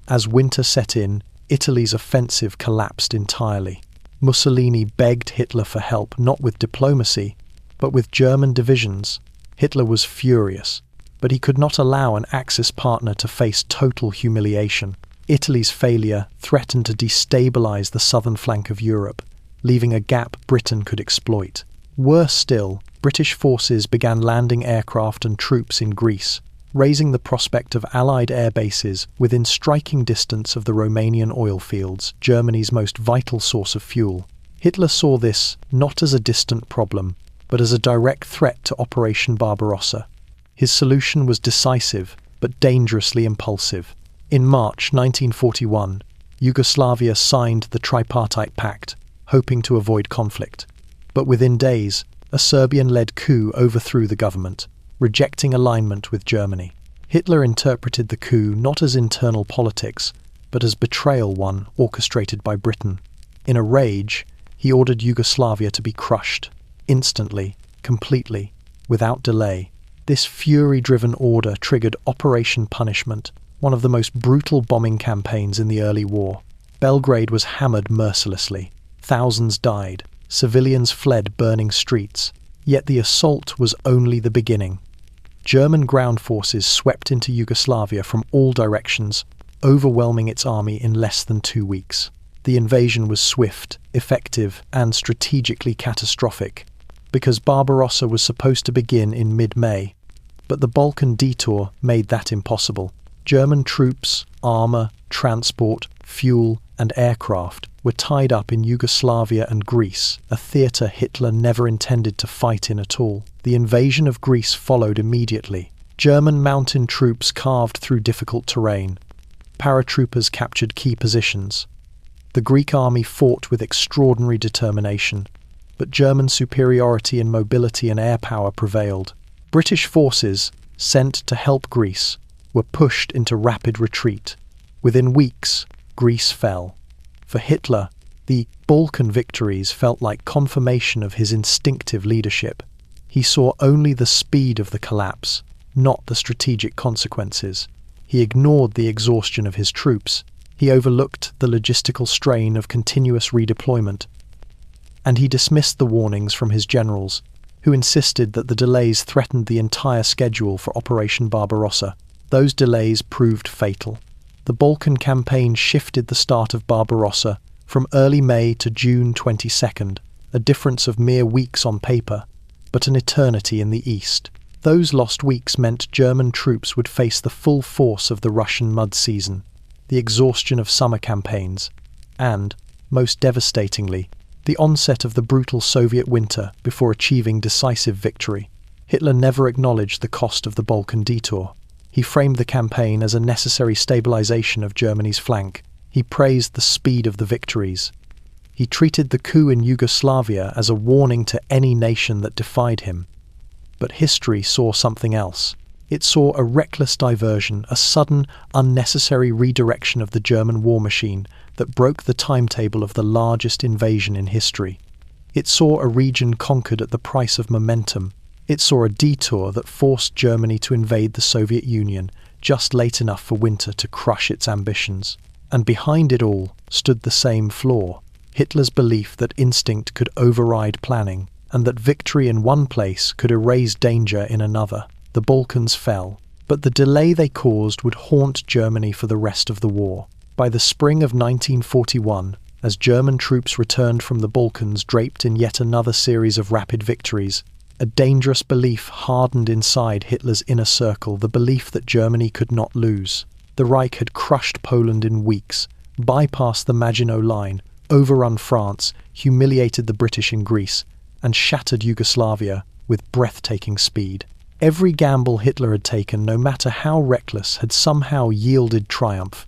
As winter set in, Italy's offensive collapsed entirely. Mussolini begged Hitler for help, not with diplomacy, but with German divisions. Hitler was furious, but he could not allow an Axis partner to face total humiliation. Italy's failure threatened to destabilize the southern flank of Europe, leaving a gap Britain could exploit. Worse still, British forces began landing aircraft and troops in Greece, raising the prospect of Allied air bases within striking distance of the Romanian oil fields, Germany's most vital source of fuel. Hitler saw this not as a distant problem, but as a direct threat to Operation Barbarossa. His solution was decisive, but dangerously impulsive. In March 1941, Yugoslavia signed the Tripartite Pact, hoping to avoid conflict. But within days, a Serbian-led coup overthrew the government, rejecting alignment with Germany. Hitler interpreted the coup not as internal politics, but as betrayal, one orchestrated by Britain. In a rage, he ordered Yugoslavia to be crushed, instantly, completely, without delay. This fury-driven order triggered Operation Punishment, one of the most brutal bombing campaigns in the early war. Belgrade was hammered mercilessly. Thousands died. Civilians fled burning streets. Yet the assault was only the beginning. German ground forces swept into Yugoslavia from all directions, overwhelming its army in less than 2 weeks. The invasion was swift, effective, and strategically catastrophic, because Barbarossa was supposed to begin in mid-May. But the Balkan detour made that impossible. German troops, armour, transport, fuel, and aircraft were tied up in Yugoslavia and Greece, a theatre Hitler never intended to fight in at all. The invasion of Greece followed immediately. German mountain troops carved through difficult terrain. Paratroopers captured key positions. The Greek army fought with extraordinary determination, but German superiority in mobility and air power prevailed. British forces, sent to help Greece, were pushed into rapid retreat. Within weeks, Greece fell. For Hitler, the Balkan victories felt like confirmation of his instinctive leadership. He saw only the speed of the collapse, not the strategic consequences. He ignored the exhaustion of his troops. He overlooked the logistical strain of continuous redeployment. And he dismissed the warnings from his generals, who insisted that the delays threatened the entire schedule for Operation Barbarossa. Those delays proved fatal. The Balkan campaign shifted the start of Barbarossa from early May to June 22nd, a difference of mere weeks on paper, but an eternity in the east. Those lost weeks meant German troops would face the full force of the Russian mud season, the exhaustion of summer campaigns, and, most devastatingly, the onset of the brutal Soviet winter before achieving decisive victory. Hitler never acknowledged the cost of the Balkan detour. He framed the campaign as a necessary stabilization of Germany's flank. He praised the speed of the victories. He treated the coup in Yugoslavia as a warning to any nation that defied him. But history saw something else. It saw a reckless diversion, a sudden, unnecessary redirection of the German war machine that broke the timetable of the largest invasion in history. It saw a region conquered at the price of momentum. It saw a detour that forced Germany to invade the Soviet Union just late enough for winter to crush its ambitions. And behind it all stood the same flaw: Hitler's belief that instinct could override planning, and that victory in one place could erase danger in another. The Balkans fell, but the delay they caused would haunt Germany for the rest of the war. By the spring of 1941, as German troops returned from the Balkans draped in yet another series of rapid victories, a dangerous belief hardened inside Hitler's inner circle, the belief that Germany could not lose. The Reich had crushed Poland in weeks, bypassed the Maginot Line, overrun France, humiliated the British in Greece, and shattered Yugoslavia with breathtaking speed. Every gamble Hitler had taken, no matter how reckless, had somehow yielded triumph,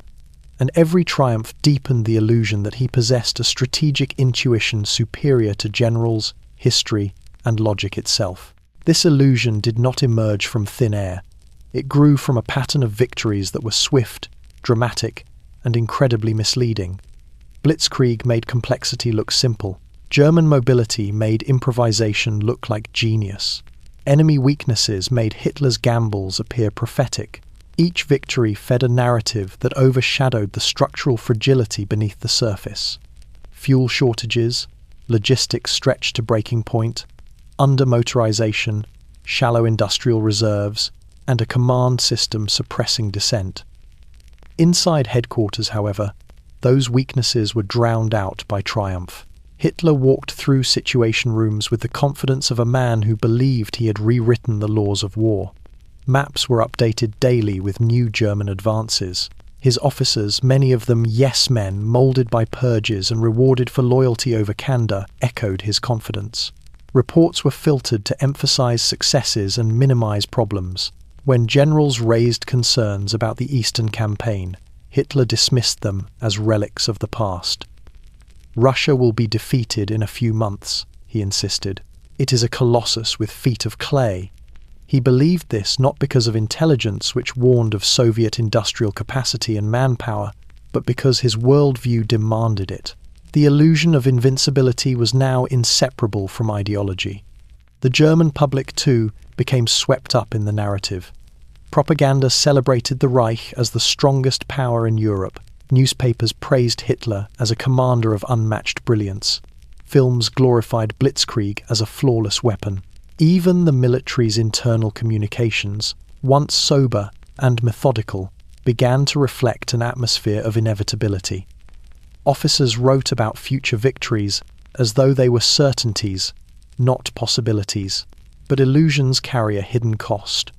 and every triumph deepened the illusion that he possessed a strategic intuition superior to generals, history, and logic itself. This illusion did not emerge from thin air. It grew from a pattern of victories that were swift, dramatic, and incredibly misleading. Blitzkrieg made complexity look simple. German mobility made improvisation look like genius. Enemy weaknesses made Hitler's gambles appear prophetic. Each victory fed a narrative that overshadowed the structural fragility beneath the surface. Fuel shortages, logistics stretched to breaking point, under-motorization, shallow industrial reserves, and a command system suppressing dissent. Inside headquarters, however, those weaknesses were drowned out by triumph. Hitler walked through situation rooms with the confidence of a man who believed he had rewritten the laws of war. Maps were updated daily with new German advances. His officers, many of them yes men moulded by purges and rewarded for loyalty over candor, echoed his confidence. Reports were filtered to emphasize successes and minimize problems. When generals raised concerns about the Eastern Campaign, Hitler dismissed them as relics of the past. Russia will be defeated in a few months, he insisted. It is a colossus with feet of clay. He believed this not because of intelligence, which warned of Soviet industrial capacity and manpower, but because his worldview demanded it. The illusion of invincibility was now inseparable from ideology. The German public, too, became swept up in the narrative. Propaganda celebrated the Reich as the strongest power in Europe. Newspapers praised Hitler as a commander of unmatched brilliance. Films glorified Blitzkrieg as a flawless weapon. Even the military's internal communications, once sober and methodical, began to reflect an atmosphere of inevitability. Officers wrote about future victories as though they were certainties, not possibilities. But illusions carry a hidden cost.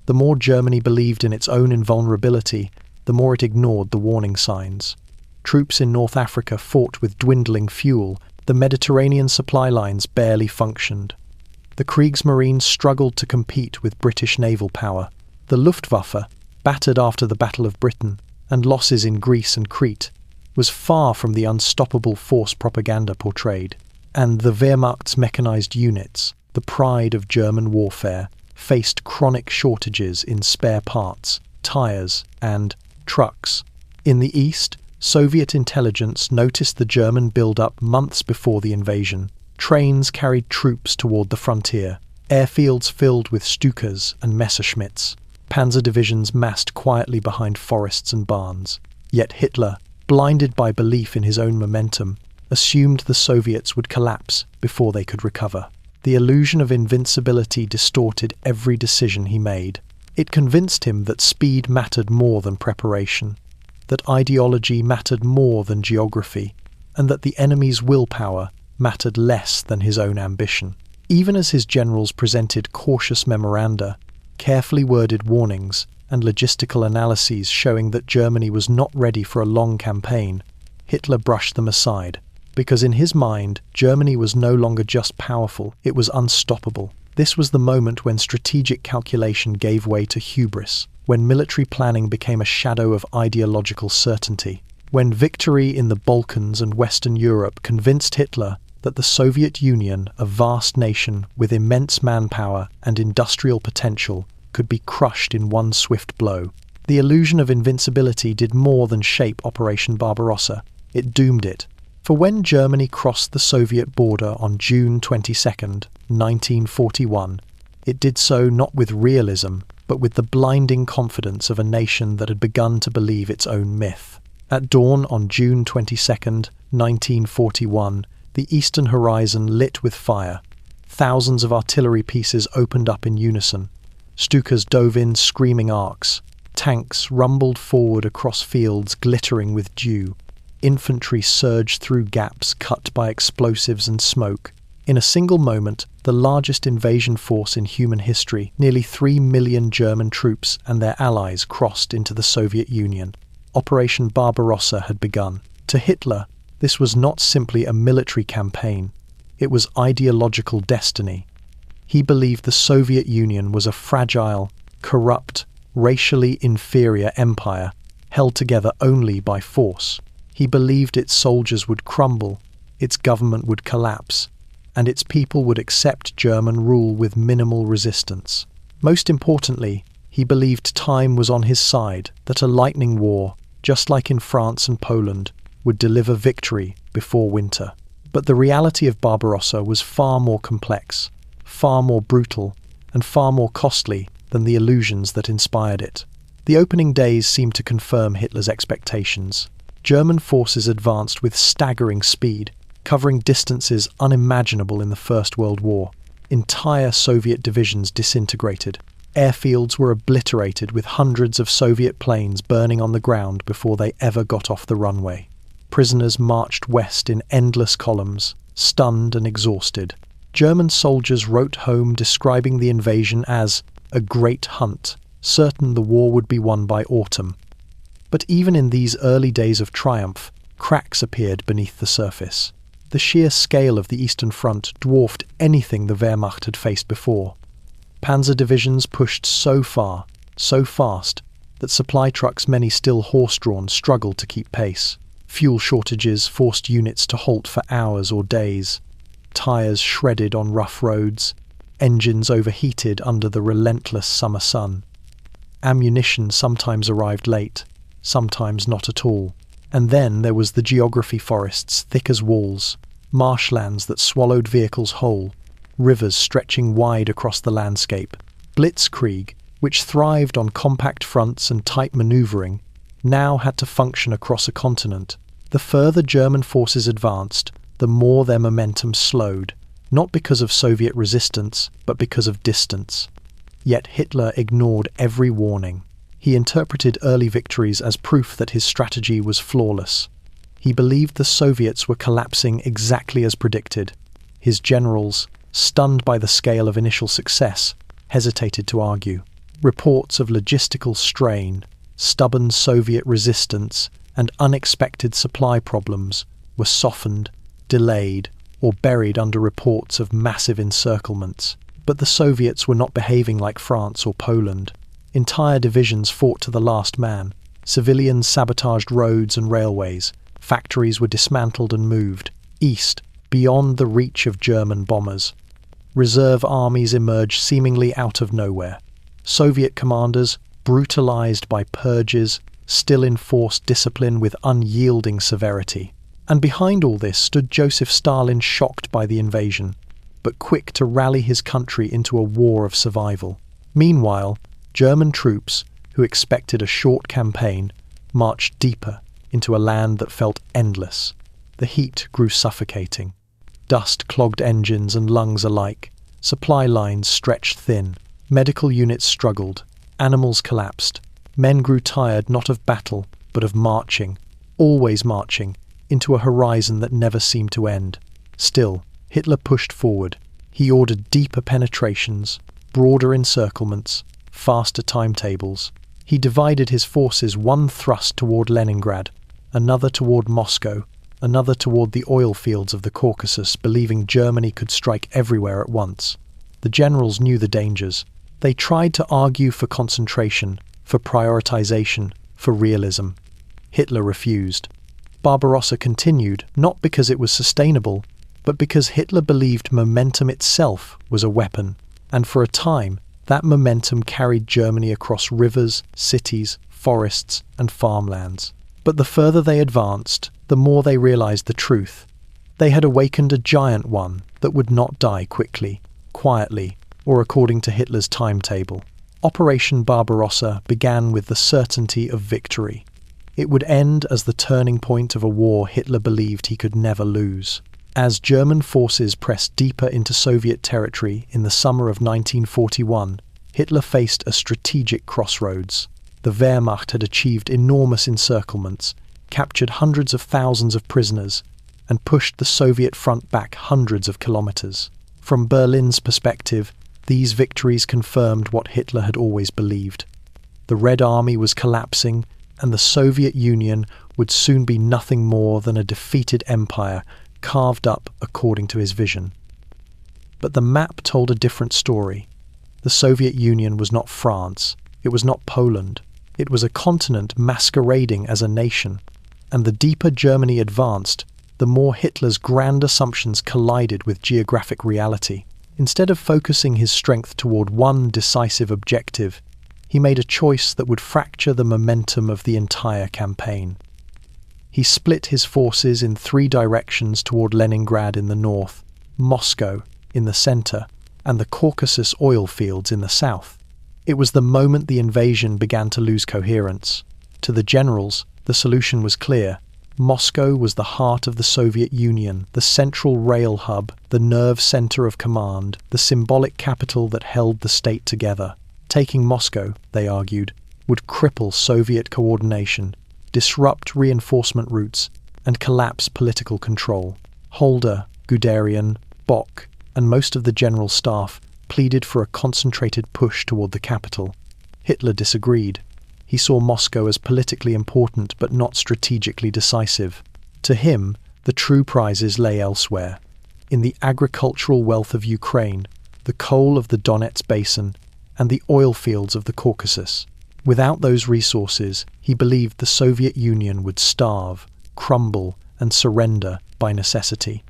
The more Germany believed in its own invulnerability, the more it ignored the warning signs. Troops in North Africa fought with dwindling fuel. The Mediterranean supply lines barely functioned. The Kriegsmarine struggled to compete with British naval power. The Luftwaffe, battered after the Battle of Britain and losses in Greece and Crete, was far from the unstoppable force propaganda portrayed. And the Wehrmacht's mechanized units, the pride of German warfare, faced chronic shortages in spare parts, tires, and trucks. In the east, Soviet intelligence noticed the German build-up months before the invasion. Trains carried troops toward the frontier, airfields filled with Stukas and Messerschmitts, panzer divisions massed quietly behind forests and barns. Yet Hitler, blinded by belief in his own momentum, assumed the Soviets would collapse before they could recover. The illusion of invincibility distorted every decision he made. It convinced him that speed mattered more than preparation, that ideology mattered more than geography, and that the enemy's willpower mattered less than his own ambition. Even as his generals presented cautious memoranda, carefully worded warnings, and logistical analyses showing that Germany was not ready for a long campaign, Hitler brushed them aside. because in his mind, Germany was no longer just powerful, it was unstoppable. This was the moment when strategic calculation gave way to hubris, when military planning became a shadow of ideological certainty, when victory in the Balkans and Western Europe convinced Hitler that the Soviet Union, a vast nation with immense manpower and industrial potential, could be crushed in one swift blow. The illusion of invincibility did more than shape Operation Barbarossa. It doomed it. For when Germany crossed the Soviet border on June 22, 1941, it did so not with realism, but with the blinding confidence of a nation that had begun to believe its own myth. At dawn on June 22, 1941, the eastern horizon lit with fire. Thousands of artillery pieces opened up in unison. Stukas dove in screaming arcs. Tanks rumbled forward across fields glittering with dew. Infantry surged through gaps cut by explosives and smoke. In a single moment, the largest invasion force in human history, nearly 3 million German troops and their allies crossed into the Soviet Union. Operation Barbarossa had begun. To Hitler, this was not simply a military campaign. It was ideological destiny. He believed the Soviet Union was a fragile, corrupt, racially inferior empire, held together only by force. He believed its soldiers would crumble, its government would collapse, and its people would accept German rule with minimal resistance. Most importantly, he believed time was on his side, that a lightning war, just like in France and Poland, would deliver victory before winter. But the reality of Barbarossa was far more complex, far more brutal, and far more costly than the illusions that inspired it. The opening days seemed to confirm Hitler's expectations. German forces advanced with staggering speed, covering distances unimaginable in the First World War. Entire Soviet divisions disintegrated. Airfields were obliterated with hundreds of Soviet planes burning on the ground before they ever got off the runway. Prisoners marched west in endless columns, stunned and exhausted. German soldiers wrote home describing the invasion as a great hunt, certain the war would be won by autumn. But even in these early days of triumph, cracks appeared beneath the surface. The sheer scale of the Eastern Front dwarfed anything the Wehrmacht had faced before. Panzer divisions pushed so far, so fast, that supply trucks, many still horse-drawn, struggled to keep pace. Fuel shortages forced units to halt for hours or days. Tires shredded on rough roads. Engines overheated under the relentless summer sun. Ammunition sometimes arrived late, sometimes not at all. And then there was the geography: forests thick as walls, marshlands that swallowed vehicles whole, rivers stretching wide across the landscape. Blitzkrieg, which thrived on compact fronts and tight maneuvering, now had to function across a continent. The further German forces advanced, the more their momentum slowed, not because of Soviet resistance, but because of distance. Yet Hitler ignored every warning. He interpreted early victories as proof that his strategy was flawless. He believed the Soviets were collapsing exactly as predicted. His generals, stunned by the scale of initial success, hesitated to argue. Reports of logistical strain, stubborn Soviet resistance, and unexpected supply problems were softened, delayed, or buried under reports of massive encirclements. But the Soviets were not behaving like France or Poland. Entire divisions fought to the last man. Civilians sabotaged roads and railways. Factories were dismantled and moved east, beyond the reach of German bombers. Reserve armies emerged seemingly out of nowhere. Soviet commanders, brutalized by purges, still enforced discipline with unyielding severity. And behind all this stood Joseph Stalin, shocked by the invasion, but quick to rally his country into a war of survival. Meanwhile, German troops, who expected a short campaign, marched deeper into a land that felt endless. The heat grew suffocating. Dust clogged engines and lungs alike. Supply lines stretched thin. Medical units struggled. Animals collapsed. Men grew tired not of battle, but of marching, always marching, into a horizon that never seemed to end. Still, Hitler pushed forward. He ordered deeper penetrations, broader encirclements, faster timetables. He divided his forces, one thrust toward Leningrad, another toward Moscow, another toward the oil fields of the Caucasus, believing Germany could strike everywhere at once. The generals knew the dangers. They tried to argue for concentration, for prioritization, for realism. Hitler refused. Barbarossa continued, not because it was sustainable, but because Hitler believed momentum itself was a weapon, and for a time, that momentum carried Germany across rivers, cities, forests, and farmlands. But the further they advanced, the more they realized the truth. They had awakened a giant one that would not die quickly, quietly, or according to Hitler's timetable. Operation Barbarossa began with the certainty of victory. It would end as the turning point of a war Hitler believed he could never lose. As German forces pressed deeper into Soviet territory in the summer of 1941, Hitler faced a strategic crossroads. The Wehrmacht had achieved enormous encirclements, captured hundreds of thousands of prisoners, and pushed the Soviet front back hundreds of kilometers. From Berlin's perspective, these victories confirmed what Hitler had always believed. The Red Army was collapsing, and the Soviet Union would soon be nothing more than a defeated empire carved up according to his vision. But the map told a different story. The Soviet Union was not France, it was not Poland, it was a continent masquerading as a nation, and the deeper Germany advanced, the more Hitler's grand assumptions collided with geographic reality. Instead of focusing his strength toward one decisive objective, he made a choice that would fracture the momentum of the entire campaign. He split his forces in three directions toward Leningrad in the north, Moscow in the center, and the Caucasus oil fields in the south. It was the moment the invasion began to lose coherence. To the generals, the solution was clear. Moscow was the heart of the Soviet Union, the central rail hub, the nerve center of command, the symbolic capital that held the state together. Taking Moscow, they argued, would cripple Soviet coordination, disrupt reinforcement routes, and collapse political control. Holder, Guderian, Bock, and most of the general staff pleaded for a concentrated push toward the capital. Hitler disagreed. He saw Moscow as politically important but not strategically decisive. To him, the true prizes lay elsewhere, in the agricultural wealth of Ukraine, the coal of the Donets Basin, and the oil fields of the Caucasus. Without those resources, he believed the Soviet Union would starve, crumble, and surrender by necessity.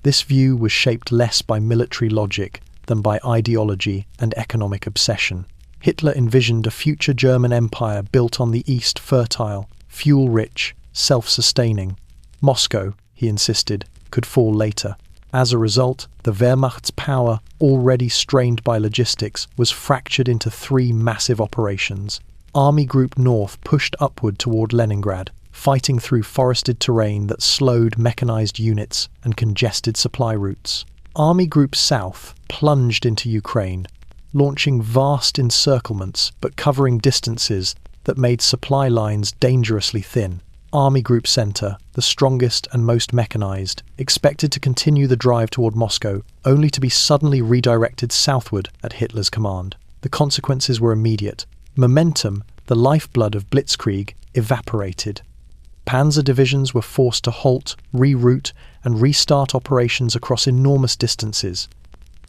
This view was shaped less by military logic than by ideology and economic obsession. Hitler envisioned a future German empire built on the East fertile, fuel-rich, self-sustaining. Moscow, he insisted, could fall later. As a result, the Wehrmacht's power, already strained by logistics, was fractured into three massive operations. Army Group North pushed upward toward Leningrad, fighting through forested terrain that slowed mechanized units and congested supply routes. Army Group South plunged into Ukraine, launching vast encirclements but covering distances that made supply lines dangerously thin. Army Group Center, the strongest and most mechanized, expected to continue the drive toward Moscow, only to be suddenly redirected southward at Hitler's command. The consequences were immediate. Momentum, the lifeblood of blitzkrieg, evaporated. Panzer divisions were forced to halt, reroute, and restart operations across enormous distances.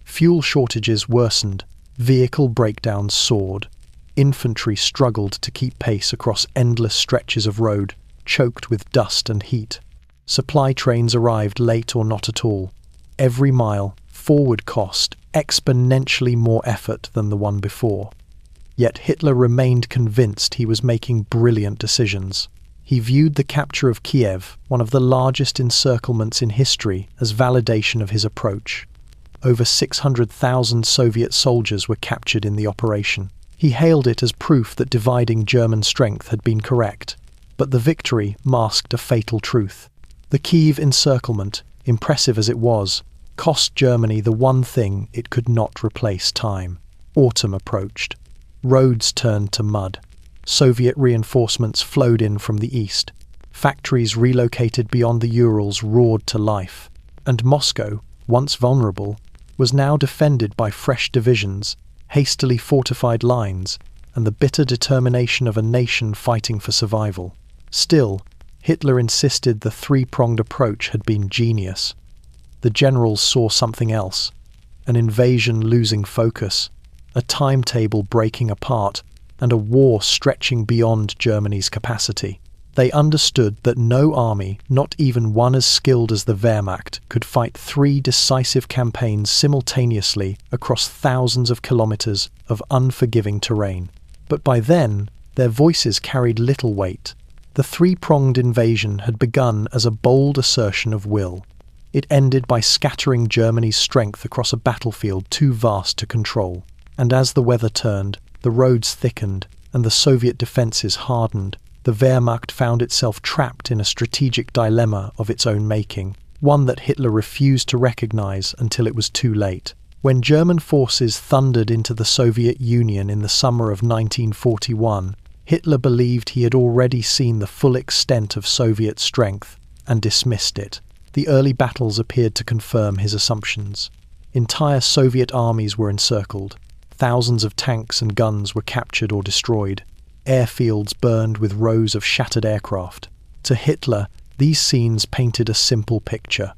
Fuel shortages worsened. Vehicle breakdowns soared. Infantry struggled to keep pace across endless stretches of road, choked with dust and heat. Supply trains arrived late or not at all. Every mile forward cost exponentially more effort than the one before. Yet Hitler remained convinced he was making brilliant decisions. He viewed the capture of Kiev, one of the largest encirclements in history, as validation of his approach. Over 600,000 Soviet soldiers were captured in the operation. He hailed it as proof that dividing German strength had been correct. But the victory masked a fatal truth. The Kiev encirclement, impressive as it was, cost Germany the one thing it could not replace: time. Autumn approached. Roads turned to mud. Soviet reinforcements flowed in from the east. Factories relocated beyond the Urals roared to life. And Moscow, once vulnerable, was now defended by fresh divisions, hastily fortified lines, and the bitter determination of a nation fighting for survival. Still, Hitler insisted the three-pronged approach had been genius. The generals saw something else: an invasion losing focus, a timetable breaking apart, and a war stretching beyond Germany's capacity. They understood that no army, not even one as skilled as the Wehrmacht, could fight three decisive campaigns simultaneously across thousands of kilometers of unforgiving terrain. But by then, their voices carried little weight. The three-pronged invasion had begun as a bold assertion of will. It ended by scattering Germany's strength across a battlefield too vast to control. And as the weather turned, the roads thickened, and the Soviet defenses hardened, the Wehrmacht found itself trapped in a strategic dilemma of its own making, one that Hitler refused to recognize until it was too late. When German forces thundered into the Soviet Union in the summer of 1941, Hitler believed he had already seen the full extent of Soviet strength and dismissed it. The early battles appeared to confirm his assumptions. Entire Soviet armies were encircled. Thousands of tanks and guns were captured or destroyed. Airfields burned with rows of shattered aircraft. To Hitler, these scenes painted a simple picture.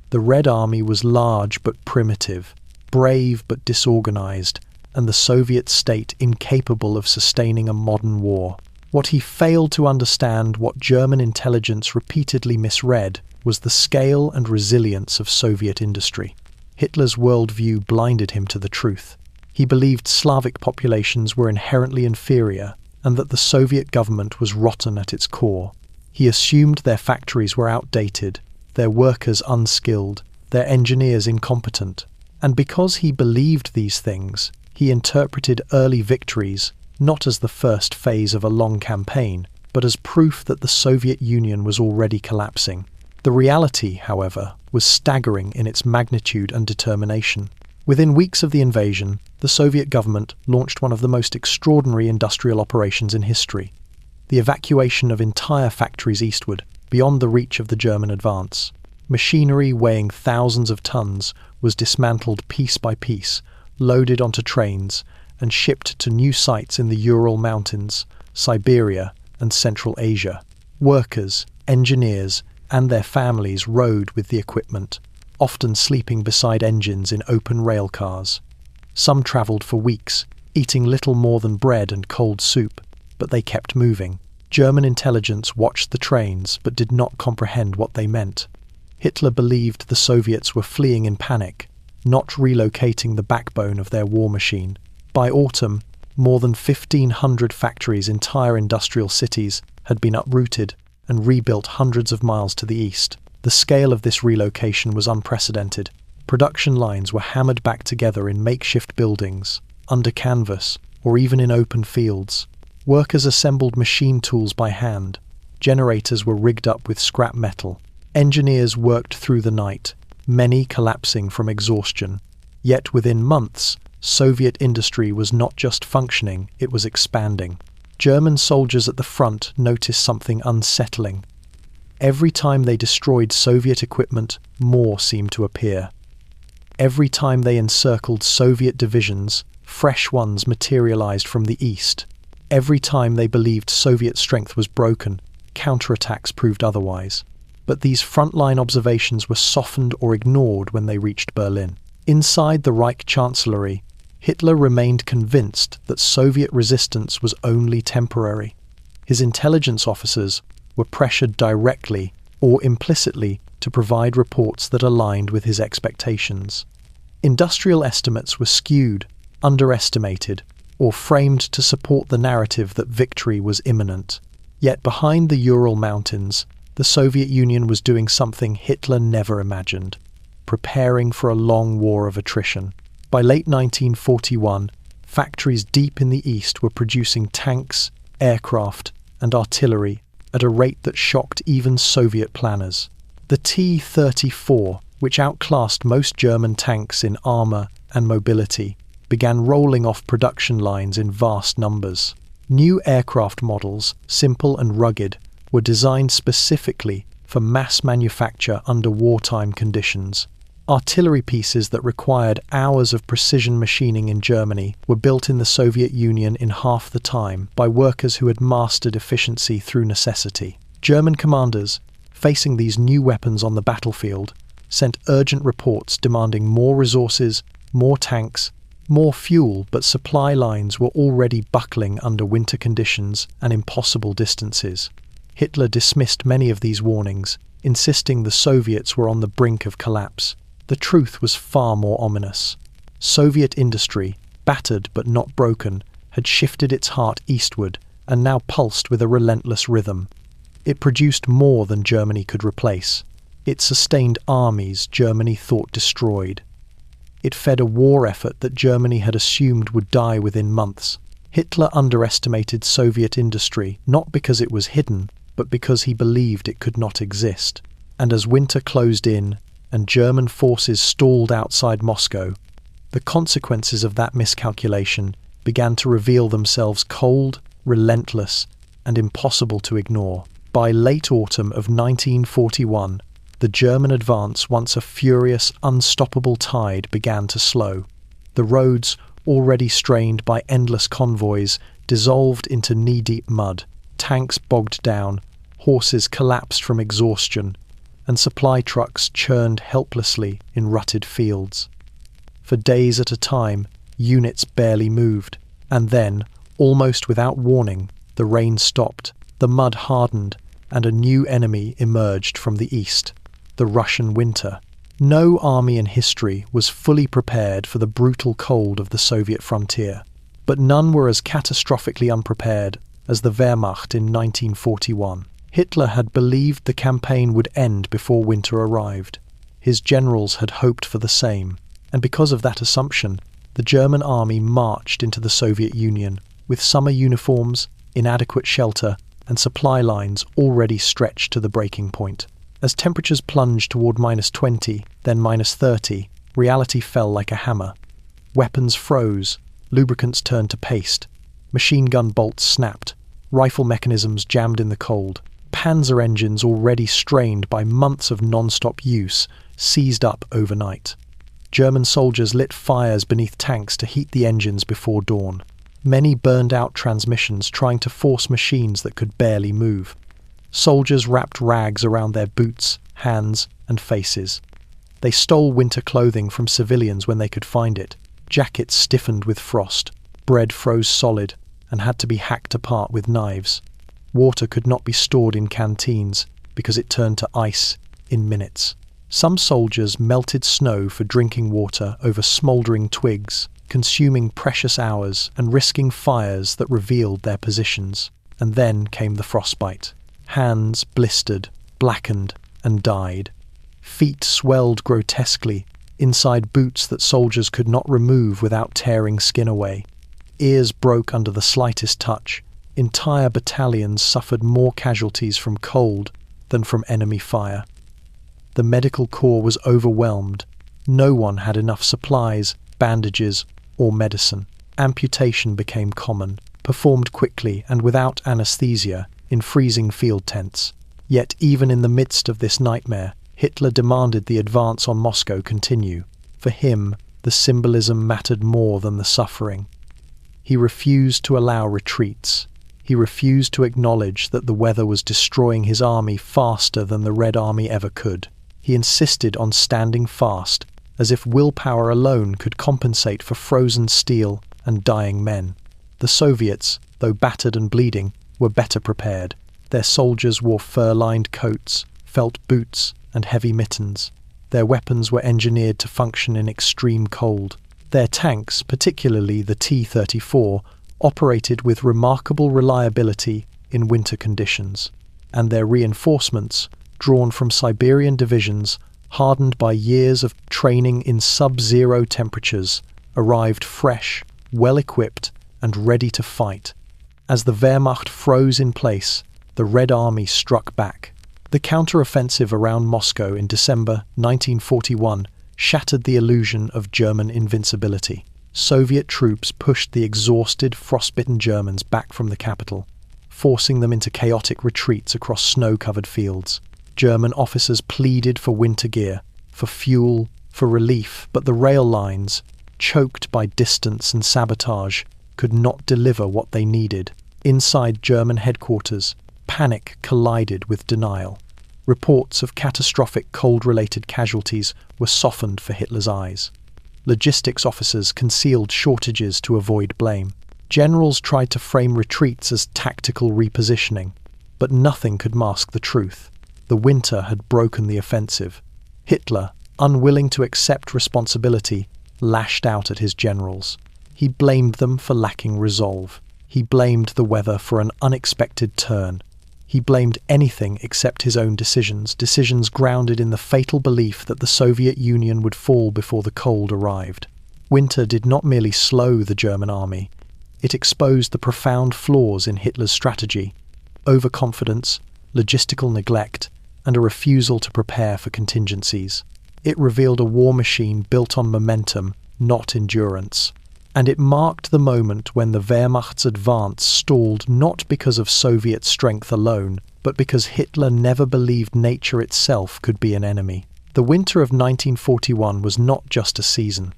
The Red Army was large but primitive, brave but disorganized, and the Soviet state incapable of sustaining a modern war. What he failed to understand, what German intelligence repeatedly misread, was the scale and resilience of Soviet industry. Hitler's worldview blinded him to the truth. He believed Slavic populations were inherently inferior, and that the Soviet government was rotten at its core. He assumed their factories were outdated, their workers unskilled, their engineers incompetent. And because he believed these things, he interpreted early victories not as the first phase of a long campaign, but as proof that the Soviet Union was already collapsing. The reality, however, was staggering in its magnitude and determination. Within weeks of the invasion, the Soviet government launched one of the most extraordinary industrial operations in history: the evacuation of entire factories eastward, beyond the reach of the German advance. Machinery weighing thousands of tons was dismantled piece by piece, loaded onto trains, and shipped to new sites in the Ural Mountains, Siberia, and Central Asia. Workers, engineers, and their families rode with the equipment, often sleeping beside engines in open rail cars. Some travelled for weeks, eating little more than bread and cold soup, but they kept moving. German intelligence watched the trains but did not comprehend what they meant. Hitler believed the Soviets were fleeing in panic, not relocating the backbone of their war machine. By autumn, more than 1,500 factories, entire industrial cities, had been uprooted and rebuilt hundreds of miles to the east. The scale of this relocation was unprecedented. Production lines were hammered back together in makeshift buildings, under canvas, or even in open fields. Workers assembled machine tools by hand. Generators were rigged up with scrap metal. Engineers worked through the night, many collapsing from exhaustion. Yet within months, Soviet industry was not just functioning, it was expanding. German soldiers at the front noticed something unsettling. Every time they destroyed Soviet equipment, more seemed to appear. Every time they encircled Soviet divisions, fresh ones materialized from the east. Every time they believed Soviet strength was broken, counterattacks proved otherwise. But these frontline observations were softened or ignored when they reached Berlin. Inside the Reich Chancellery, Hitler remained convinced that Soviet resistance was only temporary. His intelligence officers were pressured directly or implicitly to provide reports that aligned with his expectations. Industrial estimates were skewed, underestimated, or framed to support the narrative that victory was imminent. Yet behind the Ural Mountains, the Soviet Union was doing something Hitler never imagined: preparing for a long war of attrition. By late 1941, factories deep in the east were producing tanks, aircraft, and artillery at a rate that shocked even Soviet planners. The T-34, which outclassed most German tanks in armour and mobility, began rolling off production lines in vast numbers. New aircraft models, simple and rugged, were designed specifically for mass manufacture under wartime conditions. Artillery pieces that required hours of precision machining in Germany were built in the Soviet Union in half the time by workers who had mastered efficiency through necessity. German commanders, facing these new weapons on the battlefield, sent urgent reports demanding more resources, more tanks, more fuel, but supply lines were already buckling under winter conditions and impossible distances. Hitler dismissed many of these warnings, insisting the Soviets were on the brink of collapse. The truth was far more ominous. Soviet industry, battered but not broken, had shifted its heart eastward and now pulsed with a relentless rhythm. It produced more than Germany could replace. It sustained armies Germany thought destroyed. It fed a war effort that Germany had assumed would die within months. Hitler underestimated Soviet industry not because it was hidden, but because he believed it could not exist. And as winter closed in and German forces stalled outside Moscow, the consequences of that miscalculation began to reveal themselves cold, relentless, and impossible to ignore. By late autumn of 1941, the German advance, once a furious, unstoppable tide, began to slow. The roads, already strained by endless convoys, dissolved into knee-deep mud. Tanks bogged down, horses collapsed from exhaustion, and supply trucks churned helplessly in rutted fields. For days at a time, units barely moved, and then, almost without warning, the rain stopped, the mud hardened, and a new enemy emerged from the east, the Russian winter. No army in history was fully prepared for the brutal cold of the Soviet frontier, but none were as catastrophically unprepared as the Wehrmacht in 1941. Hitler had believed the campaign would end before winter arrived. His generals had hoped for the same, and because of that assumption, the German army marched into the Soviet Union with summer uniforms, inadequate shelter, and supply lines already stretched to the breaking point. As temperatures plunged toward -20, then -30, reality fell like a hammer. Weapons froze, lubricants turned to paste, machine gun bolts snapped, rifle mechanisms jammed in the cold. Panzer engines, already strained by months of non-stop use, seized up overnight. German soldiers lit fires beneath tanks to heat the engines before dawn. Many burned out transmissions trying to force machines that could barely move. Soldiers wrapped rags around their boots, hands, and faces. They stole winter clothing from civilians when they could find it. Jackets stiffened with frost, bread froze solid and had to be hacked apart with knives. Water could not be stored in canteens because it turned to ice in minutes. Some soldiers melted snow for drinking water over smouldering twigs, consuming precious hours and risking fires that revealed their positions. And then came the frostbite. Hands blistered, blackened, and died. Feet swelled grotesquely, inside boots that soldiers could not remove without tearing skin away. Ears broke under the slightest touch. Entire battalions suffered more casualties from cold than from enemy fire. The medical corps was overwhelmed. No one had enough supplies, bandages, or medicine. Amputation became common, performed quickly and without anesthesia in freezing field tents. Yet even in the midst of this nightmare, Hitler demanded the advance on Moscow continue. For him, the symbolism mattered more than the suffering. He refused to allow retreats. He refused to acknowledge that the weather was destroying his army faster than the Red Army ever could. He insisted on standing fast, as if willpower alone could compensate for frozen steel and dying men. The Soviets, though battered and bleeding, were better prepared. Their soldiers wore fur-lined coats, felt boots, and heavy mittens. Their weapons were engineered to function in extreme cold. Their tanks, particularly the T-34, operated with remarkable reliability in winter conditions. And their reinforcements, drawn from Siberian divisions, hardened by years of training in sub-zero temperatures, arrived fresh, well-equipped, and ready to fight. As the Wehrmacht froze in place, the Red Army struck back. The counter-offensive around Moscow in December 1941 shattered the illusion of German invincibility. Soviet troops pushed the exhausted, frostbitten Germans back from the capital, forcing them into chaotic retreats across snow-covered fields. German officers pleaded for winter gear, for fuel, for relief, but the rail lines, choked by distance and sabotage, could not deliver what they needed. Inside German headquarters, Panic collided with denial. Reports of catastrophic cold-related casualties were softened for Hitler's eyes. Logistics officers concealed shortages to avoid blame. Generals tried to frame retreats as tactical repositioning, but nothing could mask the truth. The winter had broken the offensive. Hitler, unwilling to accept responsibility, lashed out at his generals. He blamed them for lacking resolve. He blamed the weather for an unexpected turn. He blamed anything except his own decisions grounded in the fatal belief that the Soviet Union would fall before the cold arrived. Winter did not merely slow the German army, it exposed the profound flaws in Hitler's strategy: overconfidence, logistical neglect, and a refusal to prepare for contingencies. It revealed a war machine built on momentum, not endurance. And it marked the moment when the Wehrmacht's advance stalled not because of Soviet strength alone, but because Hitler never believed nature itself could be an enemy. The winter of 1941 was not just a season.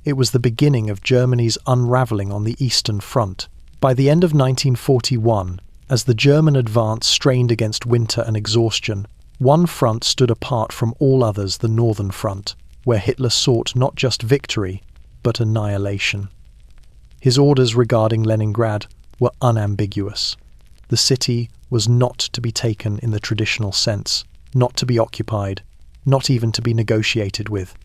It was the beginning of Germany's unravelling on the Eastern Front. By the end of 1941, as the German advance strained against winter and exhaustion, one front stood apart from all others: the Northern Front, where Hitler sought not just victory, but annihilation. His orders regarding Leningrad were unambiguous. The city was not to be taken in the traditional sense, not to be occupied, not even to be negotiated with.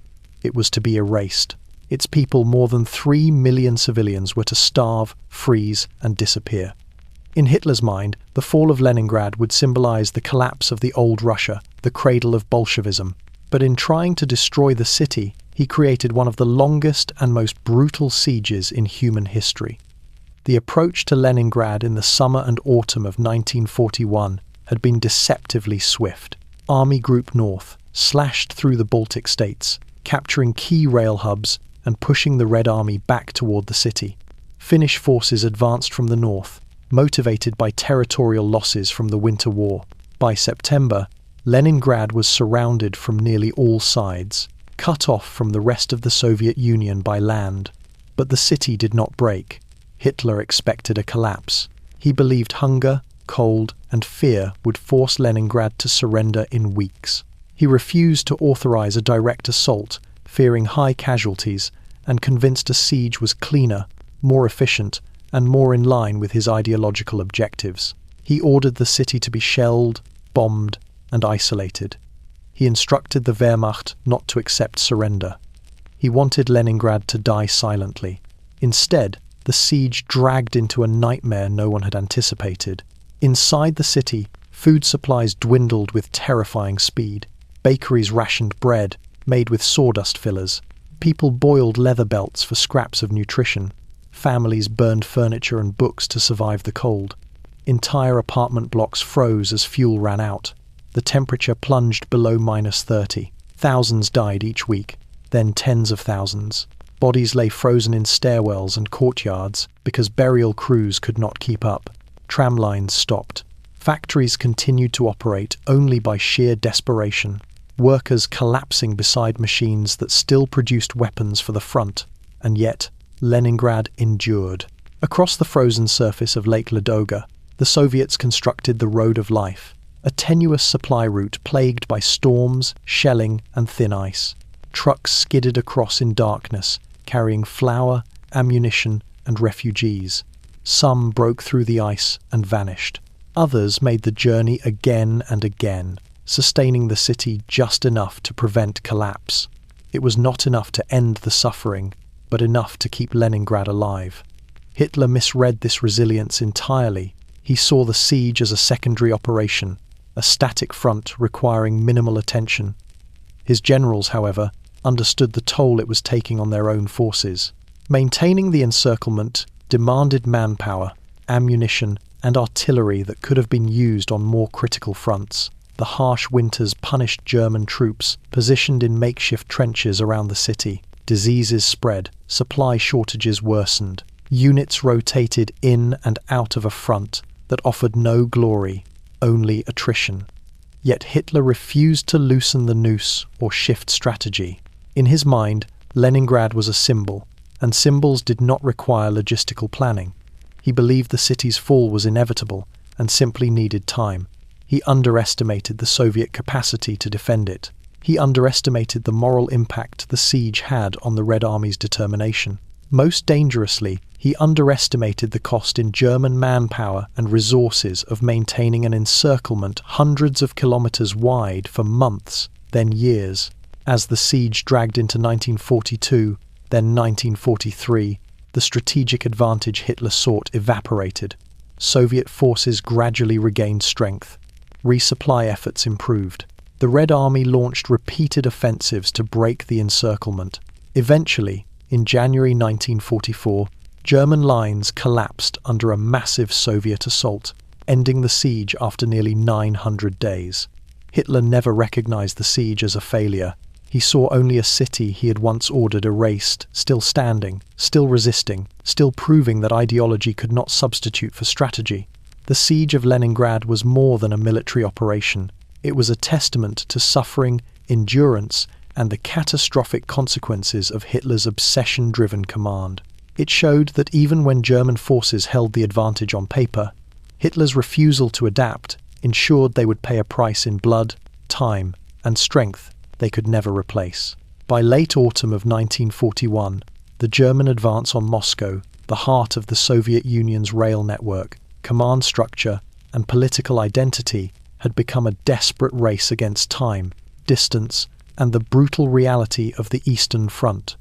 It was to be erased. Its people, more than 3 million civilians, were to starve, freeze, and disappear. In Hitler's mind, the fall of Leningrad would symbolize the collapse of the old Russia, the cradle of Bolshevism. But in trying to destroy the city, he created one of the longest and most brutal sieges in human history. The approach to Leningrad in the summer and autumn of 1941 had been deceptively swift. Army Group North slashed through the Baltic states, capturing key rail hubs and pushing the Red Army back toward the city. Finnish forces advanced from the north, motivated by territorial losses from the Winter War. By September, Leningrad was surrounded from nearly all sides, cut off from the rest of the Soviet Union by land. But the city did not break. Hitler expected a collapse. He believed hunger, cold, and fear would force Leningrad to surrender in weeks. He refused to authorize a direct assault, fearing high casualties, and convinced a siege was cleaner, more efficient, and more in line with his ideological objectives. He ordered the city to be shelled, bombed, and isolated. He instructed the Wehrmacht not to accept surrender. He wanted Leningrad to die silently. Instead, the siege dragged into a nightmare no one had anticipated. Inside the city, food supplies dwindled with terrifying speed. Bakeries rationed bread, made with sawdust fillers. People boiled leather belts for scraps of nutrition. Families burned furniture and books to survive the cold. Entire apartment blocks froze as fuel ran out. The temperature plunged below -30. Thousands died each week, then tens of thousands. Bodies lay frozen in stairwells and courtyards because burial crews could not keep up. Tram lines stopped. Factories continued to operate only by sheer desperation. Workers collapsing beside machines that still produced weapons for the front. And yet, Leningrad endured. Across the frozen surface of Lake Ladoga, the Soviets constructed the Road of Life, a tenuous supply route plagued by storms, shelling, and thin ice. Trucks skidded across in darkness, carrying flour, ammunition, and refugees. Some broke through the ice and vanished. Others made the journey again and again, sustaining the city just enough to prevent collapse. It was not enough to end the suffering, but enough to keep Leningrad alive. Hitler misread this resilience entirely. He saw the siege as a secondary operation, a static front requiring minimal attention. His generals, however, understood the toll it was taking on their own forces. Maintaining the encirclement demanded manpower, ammunition, and artillery that could have been used on more critical fronts. The harsh winters punished German troops, positioned in makeshift trenches around the city. Diseases spread, supply shortages worsened. Units rotated in and out of a front that offered no glory, only attrition. Yet Hitler refused to loosen the noose or shift strategy. In his mind, Leningrad was a symbol, and symbols did not require logistical planning. He believed the city's fall was inevitable, and simply needed time. He underestimated the Soviet capacity to defend it. He underestimated the moral impact the siege had on the Red Army's determination. Most dangerously, he underestimated the cost in German manpower and resources of maintaining an encirclement hundreds of kilometers wide for months, then years. As the siege dragged into 1942, then 1943, the strategic advantage Hitler sought evaporated. Soviet forces gradually regained strength. Resupply efforts improved. The Red Army launched repeated offensives to break the encirclement. Eventually, in January 1944, German lines collapsed under a massive Soviet assault, ending the siege after nearly 900 days. Hitler never recognized the siege as a failure. He saw only a city he had once ordered erased, still standing, still resisting, still proving that ideology could not substitute for strategy. The siege of Leningrad was more than a military operation. It was a testament to suffering, endurance, and the catastrophic consequences of Hitler's obsession-driven command. It showed that even when German forces held the advantage on paper, Hitler's refusal to adapt ensured they would pay a price in blood, time, and strength they could never replace. By late autumn of 1941, the German advance on Moscow, the heart of the Soviet Union's rail network, command structure, and political identity, had become a desperate race against time, distance, and the brutal reality of the Eastern Front.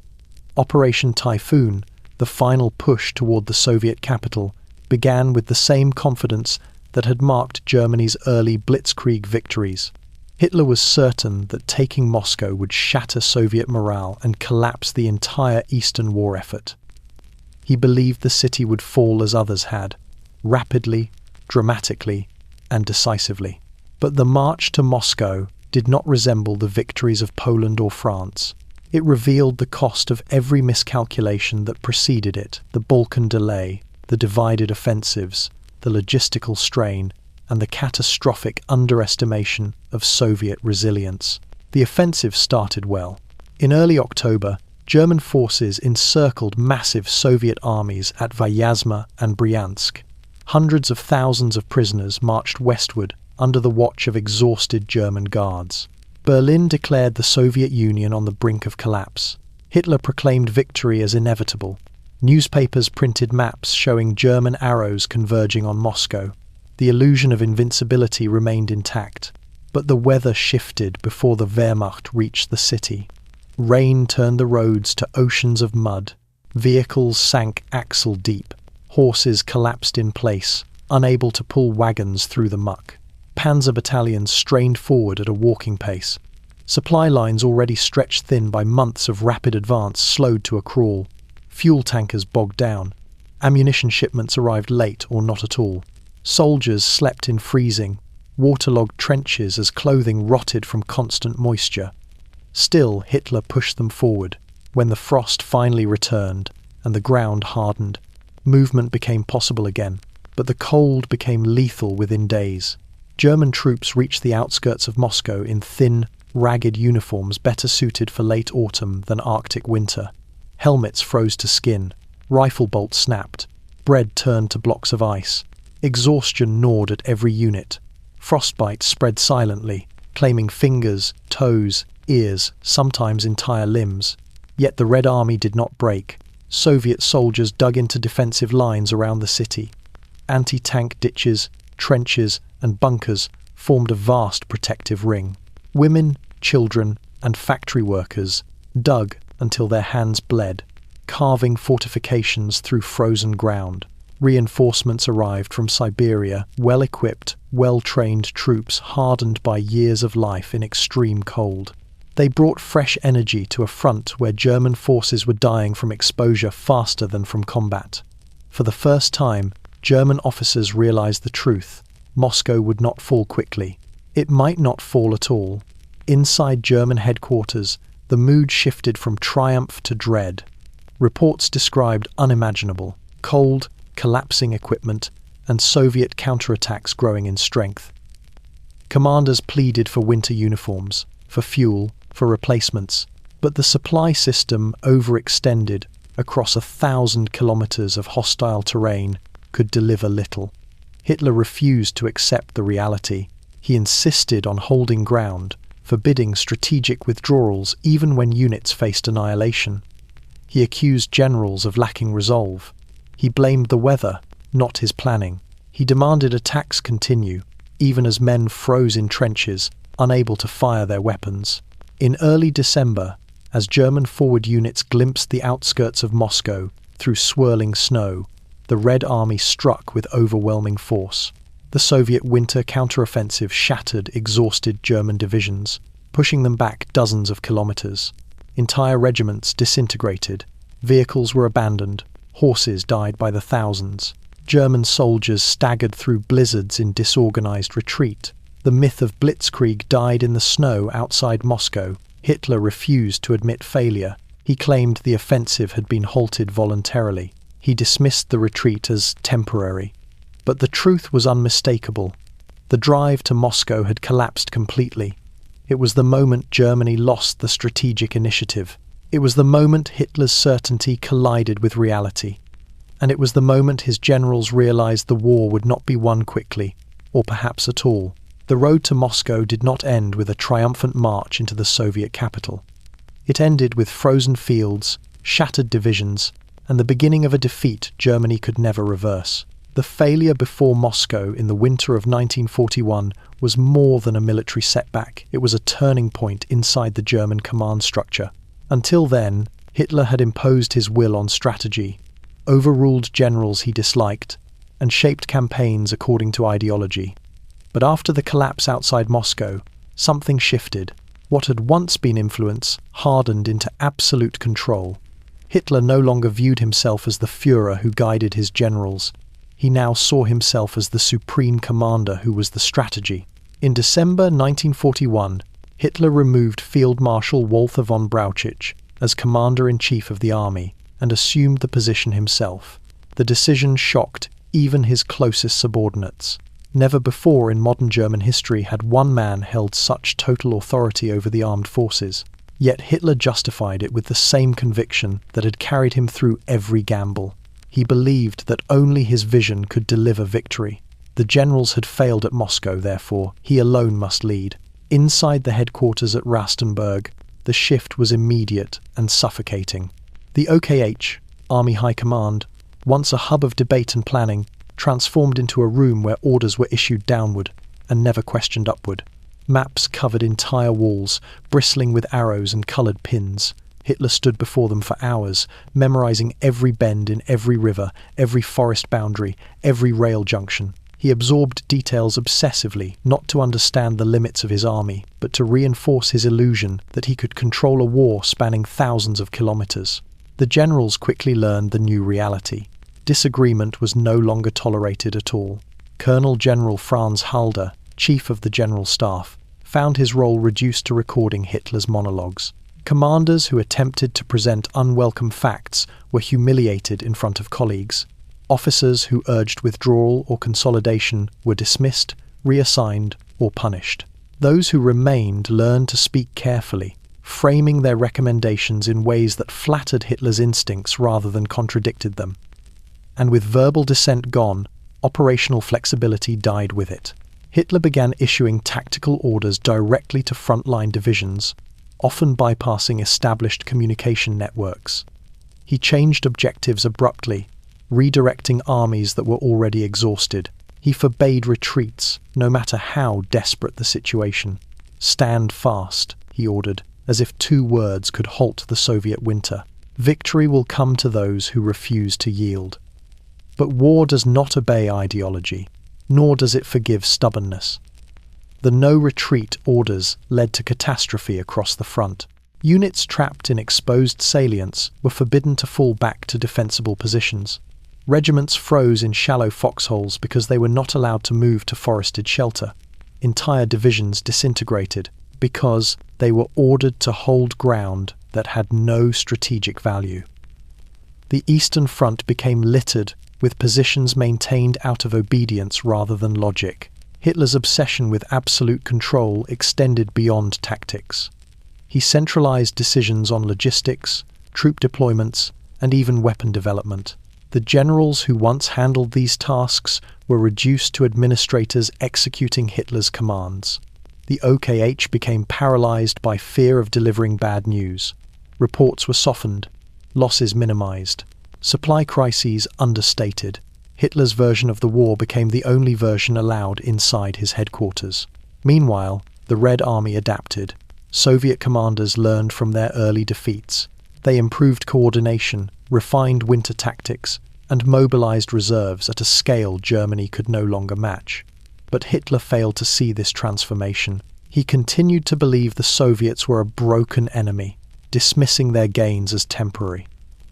Operation Typhoon, the final push toward the Soviet capital, began with the same confidence that had marked Germany's early blitzkrieg victories. Hitler was certain that taking Moscow would shatter Soviet morale and collapse the entire Eastern war effort. He believed the city would fall as others had, rapidly, dramatically, and decisively. But the march to Moscow did not resemble the victories of Poland or France. It revealed the cost of every miscalculation that preceded it: the Balkan delay, the divided offensives, the logistical strain, and the catastrophic underestimation of Soviet resilience. The offensive started well. In early October, German forces encircled massive Soviet armies at Vyazma and Bryansk. Hundreds of thousands of prisoners marched westward under the watch of exhausted German guards. Berlin declared the Soviet Union on the brink of collapse. Hitler proclaimed victory as inevitable. Newspapers printed maps showing German arrows converging on Moscow. The illusion of invincibility remained intact, but the weather shifted before the Wehrmacht reached the city. Rain turned the roads to oceans of mud. Vehicles sank axle deep. Horses collapsed in place, unable to pull wagons through the muck. Panzer battalions strained forward at a walking pace. Supply lines already stretched thin by months of rapid advance slowed to a crawl. Fuel tankers bogged down. Ammunition shipments arrived late or not at all. Soldiers slept in freezing, waterlogged trenches as clothing rotted from constant moisture. Still, Hitler pushed them forward. When the frost finally returned and the ground hardened, movement became possible again, but the cold became lethal within days. German troops reached the outskirts of Moscow in thin, ragged uniforms better suited for late autumn than Arctic winter. Helmets froze to skin, rifle bolts snapped, bread turned to blocks of ice. Exhaustion gnawed at every unit. Frostbite spread silently, claiming fingers, toes, ears, sometimes entire limbs. Yet the Red Army did not break. Soviet soldiers dug into defensive lines around the city. Anti-tank ditches, trenches, and bunkers formed a vast protective ring. Women, children, and factory workers dug until their hands bled, carving fortifications through frozen ground. Reinforcements arrived from Siberia, well-equipped, well-trained troops hardened by years of life in extreme cold. They brought fresh energy to a front where German forces were dying from exposure faster than from combat. For the first time, German officers realized the truth: Moscow would not fall quickly. It might not fall at all. Inside German headquarters, the mood shifted from triumph to dread. Reports described unimaginable: cold, collapsing equipment, and Soviet counterattacks growing in strength. Commanders pleaded for winter uniforms, for fuel, for replacements, but the supply system, overextended across 1,000 kilometers of hostile terrain, could deliver little. Hitler refused to accept the reality. He insisted on holding ground, forbidding strategic withdrawals even when units faced annihilation. He accused generals of lacking resolve. He blamed the weather, not his planning. He demanded attacks continue, even as men froze in trenches, unable to fire their weapons. In early December, as German forward units glimpsed the outskirts of Moscow through swirling snow, the Red Army struck with overwhelming force. The Soviet winter counteroffensive shattered exhausted German divisions, pushing them back dozens of kilometers. Entire regiments disintegrated, vehicles were abandoned, horses died by the thousands. German soldiers staggered through blizzards in disorganized retreat. The myth of blitzkrieg died in the snow outside Moscow. Hitler refused to admit failure. He claimed the offensive had been halted voluntarily. He dismissed the retreat as temporary. But the truth was unmistakable. The drive to Moscow had collapsed completely. It was the moment Germany lost the strategic initiative. It was the moment Hitler's certainty collided with reality. And it was the moment his generals realized the war would not be won quickly, or perhaps at all. The road to Moscow did not end with a triumphant march into the Soviet capital. It ended with frozen fields, shattered divisions, and the beginning of a defeat Germany could never reverse. The failure before Moscow in the winter of 1941 was more than a military setback. It was a turning point inside the German command structure. Until then, Hitler had imposed his will on strategy, overruled generals he disliked, and shaped campaigns according to ideology. But after the collapse outside Moscow, something shifted. What had once been influence hardened into absolute control. Hitler no longer viewed himself as the Führer who guided his generals. He now saw himself as the supreme commander who was the strategy. In December 1941, Hitler removed Field Marshal Walther von Brauchitsch as commander-in-chief of the army and assumed the position himself. The decision shocked even his closest subordinates. Never before in modern German history had one man held such total authority over the armed forces. Yet Hitler justified it with the same conviction that had carried him through every gamble. He believed that only his vision could deliver victory. The generals had failed at Moscow, therefore, he alone must lead. Inside the headquarters at Rastenburg, the shift was immediate and suffocating. The OKH, Army High Command, once a hub of debate and planning, transformed into a room where orders were issued downward and never questioned upward. Maps covered entire walls, bristling with arrows and coloured pins. Hitler stood before them for hours, memorising every bend in every river, every forest boundary, every rail junction. He absorbed details obsessively, not to understand the limits of his army, but to reinforce his illusion that he could control a war spanning thousands of kilometres. The generals quickly learned the new reality. Disagreement was no longer tolerated at all. Colonel General Franz Halder, chief of the General Staff, found his role reduced to recording Hitler's monologues. Commanders who attempted to present unwelcome facts were humiliated in front of colleagues. Officers who urged withdrawal or consolidation were dismissed, reassigned, or punished. Those who remained learned to speak carefully, framing their recommendations in ways that flattered Hitler's instincts rather than contradicted them. And with verbal dissent gone, operational flexibility died with it. Hitler began issuing tactical orders directly to frontline divisions, often bypassing established communication networks. He changed objectives abruptly, redirecting armies that were already exhausted. He forbade retreats, no matter how desperate the situation. "Stand fast," he ordered, as if 2 words could halt the Soviet winter. Victory will come to those who refuse to yield. But war does not obey ideology, nor does it forgive stubbornness. The no-retreat orders led to catastrophe across the front. Units trapped in exposed salients were forbidden to fall back to defensible positions. Regiments froze in shallow foxholes because they were not allowed to move to forested shelter. Entire divisions disintegrated because they were ordered to hold ground that had no strategic value. The Eastern Front became littered with positions maintained out of obedience rather than logic. Hitler's obsession with absolute control extended beyond tactics. He centralized decisions on logistics, troop deployments, and even weapon development. The generals who once handled these tasks were reduced to administrators executing Hitler's commands. The OKH became paralyzed by fear of delivering bad news. Reports were softened, losses minimized, supply crises understated. Hitler's version of the war became the only version allowed inside his headquarters. Meanwhile, the Red Army adapted. Soviet commanders learned from their early defeats. They improved coordination, refined winter tactics, and mobilized reserves at a scale Germany could no longer match. But Hitler failed to see this transformation. He continued to believe the Soviets were a broken enemy, dismissing their gains as temporary.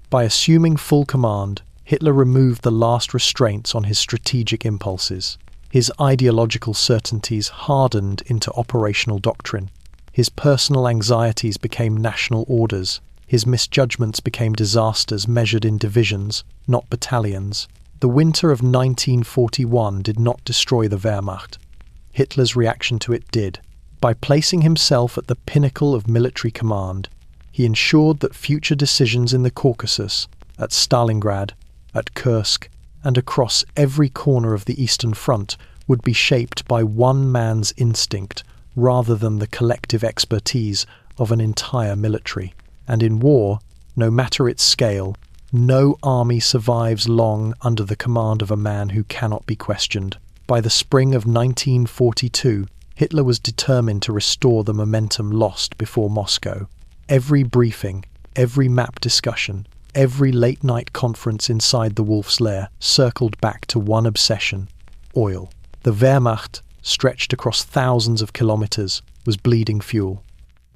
By assuming full command, Hitler removed the last restraints on his strategic impulses. His ideological certainties hardened into operational doctrine. His personal anxieties became national orders. His misjudgments became disasters measured in divisions, not battalions. The winter of 1941 did not destroy the Wehrmacht. Hitler's reaction to it did. By placing himself at the pinnacle of military command, he ensured that future decisions in the Caucasus, at Stalingrad, at Kursk, and across every corner of the Eastern Front would be shaped by one man's instinct rather than the collective expertise of an entire military. And in war, no matter its scale, no army survives long under the command of a man who cannot be questioned. By the spring of 1942, Hitler was determined to restore the momentum lost before Moscow. Every briefing, every map discussion, every late-night conference inside the Wolf's Lair circled back to one obsession: oil. The Wehrmacht, stretched across thousands of kilometers, was bleeding fuel.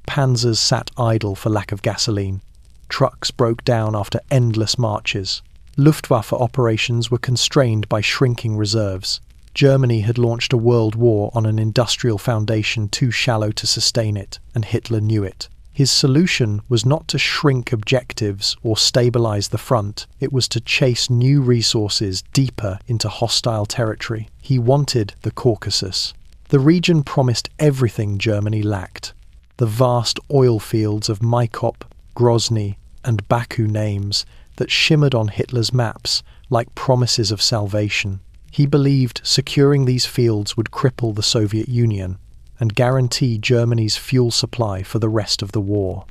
Panzers sat idle for lack of gasoline. Trucks broke down after endless marches. Luftwaffe operations were constrained by shrinking reserves. Germany had launched a world war on an industrial foundation too shallow to sustain it, and Hitler knew it. His solution was not to shrink objectives or stabilize the front. It was to chase new resources deeper into hostile territory. He wanted the Caucasus. The region promised everything Germany lacked. The vast oil fields of Maikop, Grozny, and Baku names that shimmered on Hitler's maps like promises of salvation. He believed securing these fields would cripple the Soviet Union and guarantee Germany's fuel supply for the rest of the war.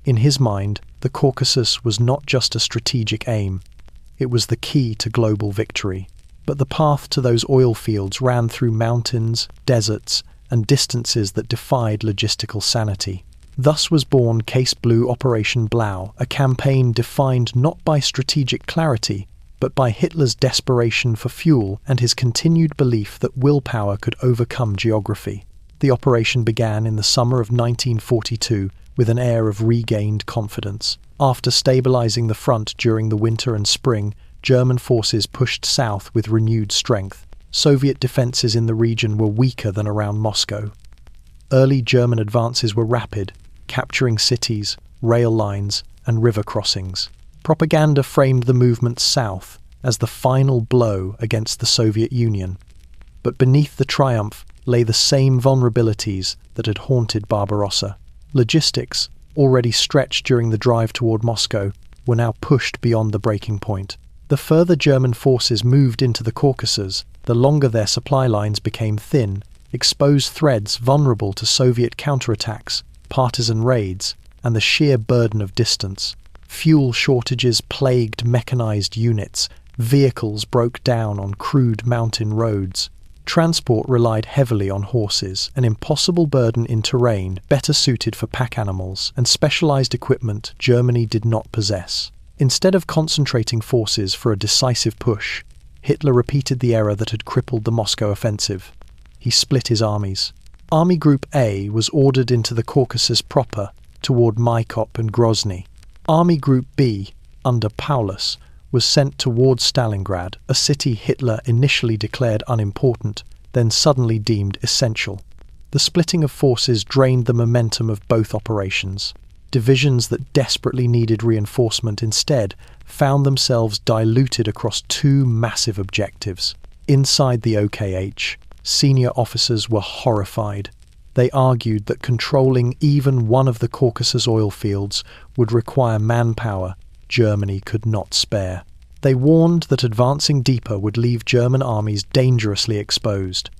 In his mind, the Caucasus was not just a strategic aim, it was the key to global victory. But the path to those oil fields ran through mountains, deserts, and distances that defied logistical sanity. Thus was born Case Blue Operation Blau, a campaign defined not by strategic clarity, but by Hitler's desperation for fuel and his continued belief that willpower could overcome geography. The operation began in the summer of 1942 with an air of regained confidence. After stabilizing the front during the winter and spring, German forces pushed south with renewed strength. Soviet defenses in the region were weaker than around Moscow. Early German advances were rapid, capturing cities, rail lines, and river crossings. Propaganda framed the movement south as the final blow against the Soviet Union. But beneath the triumph lay the same vulnerabilities that had haunted Barbarossa. Logistics, already stretched during the drive toward Moscow, were now pushed beyond the breaking point. The further German forces moved into the Caucasus, the longer their supply lines became thin, exposed threads vulnerable to Soviet counterattacks, partisan raids, and the sheer burden of distance. Fuel shortages plagued mechanized units, vehicles broke down on crude mountain roads. Transport relied heavily on horses, an impossible burden in terrain better suited for pack animals, and specialized equipment Germany did not possess. Instead of concentrating forces for a decisive push, Hitler repeated the error that had crippled the Moscow offensive. He split his armies. Army Group A was ordered into the Caucasus proper, toward Maikop and Grozny. Army Group B, under Paulus, was sent towards Stalingrad, a city Hitler initially declared unimportant, then suddenly deemed essential. The splitting of forces drained the momentum of both operations. Divisions that desperately needed reinforcement instead found themselves diluted across two massive objectives. Inside the OKH, senior officers were horrified. They argued that controlling even one of the Caucasus oil fields would require manpower Germany could not spare. They warned that advancing deeper would leave German armies dangerously exposed.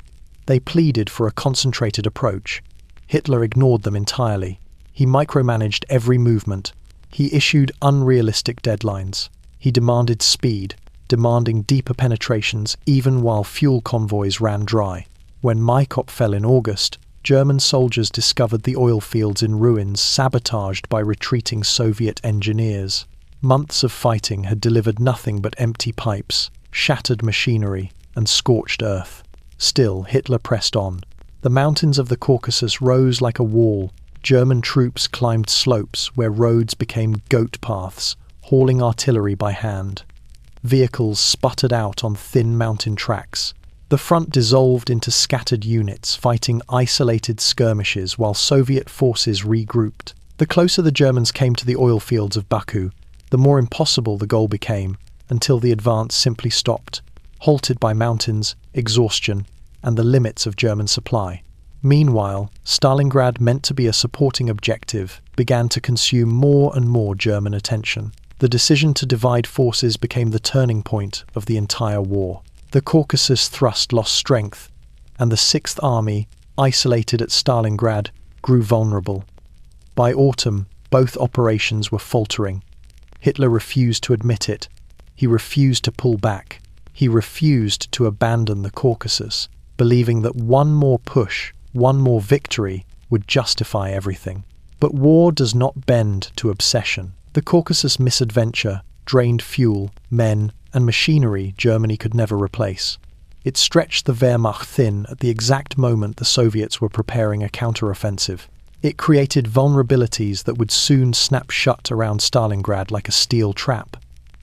They pleaded for a concentrated approach. Hitler ignored them entirely. He micromanaged every movement. He issued unrealistic deadlines. He demanded speed, demanding deeper penetrations even while fuel convoys ran dry. When Maikop fell in August, German soldiers discovered the oil fields in ruins sabotaged by retreating Soviet engineers. Months of fighting had delivered nothing but empty pipes, shattered machinery, and scorched earth. Still, Hitler pressed on. The mountains of the Caucasus rose like a wall. German troops climbed slopes where roads became goat paths, hauling artillery by hand. Vehicles sputtered out on thin mountain tracks. The front dissolved into scattered units, fighting isolated skirmishes while Soviet forces regrouped. The closer the Germans came to the oil fields of Baku, the more impossible the goal became, until the advance simply stopped, halted by mountains, exhaustion, and the limits of German supply. Meanwhile, Stalingrad, meant to be a supporting objective, began to consume more and more German attention. The decision to divide forces became the turning point of the entire war. The Caucasus thrust lost strength, and the Sixth Army, isolated at Stalingrad, grew vulnerable. By autumn, both operations were faltering. Hitler refused to admit it. He refused to pull back. He refused to abandon the Caucasus, believing that one more push, one more victory, would justify everything. But war does not bend to obsession. The Caucasus misadventure drained fuel, men, and machinery Germany could never replace. It stretched the Wehrmacht thin at the exact moment the Soviets were preparing a counteroffensive. It created vulnerabilities that would soon snap shut around Stalingrad like a steel trap.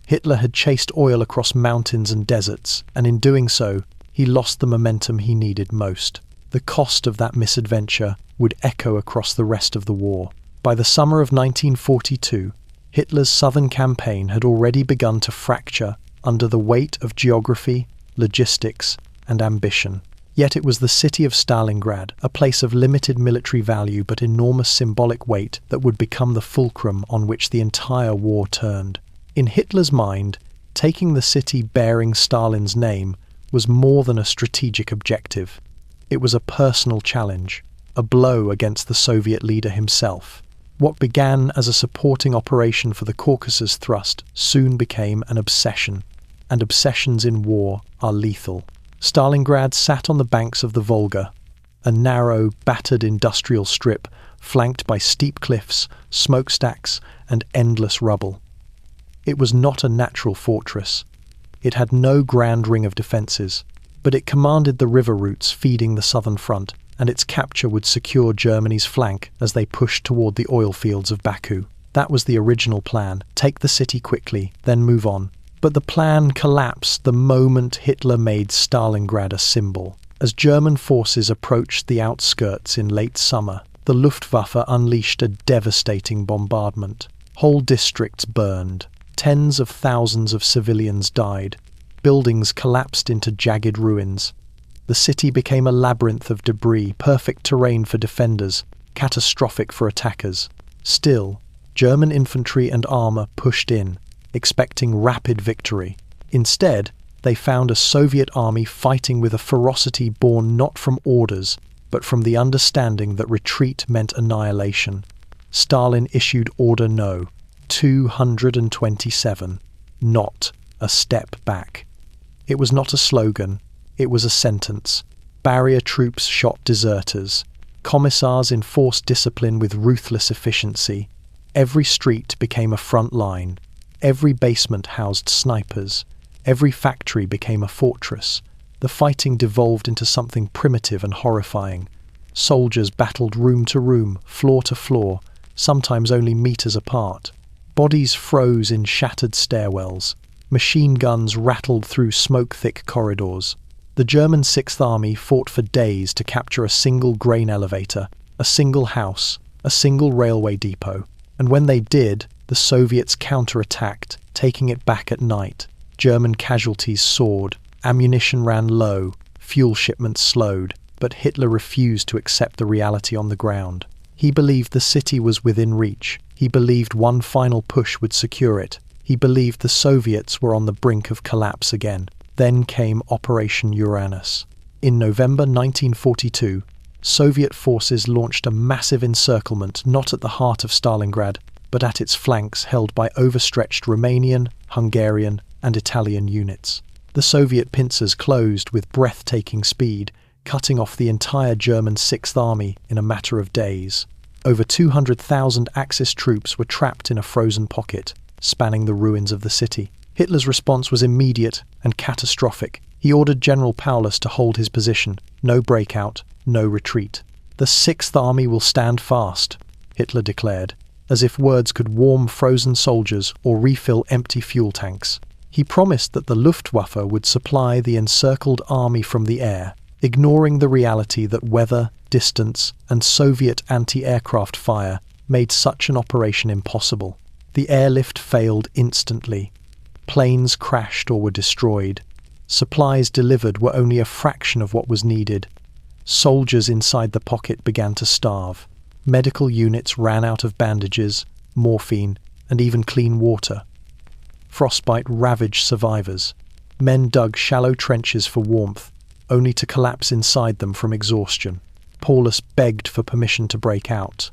Hitler had chased oil across mountains and deserts, and in doing so, he lost the momentum he needed most. The cost of that misadventure would echo across the rest of the war. By the summer of 1942, Hitler's southern campaign had already begun to fracture under the weight of geography, logistics, and ambition. Yet it was the city of Stalingrad, a place of limited military value but enormous symbolic weight, that would become the fulcrum on which the entire war turned. In Hitler's mind, taking the city bearing Stalin's name was more than a strategic objective. It was a personal challenge, a blow against the Soviet leader himself. What began as a supporting operation for the Caucasus thrust soon became an obsession, and obsessions in war are lethal. Stalingrad sat on the banks of the Volga, a narrow, battered industrial strip flanked by steep cliffs, smokestacks, and endless rubble. It was not a natural fortress. It had no grand ring of defences, but it commanded the river routes feeding the southern front, and its capture would secure Germany's flank as they pushed toward the oil fields of Baku. That was the original plan: take the city quickly, then move on. But the plan collapsed the moment Hitler made Stalingrad a symbol. As German forces approached the outskirts in late summer, the Luftwaffe unleashed a devastating bombardment. Whole districts burned. Tens of thousands of civilians died. Buildings collapsed into jagged ruins. The city became a labyrinth of debris, perfect terrain for defenders, catastrophic for attackers. Still, German infantry and armor pushed in, expecting rapid victory. Instead, they found a Soviet army fighting with a ferocity born not from orders, but from the understanding that retreat meant annihilation. Stalin issued Order No. 227. Not a step back. It was not a slogan, it was a sentence. Barrier troops shot deserters. Commissars enforced discipline with ruthless efficiency. Every street became a front line. Every basement housed snipers. Every factory became a fortress. The fighting devolved into something primitive and horrifying. Soldiers battled room to room, floor to floor, sometimes only meters apart. Bodies froze in shattered stairwells. Machine guns rattled through smoke-thick corridors. The German Sixth Army fought for days to capture a single grain elevator, a single house, a single railway depot. And when they did, the Soviets counterattacked, taking it back at night. German casualties soared, ammunition ran low, fuel shipments slowed, but Hitler refused to accept the reality on the ground. He believed the city was within reach. He believed one final push would secure it. He believed the Soviets were on the brink of collapse again. Then came Operation Uranus. In November 1942, Soviet forces launched a massive encirclement not at the heart of Stalingrad, but at its flanks held by overstretched Romanian, Hungarian, and Italian units. The Soviet pincers closed with breathtaking speed, cutting off the entire German Sixth Army in a matter of days. Over 200,000 Axis troops were trapped in a frozen pocket, spanning the ruins of the city. Hitler's response was immediate and catastrophic. He ordered General Paulus to hold his position. No breakout, no retreat. "The Sixth Army will stand fast," Hitler declared, as if words could warm frozen soldiers or refill empty fuel tanks. He promised that the Luftwaffe would supply the encircled army from the air, ignoring the reality that weather, distance, and Soviet anti-aircraft fire made such an operation impossible. The airlift failed instantly. Planes crashed or were destroyed. Supplies delivered were only a fraction of what was needed. Soldiers inside the pocket began to starve. Medical units ran out of bandages, morphine, and even clean water. Frostbite ravaged survivors. Men dug shallow trenches for warmth, only to collapse inside them from exhaustion. Paulus begged for permission to break out.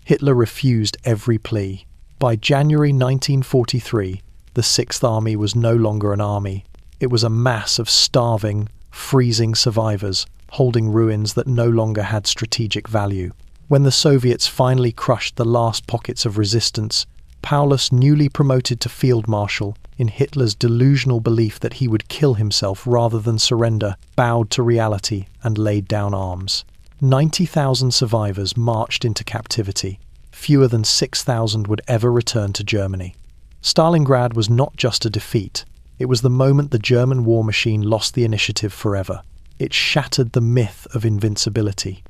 Hitler refused every plea. By January 1943, the Sixth Army was no longer an army. It was a mass of starving, freezing survivors, holding ruins that no longer had strategic value. When the Soviets finally crushed the last pockets of resistance, Paulus, newly promoted to field marshal, in Hitler's delusional belief that he would kill himself rather than surrender, bowed to reality and laid down arms. 90,000 survivors marched into captivity. Fewer than 6,000 would ever return to Germany. Stalingrad was not just a defeat. It was the moment the German war machine lost the initiative forever. It shattered the myth of invincibility.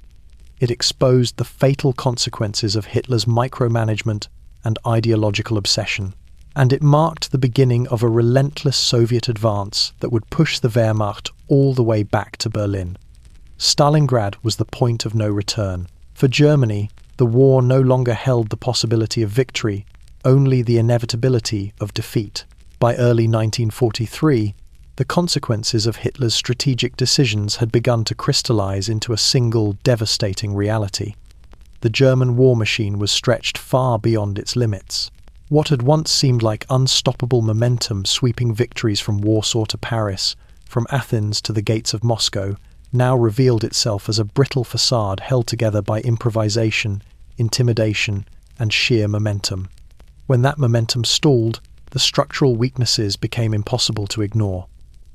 It exposed the fatal consequences of Hitler's micromanagement and ideological obsession. And it marked the beginning of a relentless Soviet advance that would push the Wehrmacht all the way back to Berlin. Stalingrad was the point of no return. For Germany, the war no longer held the possibility of victory, only the inevitability of defeat. By early 1943, the consequences of Hitler's strategic decisions had begun to crystallize into a single devastating reality. The German war machine was stretched far beyond its limits. What had once seemed like unstoppable momentum sweeping victories from Warsaw to Paris, from Athens to the gates of Moscow, now revealed itself as a brittle facade held together by improvisation, intimidation, and sheer momentum. When that momentum stalled, the structural weaknesses became impossible to ignore.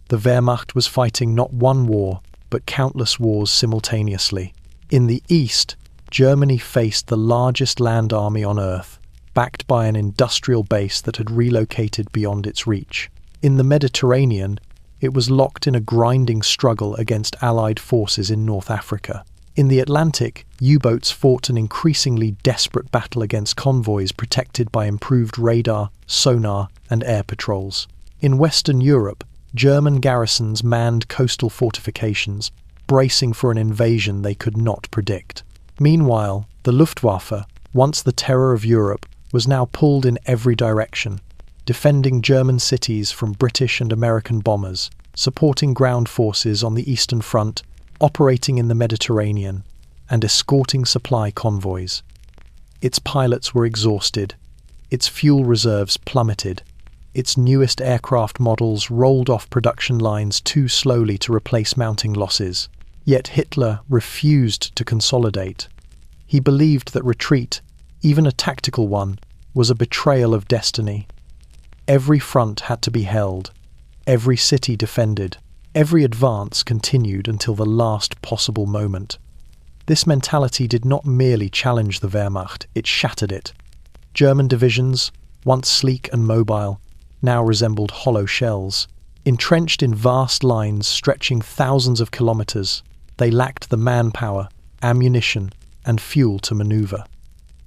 The Wehrmacht was fighting not one war, but countless wars simultaneously. In the east, Germany faced the largest land army on earth, backed by an industrial base that had relocated beyond its reach. In the Mediterranean, it was locked in a grinding struggle against Allied forces in North Africa. In the Atlantic, U-boats fought an increasingly desperate battle against convoys protected by improved radar, sonar, and air patrols. In Western Europe, German garrisons manned coastal fortifications, bracing for an invasion they could not predict. Meanwhile, the Luftwaffe, once the terror of Europe, was now pulled in every direction, defending German cities from British and American bombers, supporting ground forces on the Eastern Front, operating in the Mediterranean, and escorting supply convoys. Its pilots were exhausted, its fuel reserves plummeted, its newest aircraft models rolled off production lines too slowly to replace mounting losses. Yet Hitler refused to consolidate. He believed that retreat, even a tactical one, was a betrayal of destiny. Every front had to be held, every city defended, every advance continued until the last possible moment. This mentality did not merely challenge the Wehrmacht, it shattered it. German divisions, once sleek and mobile, now resembled hollow shells. Entrenched in vast lines stretching thousands of kilometers, they lacked the manpower, ammunition, and fuel to maneuver.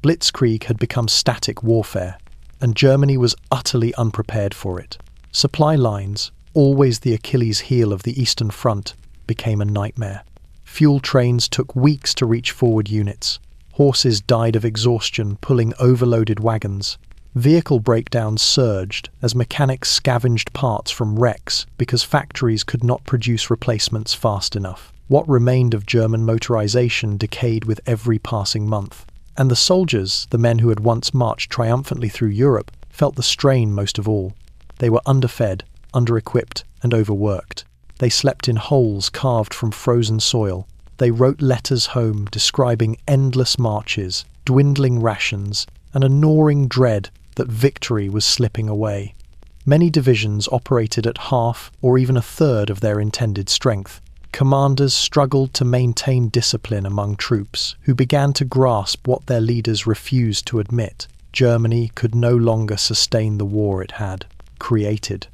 Blitzkrieg had become static warfare, and Germany was utterly unprepared for it. Supply lines, always the Achilles heel of the Eastern Front, became a nightmare. Fuel trains took weeks to reach forward units. Horses died of exhaustion pulling overloaded wagons, Vehicle breakdowns surged as mechanics scavenged parts from wrecks because factories could not produce replacements fast enough. What remained of German motorization decayed with every passing month. And the soldiers, the men who had once marched triumphantly through Europe, felt the strain most of all. They were underfed, under-equipped, and overworked. They slept in holes carved from frozen soil. They wrote letters home describing endless marches, dwindling rations, and a gnawing dread that victory was slipping away. Many divisions operated at half or even a third of their intended strength. Commanders struggled to maintain discipline among troops, who began to grasp what their leaders refused to admit. Germany could no longer sustain the war it had created.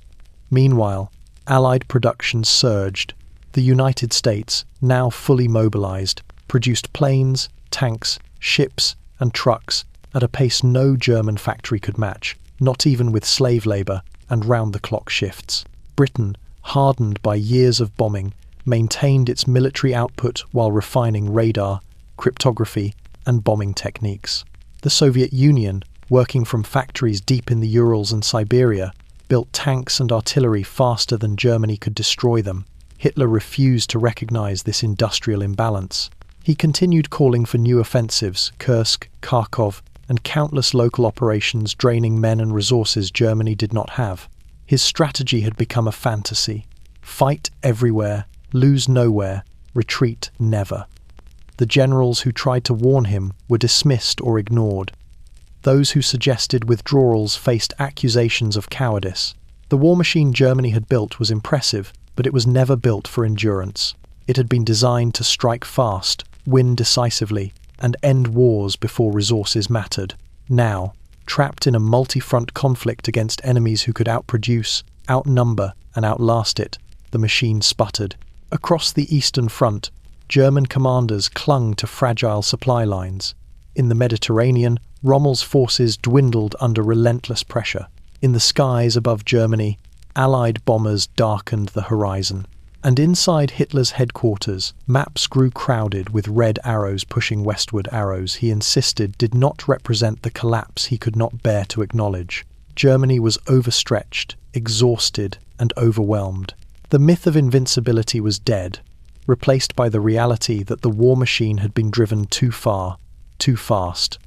Meanwhile, Allied production surged. The United States, now fully mobilized, produced planes, tanks, ships, and trucks at a pace no German factory could match, not even with slave labor and round-the-clock shifts. Britain, hardened by years of bombing, maintained its military output while refining radar, cryptography, and bombing techniques. The Soviet Union, working from factories deep in the Urals and Siberia, built tanks and artillery faster than Germany could destroy them. Hitler refused to recognize this industrial imbalance. He continued calling for new offensives, Kursk, Kharkov, and countless local operations draining men and resources Germany did not have. His strategy had become a fantasy. Fight everywhere, lose nowhere, retreat never. The generals who tried to warn him were dismissed or ignored. Those who suggested withdrawals faced accusations of cowardice. The war machine Germany had built was impressive, but it was never built for endurance. It had been designed to strike fast, win decisively, and end wars before resources mattered. Now, trapped in a multi-front conflict against enemies who could outproduce, outnumber, and outlast it, the machine sputtered. Across the Eastern Front, German commanders clung to fragile supply lines. In the Mediterranean, Rommel's forces dwindled under relentless pressure. In the skies above Germany, Allied bombers darkened the horizon. And inside Hitler's headquarters, maps grew crowded with red arrows pushing westward, arrows he insisted did not represent the collapse he could not bear to acknowledge. Germany was overstretched, exhausted, and overwhelmed. The myth of invincibility was dead, replaced by the reality that the war machine had been driven too far, too fast,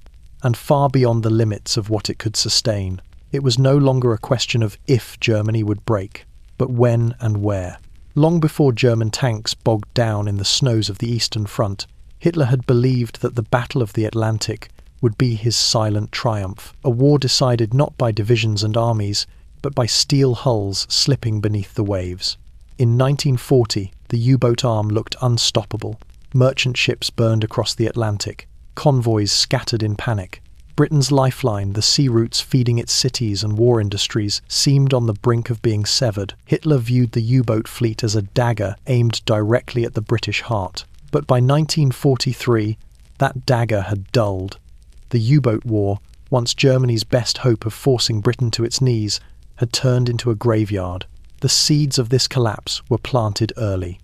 and far beyond the limits of what it could sustain. It was no longer a question of if Germany would break, but when and where. Long before German tanks bogged down in the snows of the Eastern Front, Hitler had believed that the Battle of the Atlantic would be his silent triumph, a war decided not by divisions and armies, but by steel hulls slipping beneath the waves. In 1940, the U-boat arm looked unstoppable. Merchant ships burned across the Atlantic, convoys scattered in panic. Britain's lifeline, the sea routes feeding its cities and war industries, seemed on the brink of being severed. Hitler viewed the U-boat fleet as a dagger aimed directly at the British heart. But by 1943, that dagger had dulled. The U-boat war, once Germany's best hope of forcing Britain to its knees, had turned into a graveyard. The seeds of this collapse were planted early.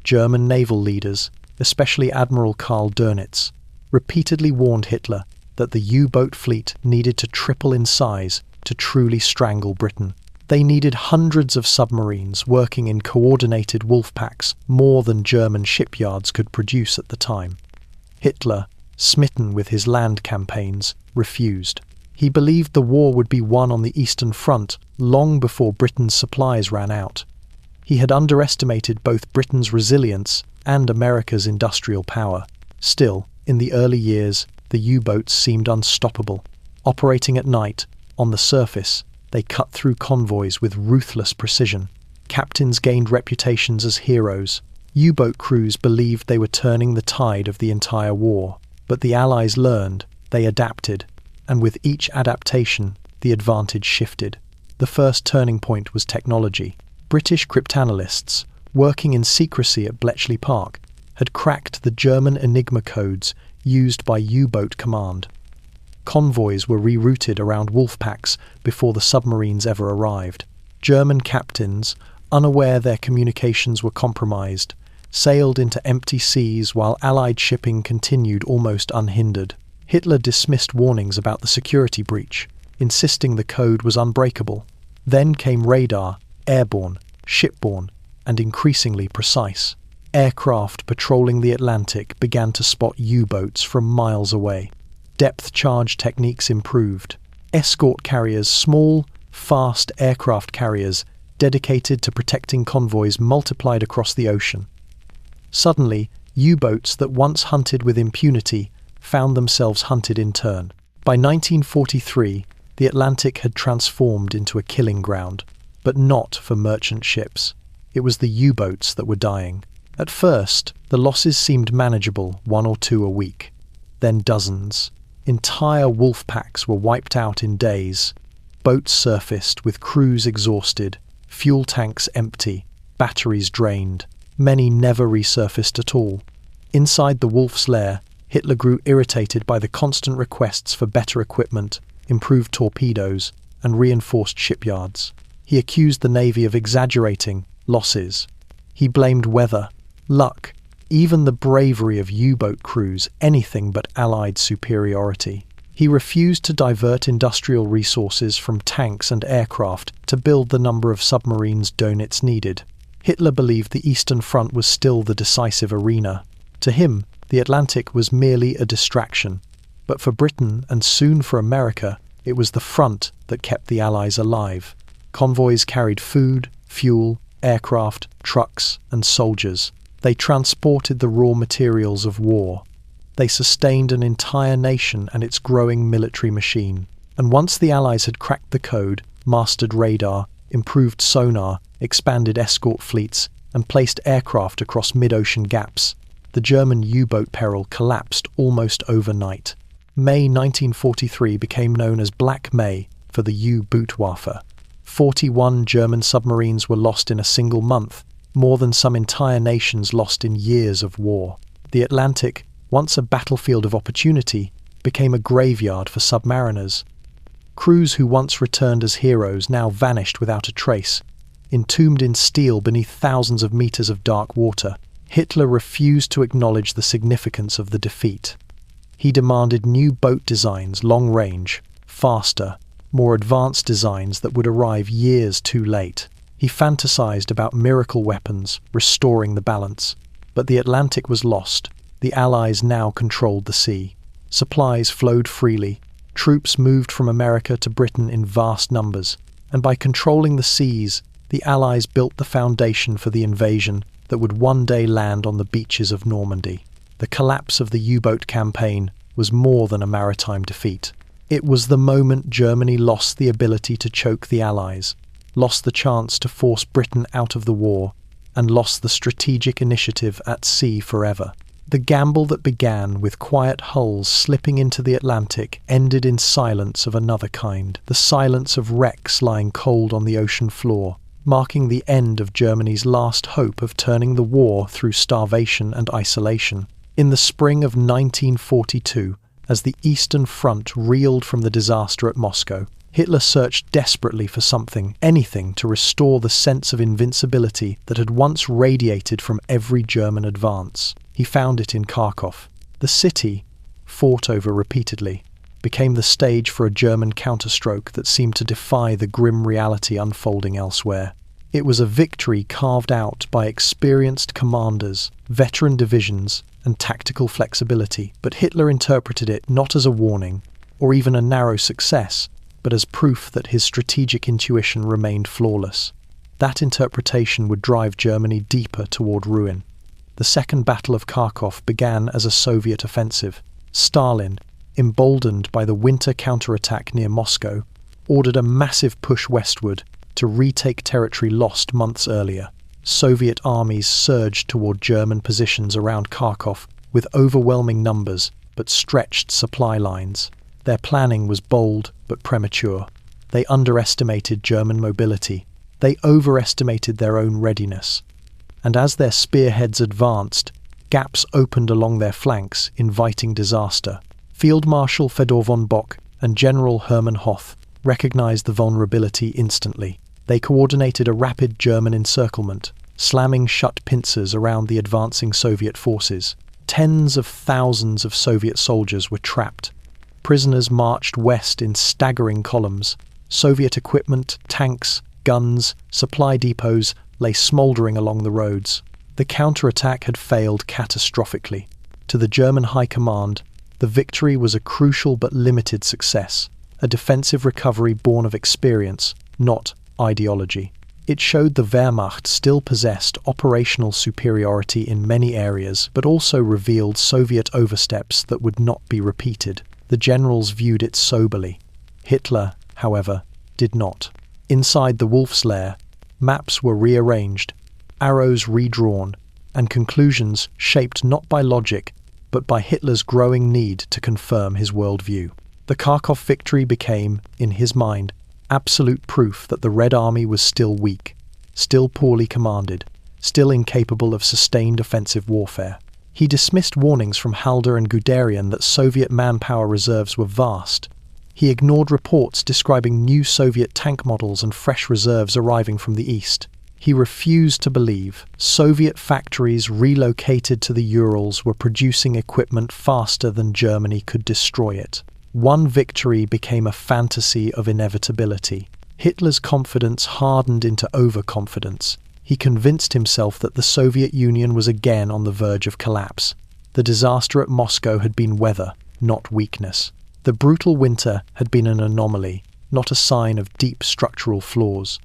German naval leaders, especially Admiral Karl Dönitz, repeatedly warned Hitler that the U-boat fleet needed to triple in size to truly strangle Britain. They needed hundreds of submarines working in coordinated wolf packs, more than German shipyards could produce at the time. Hitler, smitten with his land campaigns, refused. He believed the war would be won on the Eastern Front long before Britain's supplies ran out. He had underestimated both Britain's resilience and America's industrial power. Still, in the early years, the U-boats seemed unstoppable. Operating at night, on the surface, they cut through convoys with ruthless precision. Captains gained reputations as heroes. U-boat crews believed they were turning the tide of the entire war. But the Allies learned, they adapted, and with each adaptation, the advantage shifted. The first turning point was technology. British cryptanalysts, working in secrecy at Bletchley Park, had cracked the German Enigma codes used by U-boat command. Convoys were rerouted around wolf packs before the submarines ever arrived. German captains, unaware their communications were compromised, sailed into empty seas while Allied shipping continued almost unhindered. Hitler dismissed warnings about the security breach. insisting the code was unbreakable. Then came radar, airborne, shipborne, and increasingly precise. Aircraft patrolling the Atlantic began to spot U-boats from miles away. Depth charge techniques improved. Escort carriers, small, fast aircraft carriers dedicated to protecting convoys, multiplied across the ocean. Suddenly, U-boats that once hunted with impunity found themselves hunted in turn. By 1943, the Atlantic had transformed into a killing ground, but not for merchant ships. It was the U-boats that were dying. At first, the losses seemed manageable, 1 or 2 a week. Then dozens. Entire wolf packs were wiped out in days. Boats surfaced with crews exhausted, fuel tanks empty, batteries drained. Many never resurfaced at all. Inside the wolf's lair, Hitler grew irritated by the constant requests for better equipment, improved torpedoes, and reinforced shipyards. He accused the Navy of exaggerating losses. He blamed weather, luck, even the bravery of U-boat crews, anything but Allied superiority. He refused to divert industrial resources from tanks and aircraft to build the number of submarines Donitz needed. Hitler believed the Eastern Front was still the decisive arena. To him, the Atlantic was merely a distraction. But for Britain, and soon for America, it was the front that kept the Allies alive. Convoys carried food, fuel, aircraft, trucks, and soldiers. They transported the raw materials of war. They sustained an entire nation and its growing military machine. And once the Allies had cracked the code, mastered radar, improved sonar, expanded escort fleets, and placed aircraft across mid-ocean gaps, the German U-boat peril collapsed almost overnight. May 1943 became known as Black May for the U-Bootwaffe. 41 German submarines were lost in a single month, more than some entire nations lost in years of war. The Atlantic, once a battlefield of opportunity, became a graveyard for submariners. Crews who once returned as heroes now vanished without a trace, entombed in steel beneath thousands of meters of dark water. Hitler refused to acknowledge the significance of the defeat. He demanded new boat designs, long-range, faster, more advanced designs that would arrive years too late. He fantasized about miracle weapons, restoring the balance. But the Atlantic was lost. The Allies now controlled the sea. Supplies flowed freely. Troops moved from America to Britain in vast numbers. And by controlling the seas, the Allies built the foundation for the invasion that would one day land on the beaches of Normandy. The collapse of the U-boat campaign was more than a maritime defeat. It was the moment Germany lost the ability to choke the Allies, lost the chance to force Britain out of the war, and lost the strategic initiative at sea forever. The gamble that began with quiet hulls slipping into the Atlantic ended in silence of another kind, the silence of wrecks lying cold on the ocean floor, marking the end of Germany's last hope of turning the war through starvation and isolation. In the spring of 1942, as the Eastern Front reeled from the disaster at Moscow, Hitler searched desperately for something, anything, to restore the sense of invincibility that had once radiated from every German advance. He found it in Kharkov. The city, fought over repeatedly, became the stage for a German counterstroke that seemed to defy the grim reality unfolding elsewhere. It was a victory carved out by experienced commanders, veteran divisions, and tactical flexibility, but Hitler interpreted it not as a warning, or even a narrow success, but as proof that his strategic intuition remained flawless. That interpretation would drive Germany deeper toward ruin. The Second Battle of Kharkov began as a Soviet offensive. Stalin, emboldened by the winter counterattack near Moscow, ordered a massive push westward to retake territory lost months earlier. Soviet armies surged toward German positions around Kharkov with overwhelming numbers but stretched supply lines. Their planning was bold but premature. They underestimated German mobility. They overestimated their own readiness. And as their spearheads advanced, gaps opened along their flanks, inviting disaster. Field Marshal Fedor von Bock and General Hermann Hoth recognized the vulnerability instantly. They coordinated a rapid German encirclement, slamming shut pincers around the advancing Soviet forces. Tens of thousands of Soviet soldiers were trapped. Prisoners marched west in staggering columns. Soviet equipment, tanks, guns, supply depots lay smouldering along the roads. The counterattack had failed catastrophically. To the German High Command, the victory was a crucial but limited success, a defensive recovery born of experience, not ideology. It showed the Wehrmacht still possessed operational superiority in many areas, but also revealed Soviet oversteps that would not be repeated. The generals viewed it soberly. Hitler, however, did not. Inside the wolf's lair, maps were rearranged, arrows redrawn, and conclusions shaped not by logic, but by Hitler's growing need to confirm his worldview. The Kharkov victory became, in his mind, absolute proof that the Red Army was still weak, still poorly commanded, still incapable of sustained offensive warfare. He dismissed warnings from Halder and Guderian that Soviet manpower reserves were vast. He ignored reports describing new Soviet tank models and fresh reserves arriving from the east. He refused to believe Soviet factories relocated to the Urals were producing equipment faster than Germany could destroy it. One victory became a fantasy of inevitability. Hitler's confidence hardened into overconfidence. He convinced himself that the Soviet Union was again on the verge of collapse. The disaster at Moscow had been weather, not weakness. The brutal winter had been an anomaly, not a sign of deep structural flaws.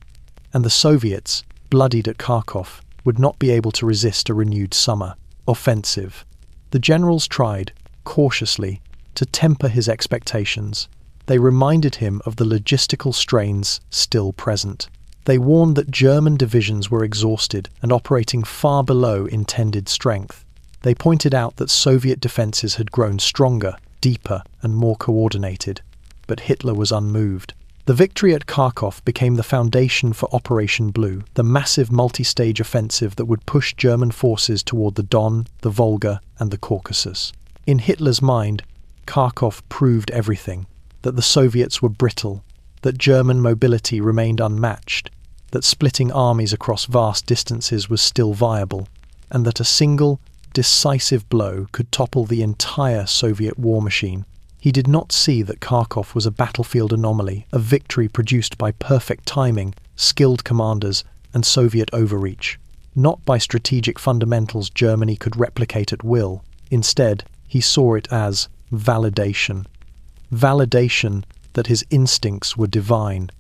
And the Soviets, bloodied at Kharkov, would not be able to resist a renewed summer offensive. The generals tried, cautiously, to temper his expectations. They reminded him of the logistical strains still present. They warned that German divisions were exhausted and operating far below intended strength. They pointed out that Soviet defenses had grown stronger, deeper, and more coordinated. But Hitler was unmoved. The victory at Kharkov became the foundation for Operation Blue, the massive multi-stage offensive that would push German forces toward the Don, the Volga, and the Caucasus. In Hitler's mind, Kharkov proved everything: that the Soviets were brittle, that German mobility remained unmatched, that splitting armies across vast distances was still viable, and that a single, decisive blow could topple the entire Soviet war machine. He did not see that Kharkov was a battlefield anomaly, a victory produced by perfect timing, skilled commanders, and Soviet overreach. Not by strategic fundamentals Germany could replicate at will. Instead, he saw it as validation. Validation that his instincts were divine.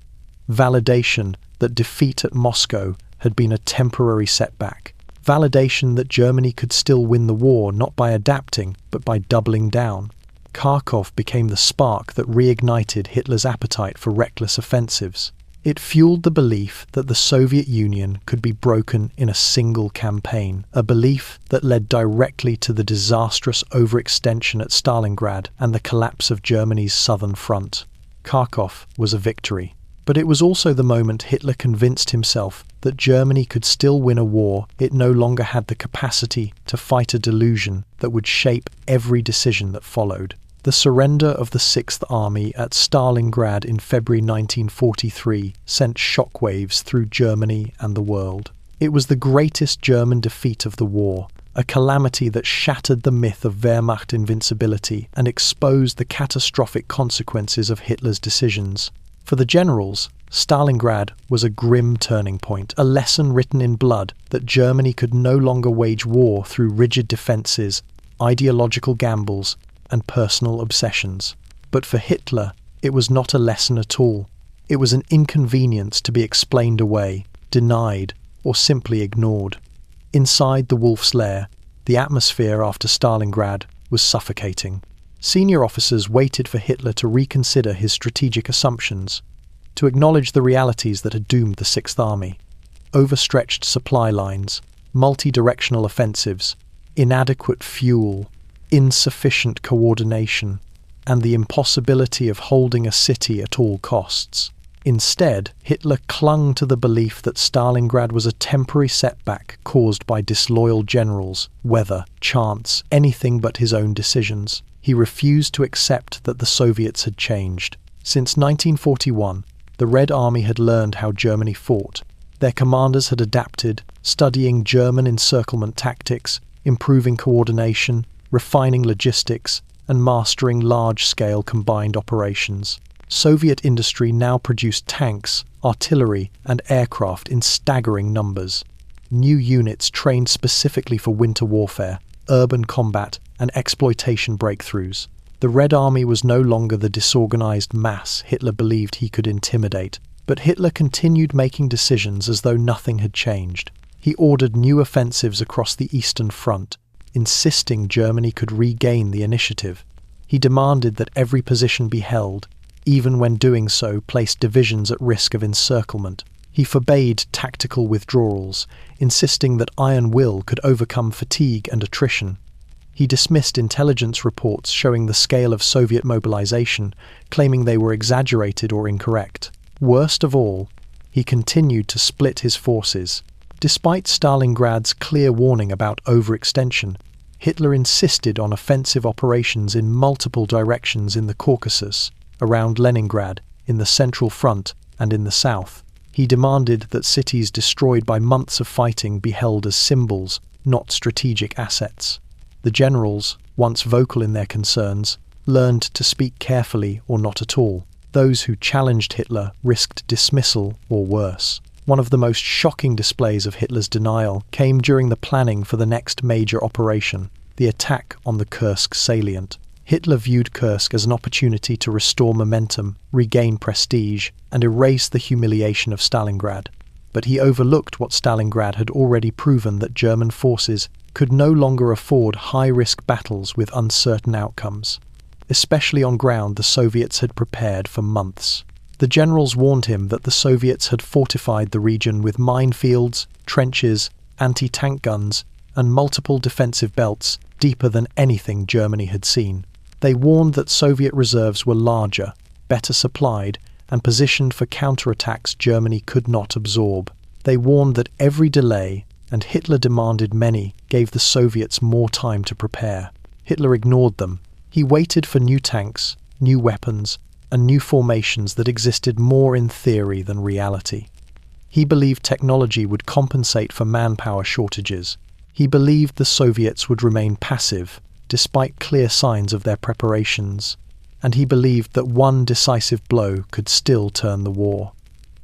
Validation that defeat at Moscow had been a temporary setback. Validation that Germany could still win the war not by adapting, but by doubling down. Kharkov became the spark that reignited Hitler's appetite for reckless offensives. It fueled the belief that the Soviet Union could be broken in a single campaign, a belief that led directly to the disastrous overextension at Stalingrad and the collapse of Germany's southern front. Kharkov was a victory, but it was also the moment Hitler convinced himself that Germany could still win a war it no longer had the capacity to fight a delusion that would shape every decision that followed. The surrender of the Sixth Army at Stalingrad in February 1943 sent shockwaves through Germany and the world. It was the greatest German defeat of the war, a calamity that shattered the myth of Wehrmacht invincibility and exposed the catastrophic consequences of Hitler's decisions. For the generals, Stalingrad was a grim turning point, a lesson written in blood that Germany could no longer wage war through rigid defenses, ideological gambles, and personal obsessions. But for Hitler, it was not a lesson at all. It was an inconvenience to be explained away, denied, or simply ignored. Inside the wolf's lair, the atmosphere after Stalingrad was suffocating. Senior officers waited for Hitler to reconsider his strategic assumptions, to acknowledge the realities that had doomed the Sixth Army. Overstretched supply lines, multi-directional offensives, inadequate fuel, insufficient coordination, and the impossibility of holding a city at all costs. Instead, Hitler clung to the belief that Stalingrad was a temporary setback caused by disloyal generals, weather, chance, anything but his own decisions. He refused to accept that the Soviets had changed. Since 1941, the Red Army had learned how Germany fought. Their commanders had adapted, studying German encirclement tactics, improving coordination, refining logistics, and mastering large-scale combined operations. Soviet industry now produced tanks, artillery, and aircraft in staggering numbers. New units trained specifically for winter warfare, urban combat, and exploitation breakthroughs. The Red Army was no longer the disorganized mass Hitler believed he could intimidate, but Hitler continued making decisions as though nothing had changed. He ordered new offensives across the Eastern Front, insisting Germany could regain the initiative. He demanded that every position be held, even when doing so placed divisions at risk of encirclement. He forbade tactical withdrawals, insisting that iron will could overcome fatigue and attrition. He dismissed intelligence reports showing the scale of Soviet mobilization, claiming they were exaggerated or incorrect. Worst of all, he continued to split his forces. Despite Stalingrad's clear warning about overextension, Hitler insisted on offensive operations in multiple directions in the Caucasus, around Leningrad, in the Central Front, and in the south. He demanded that cities destroyed by months of fighting be held as symbols, not strategic assets. The generals, once vocal in their concerns, learned to speak carefully or not at all. Those who challenged Hitler risked dismissal or worse. One of the most shocking displays of Hitler's denial came during the planning for the next major operation, the attack on the Kursk salient. Hitler viewed Kursk as an opportunity to restore momentum, regain prestige, and erase the humiliation of Stalingrad. But he overlooked what Stalingrad had already proven, that German forces could no longer afford high-risk battles with uncertain outcomes. Especially on ground the Soviets had prepared for months. The generals warned him that the Soviets had fortified the region with minefields, trenches, anti-tank guns, and multiple defensive belts deeper than anything Germany had seen. They warned that Soviet reserves were larger, better supplied, and positioned for counterattacks Germany could not absorb. They warned that every delay, and Hitler demanded many, gave the Soviets more time to prepare. Hitler ignored them. He waited for new tanks, new weapons, and new formations that existed more in theory than reality. He believed technology would compensate for manpower shortages. He believed the Soviets would remain passive, despite clear signs of their preparations. And he believed that one decisive blow could still turn the war.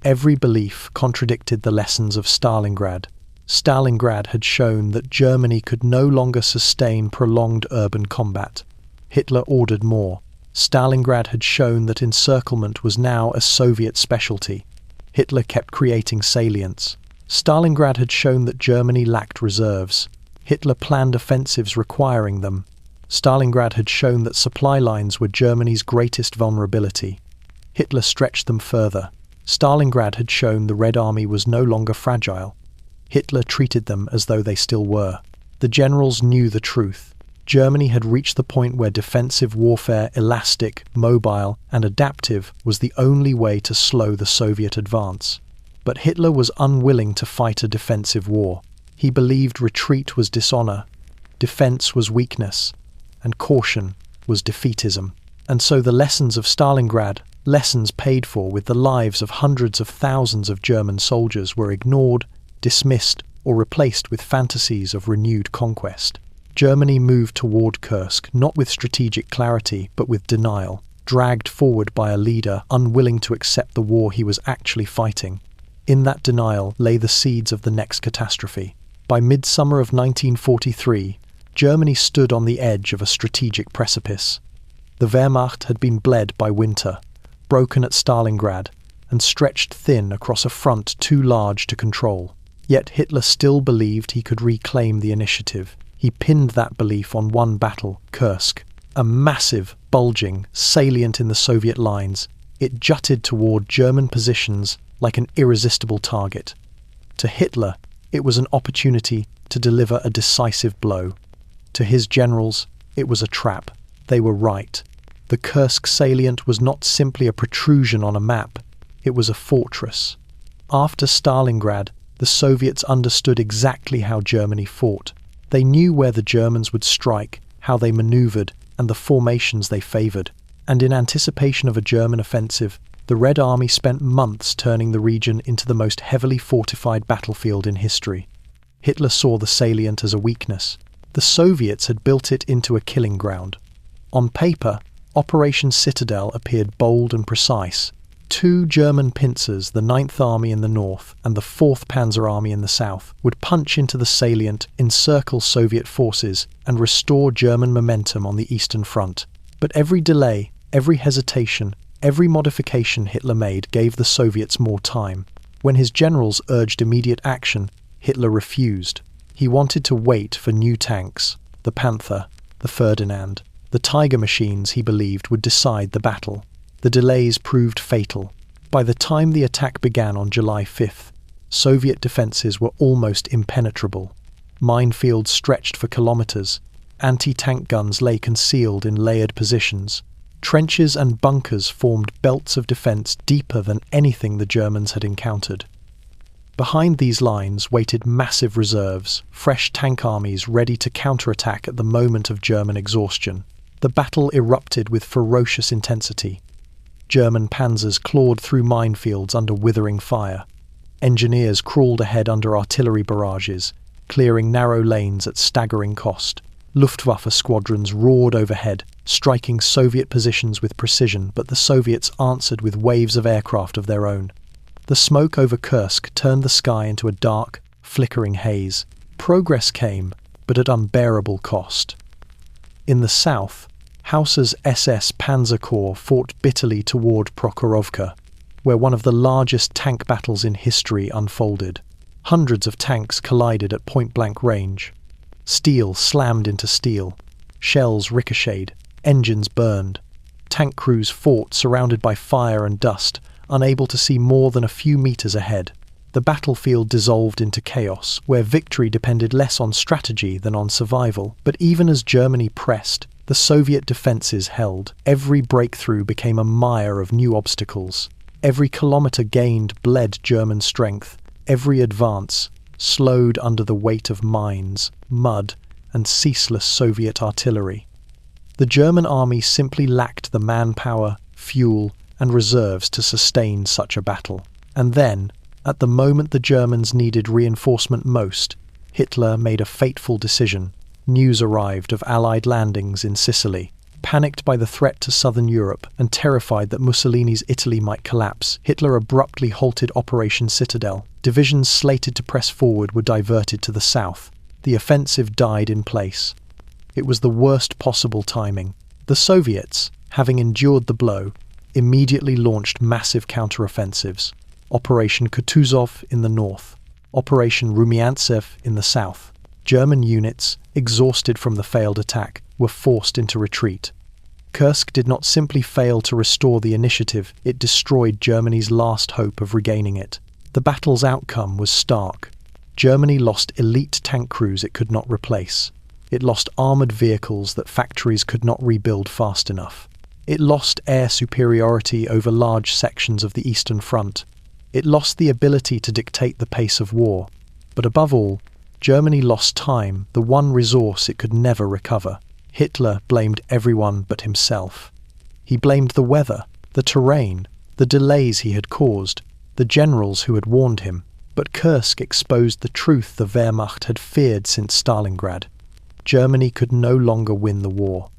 Every belief contradicted the lessons of Stalingrad. Stalingrad had shown that Germany could no longer sustain prolonged urban combat. Hitler ordered more. Stalingrad had shown that encirclement was now a Soviet specialty. Hitler kept creating salients. Stalingrad had shown that Germany lacked reserves. Hitler planned offensives requiring them. Stalingrad had shown that supply lines were Germany's greatest vulnerability. Hitler stretched them further. Stalingrad had shown the Red Army was no longer fragile. Hitler treated them as though they still were. The generals knew the truth. Germany had reached the point where defensive warfare, elastic, mobile, and adaptive, was the only way to slow the Soviet advance. But Hitler was unwilling to fight a defensive war. He believed retreat was dishonor, defense was weakness, and caution was defeatism. And so the lessons of Stalingrad, lessons paid for with the lives of hundreds of thousands of German soldiers, were ignored, dismissed, or replaced with fantasies of renewed conquest. Germany moved toward Kursk not with strategic clarity but with denial, dragged forward by a leader unwilling to accept the war he was actually fighting. In that denial lay the seeds of the next catastrophe. By midsummer of 1943, Germany stood on the edge of a strategic precipice. The Wehrmacht had been bled by winter, broken at Stalingrad, and stretched thin across a front too large to control. Yet Hitler still believed he could reclaim the initiative. He pinned that belief on one battle, Kursk, a massive, bulging salient in the Soviet lines. It jutted toward German positions like an irresistible target. To Hitler, it was an opportunity to deliver a decisive blow. To his generals, it was a trap. They were right. The Kursk salient was not simply a protrusion on a map, it was a fortress. After Stalingrad, the Soviets understood exactly how Germany fought. They knew where the Germans would strike, how they maneuvered, and the formations they favored. And in anticipation of a German offensive, the Red Army spent months turning the region into the most heavily fortified battlefield in history. Hitler saw the salient as a weakness. The Soviets had built it into a killing ground. On paper, Operation Citadel appeared bold and precise. 2 German pincers, the 9th Army in the north and the 4th Panzer Army in the south, would punch into the salient, encircle Soviet forces, and restore German momentum on the Eastern Front. But every delay, every hesitation, every modification Hitler made gave the Soviets more time. When his generals urged immediate action, Hitler refused. He wanted to wait for new tanks, the Panther, the Ferdinand. The Tiger machines, he believed, would decide the battle. The delays proved fatal. By the time the attack began on July 5th, Soviet defenses were almost impenetrable. Minefields stretched for kilometers. Anti-tank guns lay concealed in layered positions. Trenches and bunkers formed belts of defense deeper than anything the Germans had encountered. Behind these lines waited massive reserves, fresh tank armies ready to counterattack at the moment of German exhaustion. The battle erupted with ferocious intensity. German panzers clawed through minefields under withering fire. Engineers crawled ahead under artillery barrages, clearing narrow lanes at staggering cost. Luftwaffe squadrons roared overhead, striking Soviet positions with precision, but the Soviets answered with waves of aircraft of their own. The smoke over Kursk turned the sky into a dark, flickering haze. Progress came, but at unbearable cost. In the south, Haus's SS Panzer Corps fought bitterly toward Prokhorovka, where one of the largest tank battles in history unfolded. Hundreds of tanks collided at point-blank range. Steel slammed into steel. Shells ricocheted. Engines burned. Tank crews fought surrounded by fire and dust, unable to see more than a few meters ahead. The battlefield dissolved into chaos, where victory depended less on strategy than on survival. But even as Germany pressed, the Soviet defenses held. Every breakthrough became a mire of new obstacles. Every kilometer gained bled German strength. Every advance slowed under the weight of mines, mud, and ceaseless Soviet artillery. The German army simply lacked the manpower, fuel, and reserves to sustain such a battle. And then, at the moment the Germans needed reinforcement most, Hitler made a fateful decision. News arrived of Allied landings in Sicily. Panicked by the threat to southern Europe and terrified that Mussolini's Italy might collapse, Hitler abruptly halted Operation Citadel. Divisions slated to press forward were diverted to the south. The offensive died in place. It was the worst possible timing. The Soviets, having endured the blow, immediately launched massive counteroffensives. Operation Kutuzov in the north, Operation Rumiantsev in the south. German units, exhausted from the failed attack, were forced into retreat. Kursk did not simply fail to restore the initiative, it destroyed Germany's last hope of regaining it. The battle's outcome was stark. Germany lost elite tank crews it could not replace. It lost armoured vehicles that factories could not rebuild fast enough. It lost air superiority over large sections of the Eastern Front. It lost the ability to dictate the pace of war. But above all, Germany lost time, the one resource it could never recover. Hitler blamed everyone but himself. He blamed the weather, the terrain, the delays he had caused, the generals who had warned him. But Kursk exposed the truth the Wehrmacht had feared since Stalingrad. Germany could no longer win the war.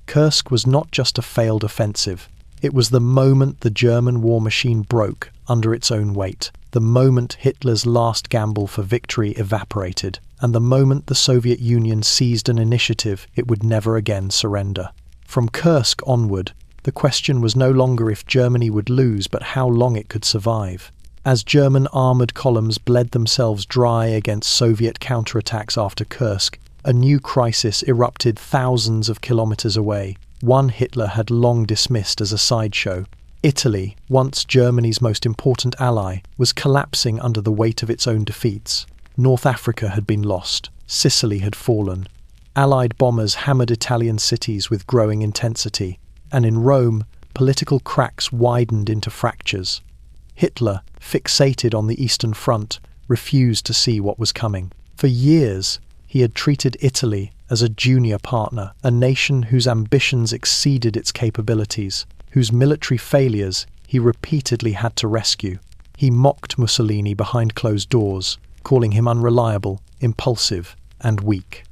Kursk was not just a failed offensive. It was the moment the German war machine broke under its own weight, the moment Hitler's last gamble for victory evaporated, and the moment the Soviet Union seized an initiative it would never again surrender. From Kursk onward, the question was no longer if Germany would lose, but how long it could survive. As German armoured columns bled themselves dry against Soviet counterattacks after Kursk, a new crisis erupted thousands of kilometers away. One Hitler had long dismissed as a sideshow. Italy, once Germany's most important ally, was collapsing under the weight of its own defeats. North Africa had been lost. Sicily had fallen. Allied bombers hammered Italian cities with growing intensity. And in Rome, political cracks widened into fractures. Hitler, fixated on the Eastern Front, refused to see what was coming. For years, he had treated Italy as a junior partner, a nation whose ambitions exceeded its capabilities, whose military failures he repeatedly had to rescue. He mocked Mussolini behind closed doors, calling him unreliable, impulsive, and weak.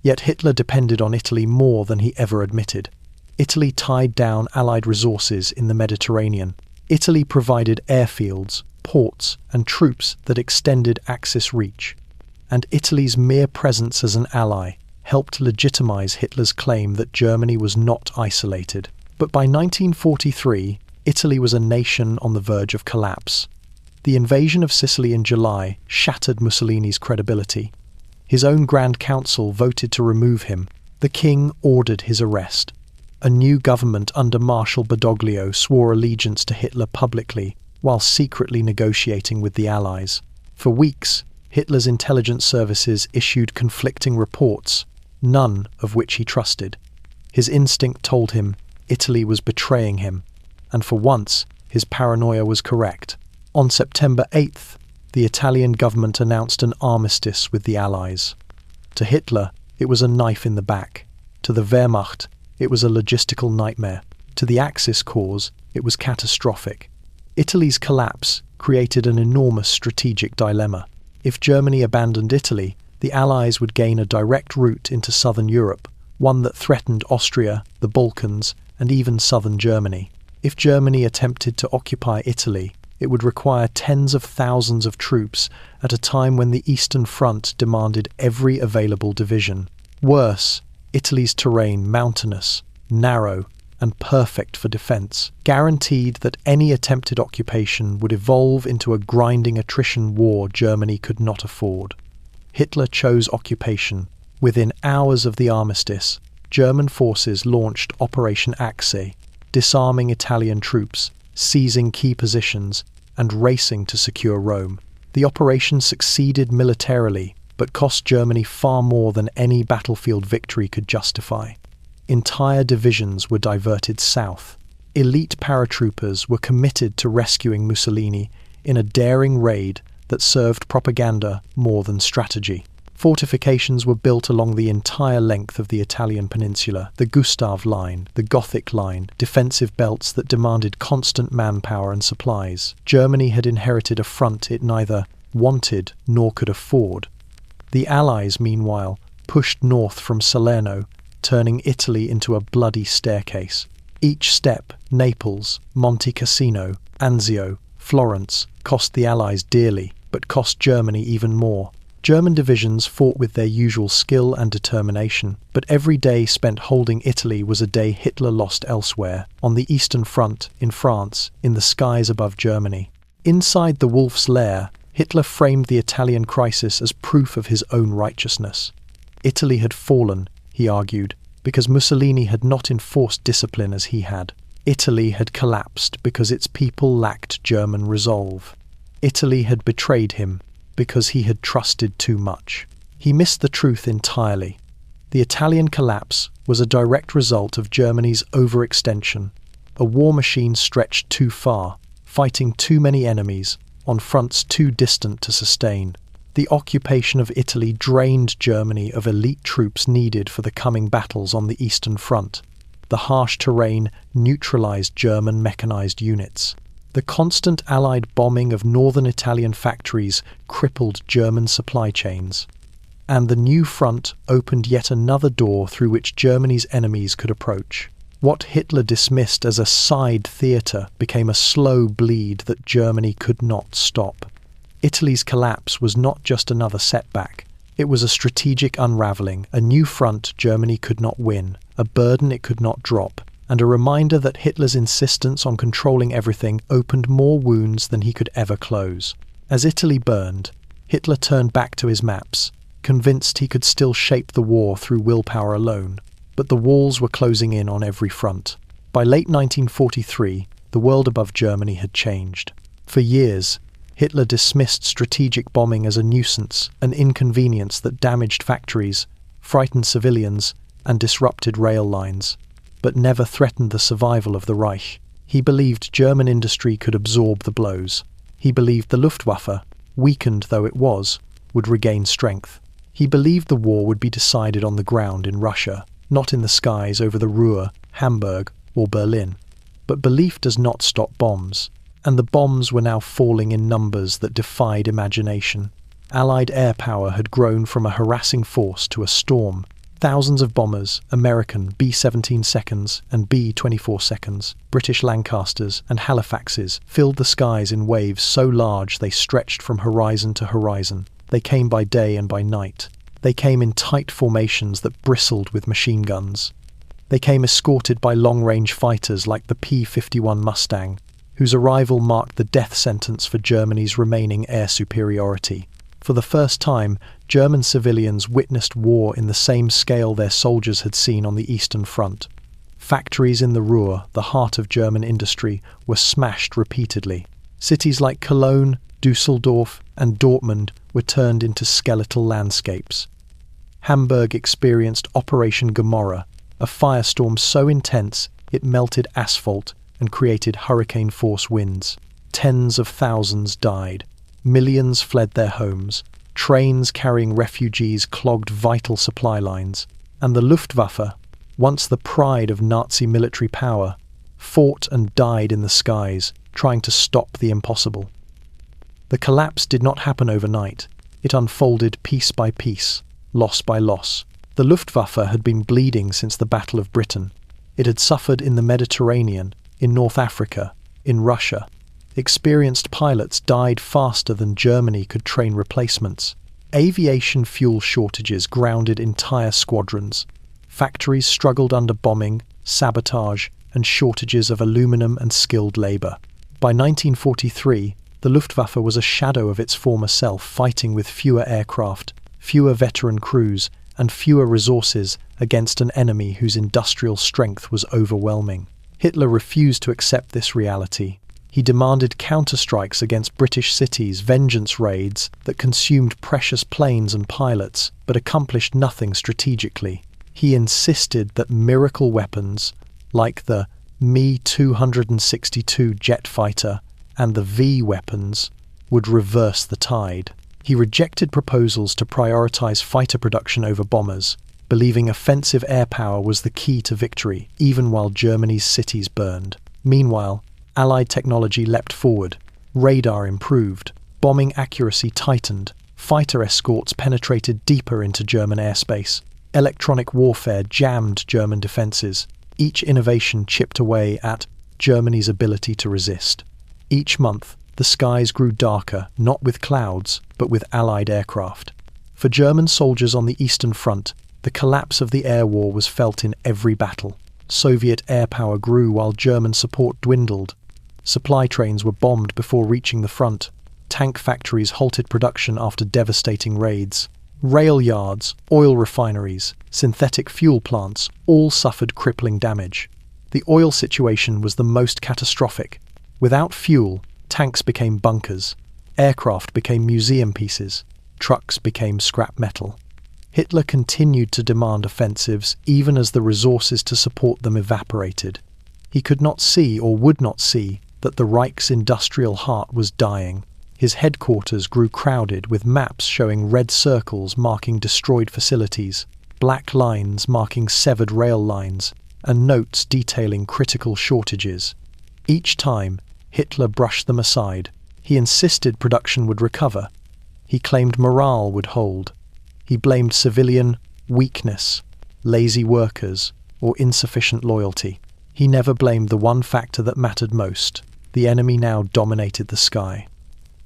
Yet Hitler depended on Italy more than he ever admitted. Italy tied down Allied resources in the Mediterranean. Italy provided airfields, ports, and troops that extended Axis reach. And Italy's mere presence as an ally helped legitimize Hitler's claim that Germany was not isolated. But by 1943, Italy was a nation on the verge of collapse. The invasion of Sicily in July shattered Mussolini's credibility. His own Grand Council voted to remove him. The king ordered his arrest. A new government under Marshal Badoglio swore allegiance to Hitler publicly, while secretly negotiating with the Allies. For weeks, Hitler's intelligence services issued conflicting reports, none of which he trusted. His instinct told him Italy was betraying him, and for once, his paranoia was correct. On September 8th, the Italian government announced an armistice with the Allies. To Hitler, it was a knife in the back. To the Wehrmacht, it was a logistical nightmare. To the Axis cause, it was catastrophic. Italy's collapse created an enormous strategic dilemma. If Germany abandoned Italy, the Allies would gain a direct route into southern Europe, one that threatened Austria, the Balkans, and even southern Germany. If Germany attempted to occupy Italy, it would require tens of thousands of troops at a time when the Eastern Front demanded every available division. Worse, Italy's terrain, mountainous, narrow, and perfect for defense, guaranteed that any attempted occupation would evolve into a grinding attrition war Germany could not afford. Hitler chose occupation. Within hours of the armistice, German forces launched Operation Achse, disarming Italian troops, seizing key positions, and racing to secure Rome. The operation succeeded militarily, but cost Germany far more than any battlefield victory could justify. Entire divisions were diverted south. Elite paratroopers were committed to rescuing Mussolini in a daring raid that served propaganda more than strategy. Fortifications were built along the entire length of the Italian peninsula, the Gustav Line, the Gothic Line, defensive belts that demanded constant manpower and supplies. Germany had inherited a front it neither wanted nor could afford. The Allies, meanwhile, pushed north from Salerno, turning Italy into a bloody staircase. Each step, Naples, Monte Cassino, Anzio, Florence, cost the Allies dearly, but cost Germany even more. German divisions fought with their usual skill and determination, but every day spent holding Italy was a day Hitler lost elsewhere, on the Eastern Front, in France, in the skies above Germany. Inside the wolf's lair, Hitler framed the Italian crisis as proof of his own righteousness. Italy had fallen, he argued, because Mussolini had not enforced discipline as he had. Italy had collapsed because its people lacked German resolve. Italy had betrayed him because he had trusted too much. He missed the truth entirely. The Italian collapse was a direct result of Germany's overextension, a war machine stretched too far, fighting too many enemies, on fronts too distant to sustain. The occupation of Italy drained Germany of elite troops needed for the coming battles on the Eastern Front. The harsh terrain neutralized German mechanized units. The constant Allied bombing of northern Italian factories crippled German supply chains. And the new front opened yet another door through which Germany's enemies could approach. What Hitler dismissed as a side theatre became a slow bleed that Germany could not stop. Italy's collapse was not just another setback. It was a strategic unravelling, a new front Germany could not win, a burden it could not drop, and a reminder that Hitler's insistence on controlling everything opened more wounds than he could ever close. As Italy burned, Hitler turned back to his maps, convinced he could still shape the war through willpower alone. But the walls were closing in on every front. By late 1943, the world above Germany had changed. For years, Hitler dismissed strategic bombing as a nuisance, an inconvenience that damaged factories, frightened civilians, and disrupted rail lines, but never threatened the survival of the Reich. He believed German industry could absorb the blows. He believed the Luftwaffe, weakened though it was, would regain strength. He believed the war would be decided on the ground in Russia, not in the skies over the Ruhr, Hamburg, or Berlin. But belief does not stop bombs, and the bombs were now falling in numbers that defied imagination. Allied air power had grown from a harassing force to a storm. Thousands of bombers, American B-17 seconds and B-24 seconds, British Lancasters and Halifaxes, filled the skies in waves so large they stretched from horizon to horizon. They came by day and by night. They came in tight formations that bristled with machine guns. They came escorted by long-range fighters like the P-51 Mustang, whose arrival marked the death sentence for Germany's remaining air superiority. For the first time, German civilians witnessed war in the same scale their soldiers had seen on the Eastern Front. Factories in the Ruhr, the heart of German industry, were smashed repeatedly. Cities like Cologne, Düsseldorf, and Dortmund were turned into skeletal landscapes. Hamburg experienced Operation Gomorrah, a firestorm so intense it melted asphalt and created hurricane-force winds. Tens of thousands died. Millions fled their homes. Trains carrying refugees clogged vital supply lines. And the Luftwaffe, once the pride of Nazi military power, fought and died in the skies, trying to stop the impossible. The collapse did not happen overnight. It unfolded piece by piece, loss by loss. The Luftwaffe had been bleeding since the Battle of Britain. It had suffered in the Mediterranean, in North Africa, in Russia. Experienced pilots died faster than Germany could train replacements. Aviation fuel shortages grounded entire squadrons. Factories struggled under bombing, sabotage, and shortages of aluminum and skilled labor. By 1943, the Luftwaffe was a shadow of its former self, fighting with fewer aircraft, fewer veteran crews, and fewer resources against an enemy whose industrial strength was overwhelming. Hitler refused to accept this reality. He demanded counterstrikes against British cities, vengeance raids that consumed precious planes and pilots, but accomplished nothing strategically. He insisted that miracle weapons, like the Me-262 jet fighter and the V weapons, would reverse the tide. He rejected proposals to prioritize fighter production over bombers, believing offensive air power was the key to victory, even while Germany's cities burned. Meanwhile, Allied technology leapt forward. Radar improved. Bombing accuracy tightened. Fighter escorts penetrated deeper into German airspace. Electronic warfare jammed German defenses. Each innovation chipped away at Germany's ability to resist. Each month, the skies grew darker, not with clouds, but with Allied aircraft. For German soldiers on the Eastern Front, the collapse of the air war was felt in every battle. Soviet air power grew while German support dwindled. Supply trains were bombed before reaching the front. Tank factories halted production after devastating raids. Rail yards, oil refineries, synthetic fuel plants all suffered crippling damage. The oil situation was the most catastrophic. Without fuel, tanks became bunkers. Aircraft became museum pieces. Trucks became scrap metal. Hitler continued to demand offensives even as the resources to support them evaporated. He could not see or would not see that the Reich's industrial heart was dying. His headquarters grew crowded with maps showing red circles marking destroyed facilities, black lines marking severed rail lines, and notes detailing critical shortages. Each time, Hitler brushed them aside. He insisted production would recover. He claimed morale would hold. He blamed civilian weakness, lazy workers, or insufficient loyalty. He never blamed the one factor that mattered most. The enemy now dominated the sky.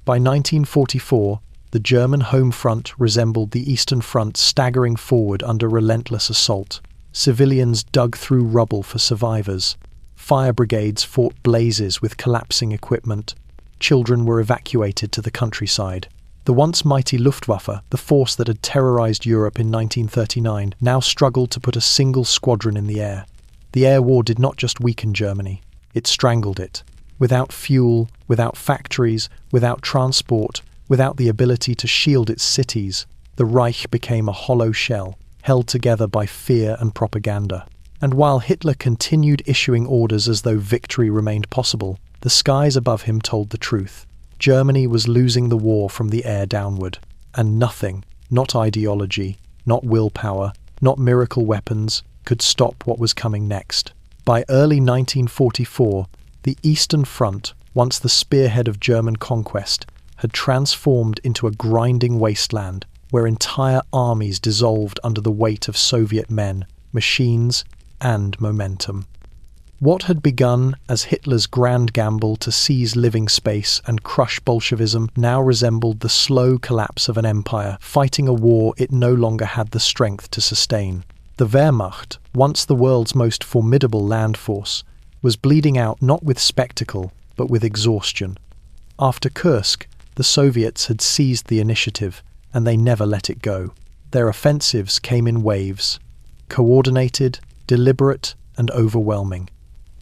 By 1944, the German home front resembled the Eastern Front, staggering forward under relentless assault. Civilians dug through rubble for survivors. Fire brigades fought blazes with collapsing equipment. Children were evacuated to the countryside. The once mighty Luftwaffe, the force that had terrorized Europe in 1939, now struggled to put a single squadron in the air. The air war did not just weaken Germany, it strangled it. Without fuel, without factories, without transport, without the ability to shield its cities, the Reich became a hollow shell, held together by fear and propaganda. And while Hitler continued issuing orders as though victory remained possible, the skies above him told the truth. Germany was losing the war from the air downward, and nothing, not ideology, not willpower, not miracle weapons, could stop what was coming next. By early 1944, the Eastern Front, once the spearhead of German conquest, had transformed into a grinding wasteland. where entire armies dissolved under the weight of Soviet men, machines, and momentum. What had begun as Hitler's grand gamble to seize living space and crush Bolshevism now resembled the slow collapse of an empire fighting a war it no longer had the strength to sustain. The Wehrmacht, once the world's most formidable land force, was bleeding out not with spectacle, but with exhaustion. After Kursk, the Soviets had seized the initiative, and they never let it go. Their offensives came in waves, coordinated, deliberate, and overwhelming.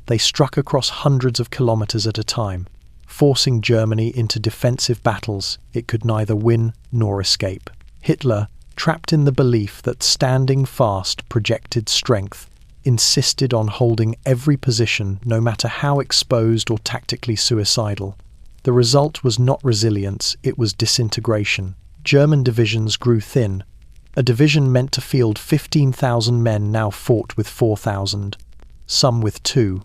They struck across hundreds of kilometers at a time, forcing Germany into defensive battles it could neither win nor escape. Hitler, trapped in the belief that standing fast projected strength, insisted on holding every position no matter how exposed or tactically suicidal. The result was not resilience, it was disintegration. German divisions grew thin. A division meant to field 15,000 men now fought with 4,000, some with 2.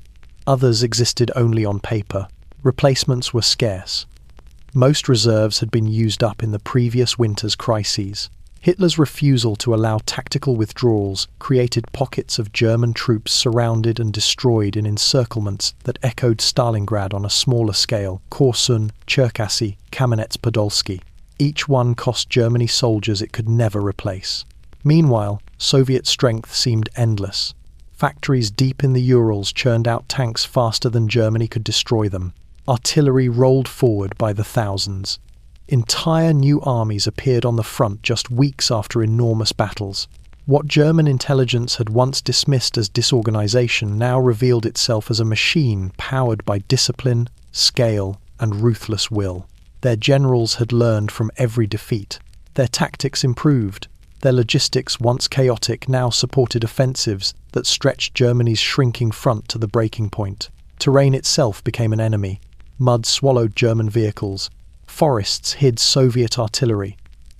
Others existed only on paper. Replacements were scarce. Most reserves had been used up in the previous winter's crises. Hitler's refusal to allow tactical withdrawals created pockets of German troops surrounded and destroyed in encirclements that echoed Stalingrad on a smaller scale: Korsun, Cherkasy, Kamenets-Podolsky. Each one cost Germany soldiers it could never replace. Meanwhile, Soviet strength seemed endless. Factories deep in the Urals churned out tanks faster than Germany could destroy them. Artillery rolled forward by the thousands. Entire new armies appeared on the front just weeks after enormous battles. What German intelligence had once dismissed as disorganization now revealed itself as a machine powered by discipline, scale, and ruthless will. Their generals had learned from every defeat. Their tactics improved. Their logistics, once chaotic, now supported offensives that stretched Germany's shrinking front to the breaking point. Terrain itself became an enemy. Mud swallowed German vehicles. Forests hid Soviet artillery.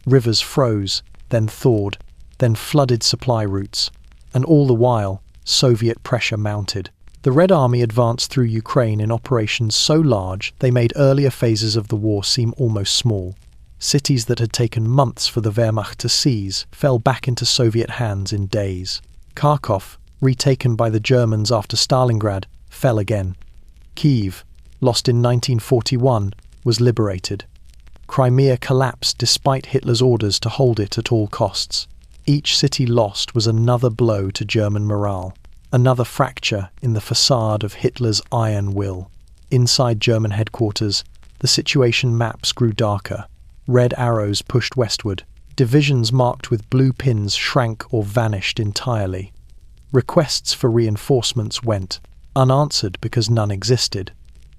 Rivers froze, then thawed, then flooded supply routes. And all the while, Soviet pressure mounted. The Red Army advanced through Ukraine in operations so large they made earlier phases of the war seem almost small. Cities that had taken months for the Wehrmacht to seize fell back into Soviet hands in days. Kharkov, retaken by the Germans after Stalingrad, fell again. Kyiv, lost in 1941, was liberated. Crimea collapsed despite Hitler's orders to hold it at all costs. Each city lost was another blow to German morale, another fracture in the facade of Hitler's iron will. Inside German headquarters, the situation maps grew darker. Red arrows pushed westward. Divisions marked with blue pins shrank or vanished entirely. Requests for reinforcements went unanswered because none existed.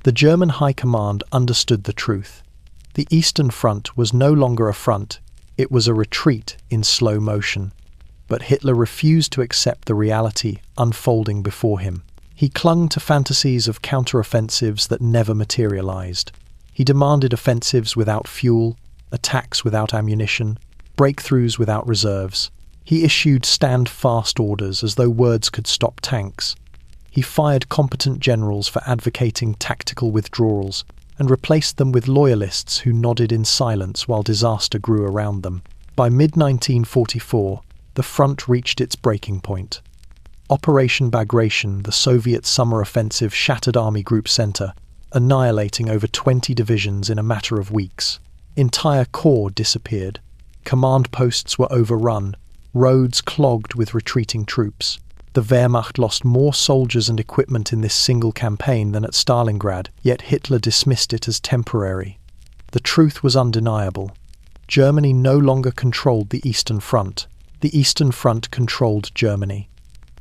The German High Command understood the truth. The Eastern Front was no longer a front, it was a retreat in slow motion. But Hitler refused to accept the reality unfolding before him. He clung to fantasies of counteroffensives that never materialized. He demanded offensives without fuel, attacks without ammunition, breakthroughs without reserves. He issued stand-fast orders as though words could stop tanks. He fired competent generals for advocating tactical withdrawals and replaced them with loyalists who nodded in silence while disaster grew around them. By mid-1944, the front reached its breaking point. Operation Bagration, the Soviet summer offensive, shattered Army Group Center, annihilating over 20 divisions in a matter of weeks. Entire corps disappeared. Command posts were overrun, roads clogged with retreating troops. The Wehrmacht lost more soldiers and equipment in this single campaign than at Stalingrad, yet Hitler dismissed it as temporary. The truth was undeniable. Germany no longer controlled the Eastern Front. The Eastern Front controlled Germany.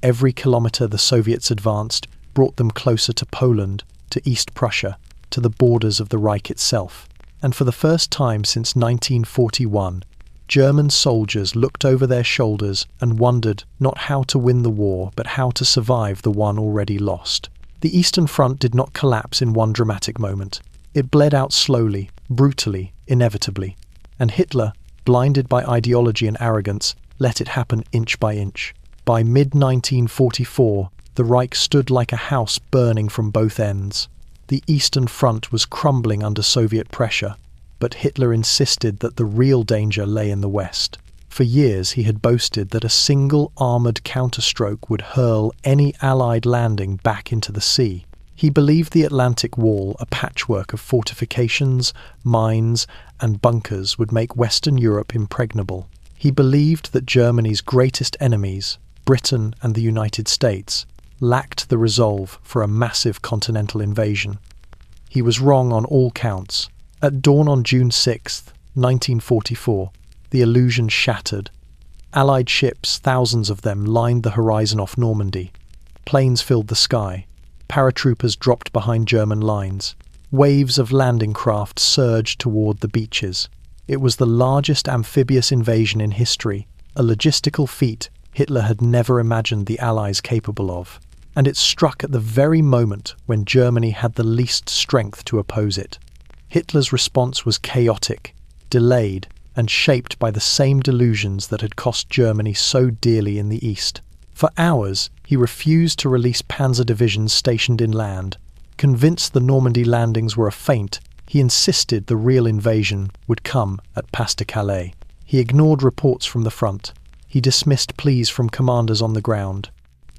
Every kilometer the Soviets advanced brought them closer to Poland, to East Prussia, to the borders of the Reich itself. And for the first time since 1941, German soldiers looked over their shoulders and wondered not how to win the war, but how to survive the one already lost. The Eastern Front did not collapse in one dramatic moment. It bled out slowly, brutally, inevitably. And Hitler, blinded by ideology and arrogance, let it happen inch by inch. By mid-1944, the Reich stood like a house burning from both ends. The Eastern Front was crumbling under Soviet pressure. But Hitler insisted that the real danger lay in the west. For years he had boasted that a single armoured counterstroke would hurl any Allied landing back into the sea. He believed the Atlantic Wall, a patchwork of fortifications, mines, and bunkers, would make Western Europe impregnable. He believed that Germany's greatest enemies, Britain and the United States, lacked the resolve for a massive continental invasion. He was wrong on all counts. At dawn on June 6, 1944, the illusion shattered. Allied ships, thousands of them, lined the horizon off Normandy. Planes filled the sky. Paratroopers dropped behind German lines. Waves of landing craft surged toward the beaches. It was the largest amphibious invasion in history, a logistical feat Hitler had never imagined the Allies capable of. And it struck at the very moment when Germany had the least strength to oppose it. Hitler's response was chaotic, delayed, and shaped by the same delusions that had cost Germany so dearly in the East. For hours, he refused to release panzer divisions stationed inland. Convinced the Normandy landings were a feint, he insisted the real invasion would come at Pas-de-Calais. He ignored reports from the front. He dismissed pleas from commanders on the ground.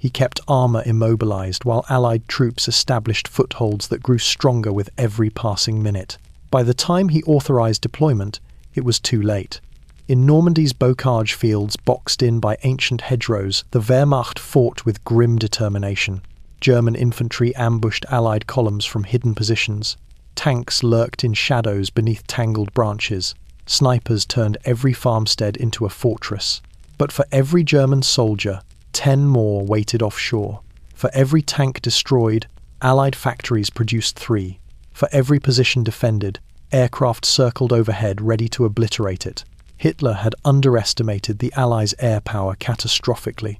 He kept armour immobilised while Allied troops established footholds that grew stronger with every passing minute. By the time he authorised deployment, it was too late. In Normandy's bocage fields boxed in by ancient hedgerows, the Wehrmacht fought with grim determination. German infantry ambushed Allied columns from hidden positions. Tanks lurked in shadows beneath tangled branches. Snipers turned every farmstead into a fortress. But for every German soldier, 10 more waited offshore. For every tank destroyed, Allied factories produced 3. For every position defended, aircraft circled overhead ready to obliterate it. Hitler had underestimated the Allies' air power catastrophically.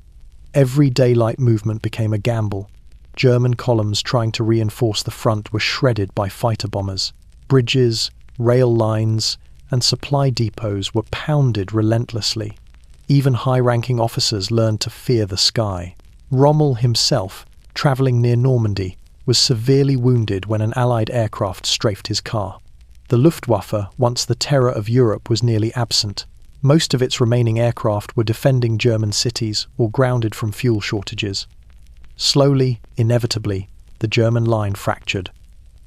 Every daylight movement became a gamble. German columns trying to reinforce the front were shredded by fighter bombers. Bridges, rail lines, and supply depots were pounded relentlessly. Even high-ranking officers learned to fear the sky. Rommel himself, travelling near Normandy, was severely wounded when an Allied aircraft strafed his car. The Luftwaffe, once the terror of Europe, was nearly absent. Most of its remaining aircraft were defending German cities or grounded from fuel shortages. Slowly, inevitably, the German line fractured.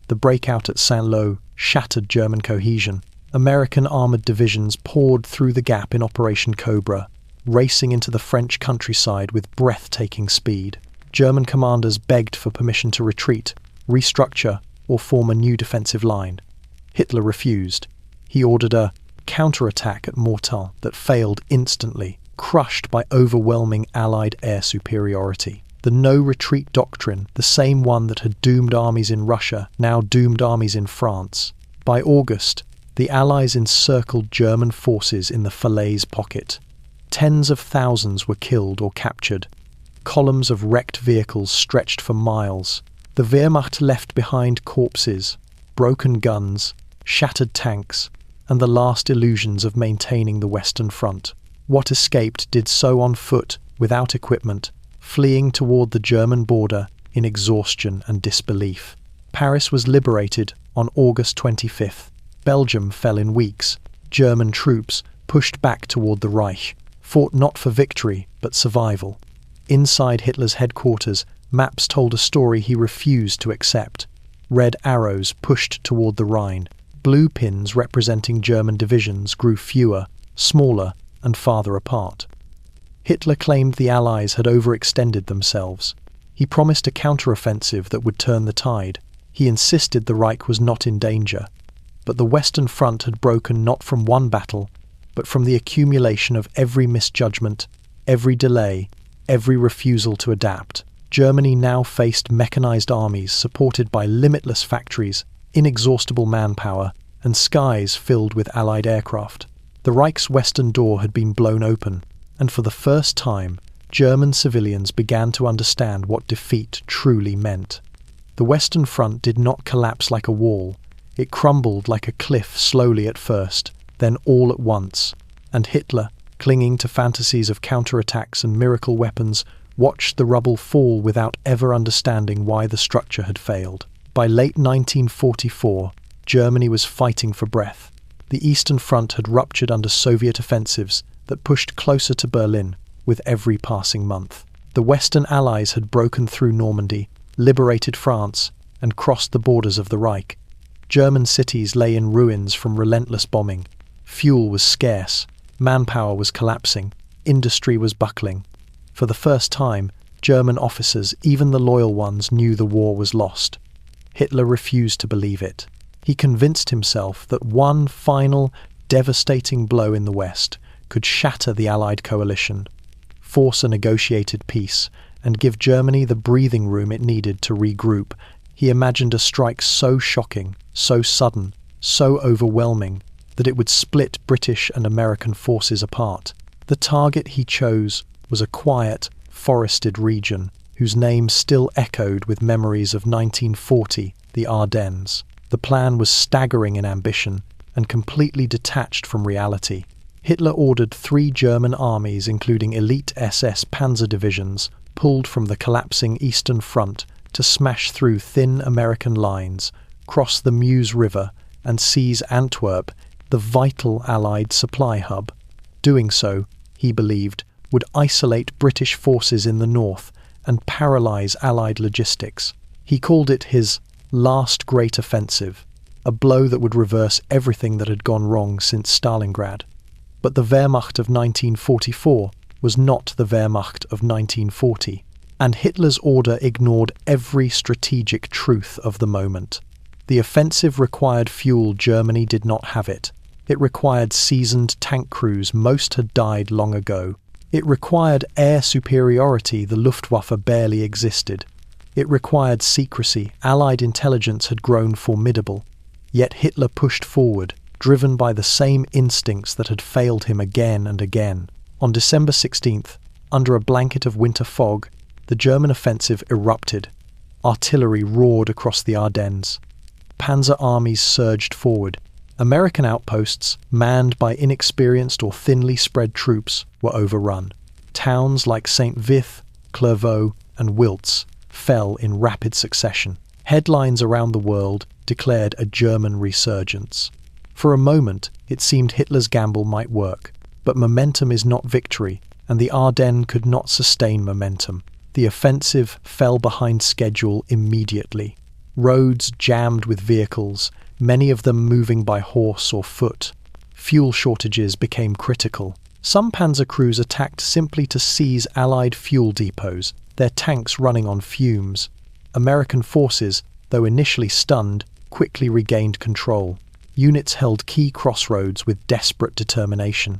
The breakout at Saint-Lô shattered German cohesion. American armoured divisions poured through the gap in Operation Cobra, racing into the French countryside with breathtaking speed. German commanders begged for permission to retreat, restructure, or form a new defensive line. Hitler refused. He ordered a counterattack at Mortain that failed instantly, crushed by overwhelming Allied air superiority. The no-retreat doctrine, the same one that had doomed armies in Russia, now doomed armies in France. By August, the Allies encircled German forces in the Falaise pocket. Tens of thousands were killed or captured. Columns of wrecked vehicles stretched for miles. The Wehrmacht left behind corpses, broken guns, shattered tanks, and the last illusions of maintaining the Western Front. What escaped did so on foot, without equipment, fleeing toward the German border in exhaustion and disbelief. Paris was liberated on August 25th. Belgium fell in weeks. German troops, pushed back toward the Reich, fought not for victory but survival. Inside Hitler's headquarters, maps told a story he refused to accept. Red arrows pushed toward the Rhine. Blue pins representing German divisions grew fewer, smaller, and farther apart. Hitler claimed the Allies had overextended themselves. He promised a counteroffensive that would turn the tide. He insisted the Reich was not in danger. But the Western Front had broken not from one battle, but from the accumulation of every misjudgment, every delay, every refusal to adapt. Germany now faced mechanized armies supported by limitless factories, inexhaustible manpower, and skies filled with Allied aircraft. The Reich's western door had been blown open, and for the first time, German civilians began to understand what defeat truly meant. The Western Front did not collapse like a wall. It crumbled like a cliff slowly at first, then all at once, and Hitler, clinging to fantasies of counterattacks and miracle weapons, watched the rubble fall without ever understanding why the structure had failed. By late 1944, Germany was fighting for breath. The Eastern Front had ruptured under Soviet offensives that pushed closer to Berlin with every passing month. The Western Allies had broken through Normandy, liberated France, and crossed the borders of the Reich. German cities lay in ruins from relentless bombing. Fuel was scarce, manpower was collapsing, industry was buckling. For the first time, German officers, even the loyal ones, knew the war was lost. Hitler refused to believe it. He convinced himself that one final, devastating blow in the West could shatter the Allied coalition, force a negotiated peace, and give Germany the breathing room it needed to regroup. He imagined a strike so shocking, so sudden, so overwhelming, that it would split British and American forces apart. The target he chose was a quiet, forested region whose name still echoed with memories of 1940, the Ardennes. The plan was staggering in ambition and completely detached from reality. Hitler ordered 3 German armies, including elite SS panzer divisions, pulled from the collapsing Eastern Front to smash through thin American lines, cross the Meuse River, and seize Antwerp, the vital Allied supply hub. Doing so, he believed, would isolate British forces in the north and paralyze Allied logistics. He called it his last great offensive, a blow that would reverse everything that had gone wrong since Stalingrad. But the Wehrmacht of 1944 was not the Wehrmacht of 1940, and Hitler's order ignored every strategic truth of the moment. The offensive required fuel. Germany did not have it. It required seasoned tank crews. Most had died long ago. It required air superiority. The Luftwaffe barely existed. It required secrecy. Allied intelligence had grown formidable. Yet Hitler pushed forward, driven by the same instincts that had failed him again and again. On December 16th, under a blanket of winter fog, the German offensive erupted. Artillery roared across the Ardennes. Panzer armies surged forward. American outposts, manned by inexperienced or thinly spread troops, were overrun. Towns like St. Vith, Clairvaux, and Wiltz fell in rapid succession. Headlines around the world declared a German resurgence. For a moment, it seemed Hitler's gamble might work, but momentum is not victory, and the Ardennes could not sustain momentum. The offensive fell behind schedule immediately. Roads jammed with vehicles, many of them moving by horse or foot. Fuel shortages became critical. Some panzer crews attacked simply to seize Allied fuel depots, their tanks running on fumes. American forces, though initially stunned, quickly regained control. Units held key crossroads with desperate determination.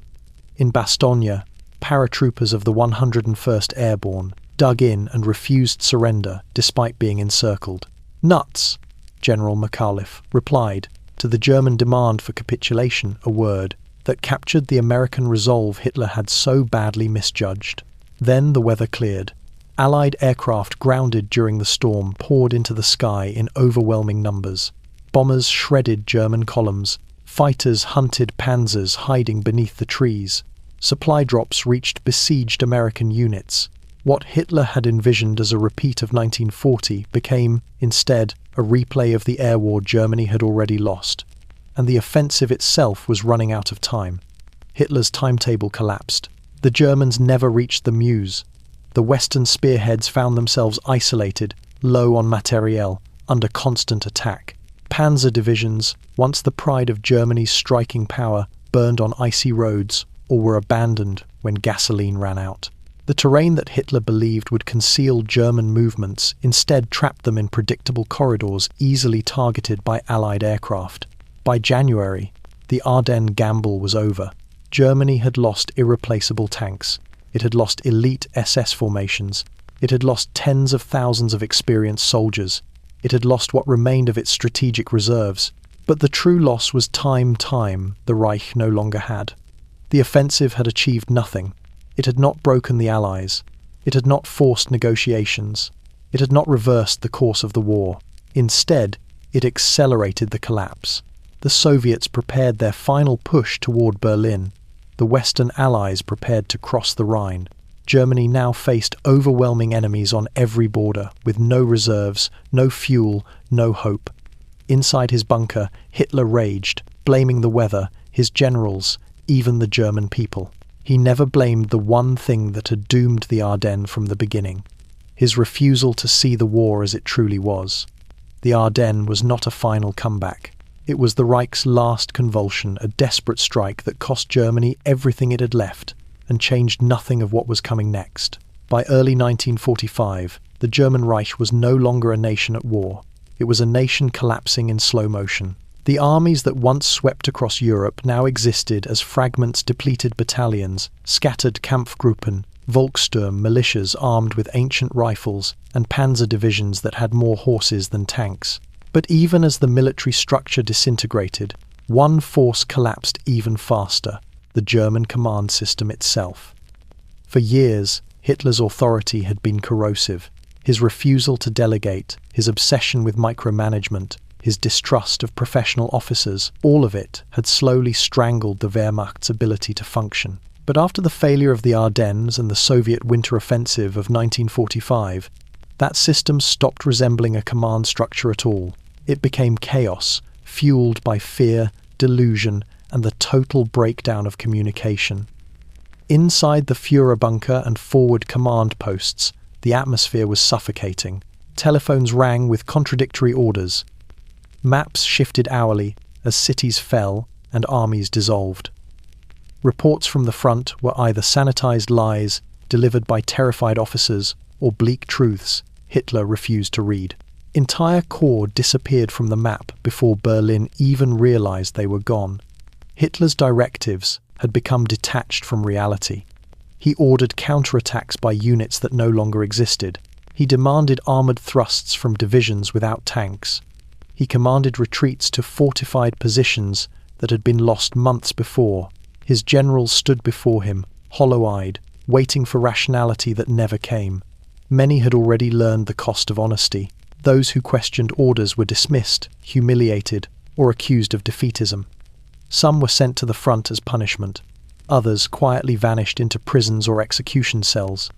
In Bastogne, paratroopers of the 101st Airborne dug in and refused surrender despite being encircled. "Nuts," General McAuliffe replied to the German demand for capitulation, a word that captured the American resolve Hitler had so badly misjudged. Then the weather cleared. Allied aircraft grounded during the storm poured into the sky in overwhelming numbers. Bombers shredded German columns. Fighters hunted panzers hiding beneath the trees. Supply drops reached besieged American units. What Hitler had envisioned as a repeat of 1940 became, instead, a replay of the air war Germany had already lost. And the offensive itself was running out of time. Hitler's timetable collapsed. The Germans never reached the Meuse. The Western spearheads found themselves isolated, low on materiel, under constant attack. Panzer divisions, once the pride of Germany's striking power, burned on icy roads or were abandoned when gasoline ran out. The terrain that Hitler believed would conceal German movements instead trapped them in predictable corridors easily targeted by Allied aircraft. By January, the Ardennes gamble was over. Germany had lost irreplaceable tanks. It had lost elite SS formations. It had lost tens of thousands of experienced soldiers. It had lost what remained of its strategic reserves. But the true loss was time the Reich no longer had. The offensive had achieved nothing. It had not broken the Allies. It had not forced negotiations. It had not reversed the course of the war. Instead, it accelerated the collapse. The Soviets prepared their final push toward Berlin. The Western Allies prepared to cross the Rhine. Germany now faced overwhelming enemies on every border, with no reserves, no fuel, no hope. Inside his bunker, Hitler raged, blaming the weather, his generals, even the German people. He never blamed the one thing that had doomed the Ardennes from the beginning: his refusal to see the war as it truly was. The Ardennes was not a final comeback. It was the Reich's last convulsion, a desperate strike that cost Germany everything it had left and changed nothing of what was coming next. By early 1945, the German Reich was no longer a nation at war. It was a nation collapsing in slow motion. The armies that once swept across Europe now existed as fragments, depleted battalions, scattered Kampfgruppen, Volkssturm militias armed with ancient rifles, and panzer divisions that had more horses than tanks. But even as the military structure disintegrated, one force collapsed even faster: the German command system itself. For years, Hitler's authority had been corrosive. His refusal to delegate, his obsession with micromanagement, his distrust of professional officers, all of it had slowly strangled the Wehrmacht's ability to function. But after the failure of the Ardennes and the Soviet winter offensive of 1945, that system stopped resembling a command structure at all. It became chaos, fueled by fear, delusion, and the total breakdown of communication. Inside the Führer bunker and forward command posts, the atmosphere was suffocating. Telephones rang with contradictory orders. Maps shifted hourly as cities fell and armies dissolved. Reports from the front were either sanitized lies delivered by terrified officers or bleak truths Hitler refused to read. Entire corps disappeared from the map before Berlin even realized they were gone. Hitler's directives had become detached from reality. He ordered counterattacks by units that no longer existed. He demanded armored thrusts from divisions without tanks. He commanded retreats to fortified positions that had been lost months before. His generals stood before him, hollow-eyed, waiting for rationality that never came. Many had already learned the cost of honesty. Those who questioned orders were dismissed, humiliated, or accused of defeatism. Some were sent to the front as punishment. Others quietly vanished into prisons or execution cells.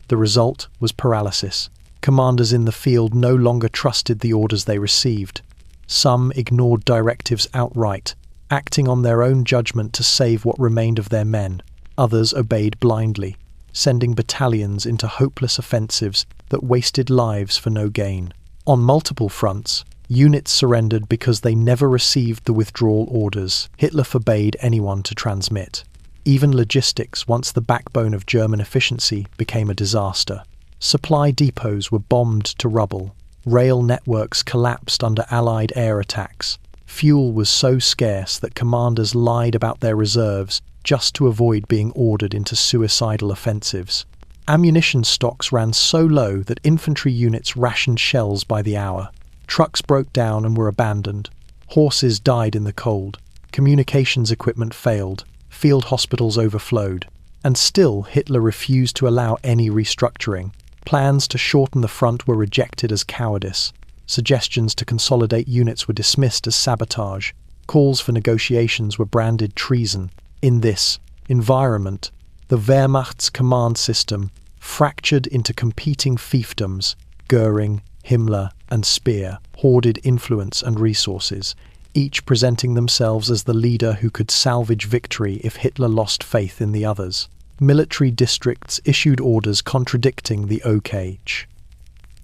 The result was paralysis. Commanders in the field no longer trusted the orders they received. Some ignored directives outright, acting on their own judgment to save what remained of their men. Others obeyed blindly, sending battalions into hopeless offensives that wasted lives for no gain. On multiple fronts, units surrendered because they never received the withdrawal orders Hitler forbade anyone to transmit. Even logistics, once the backbone of German efficiency, became a disaster. Supply depots were bombed to rubble. Rail networks collapsed under Allied air attacks. Fuel was so scarce that commanders lied about their reserves just to avoid being ordered into suicidal offensives. Ammunition stocks ran so low that infantry units rationed shells by the hour. Trucks broke down and were abandoned. Horses died in the cold. Communications equipment failed. Field hospitals overflowed. And still, Hitler refused to allow any restructuring. Plans to shorten the front were rejected as cowardice. Suggestions to consolidate units were dismissed as sabotage. Calls for negotiations were branded treason. In this environment, the Wehrmacht's command system fractured into competing fiefdoms. Goering, Himmler, and Speer hoarded influence and resources, each presenting themselves as the leader who could salvage victory if Hitler lost faith in the others. Military districts issued orders contradicting the OKH.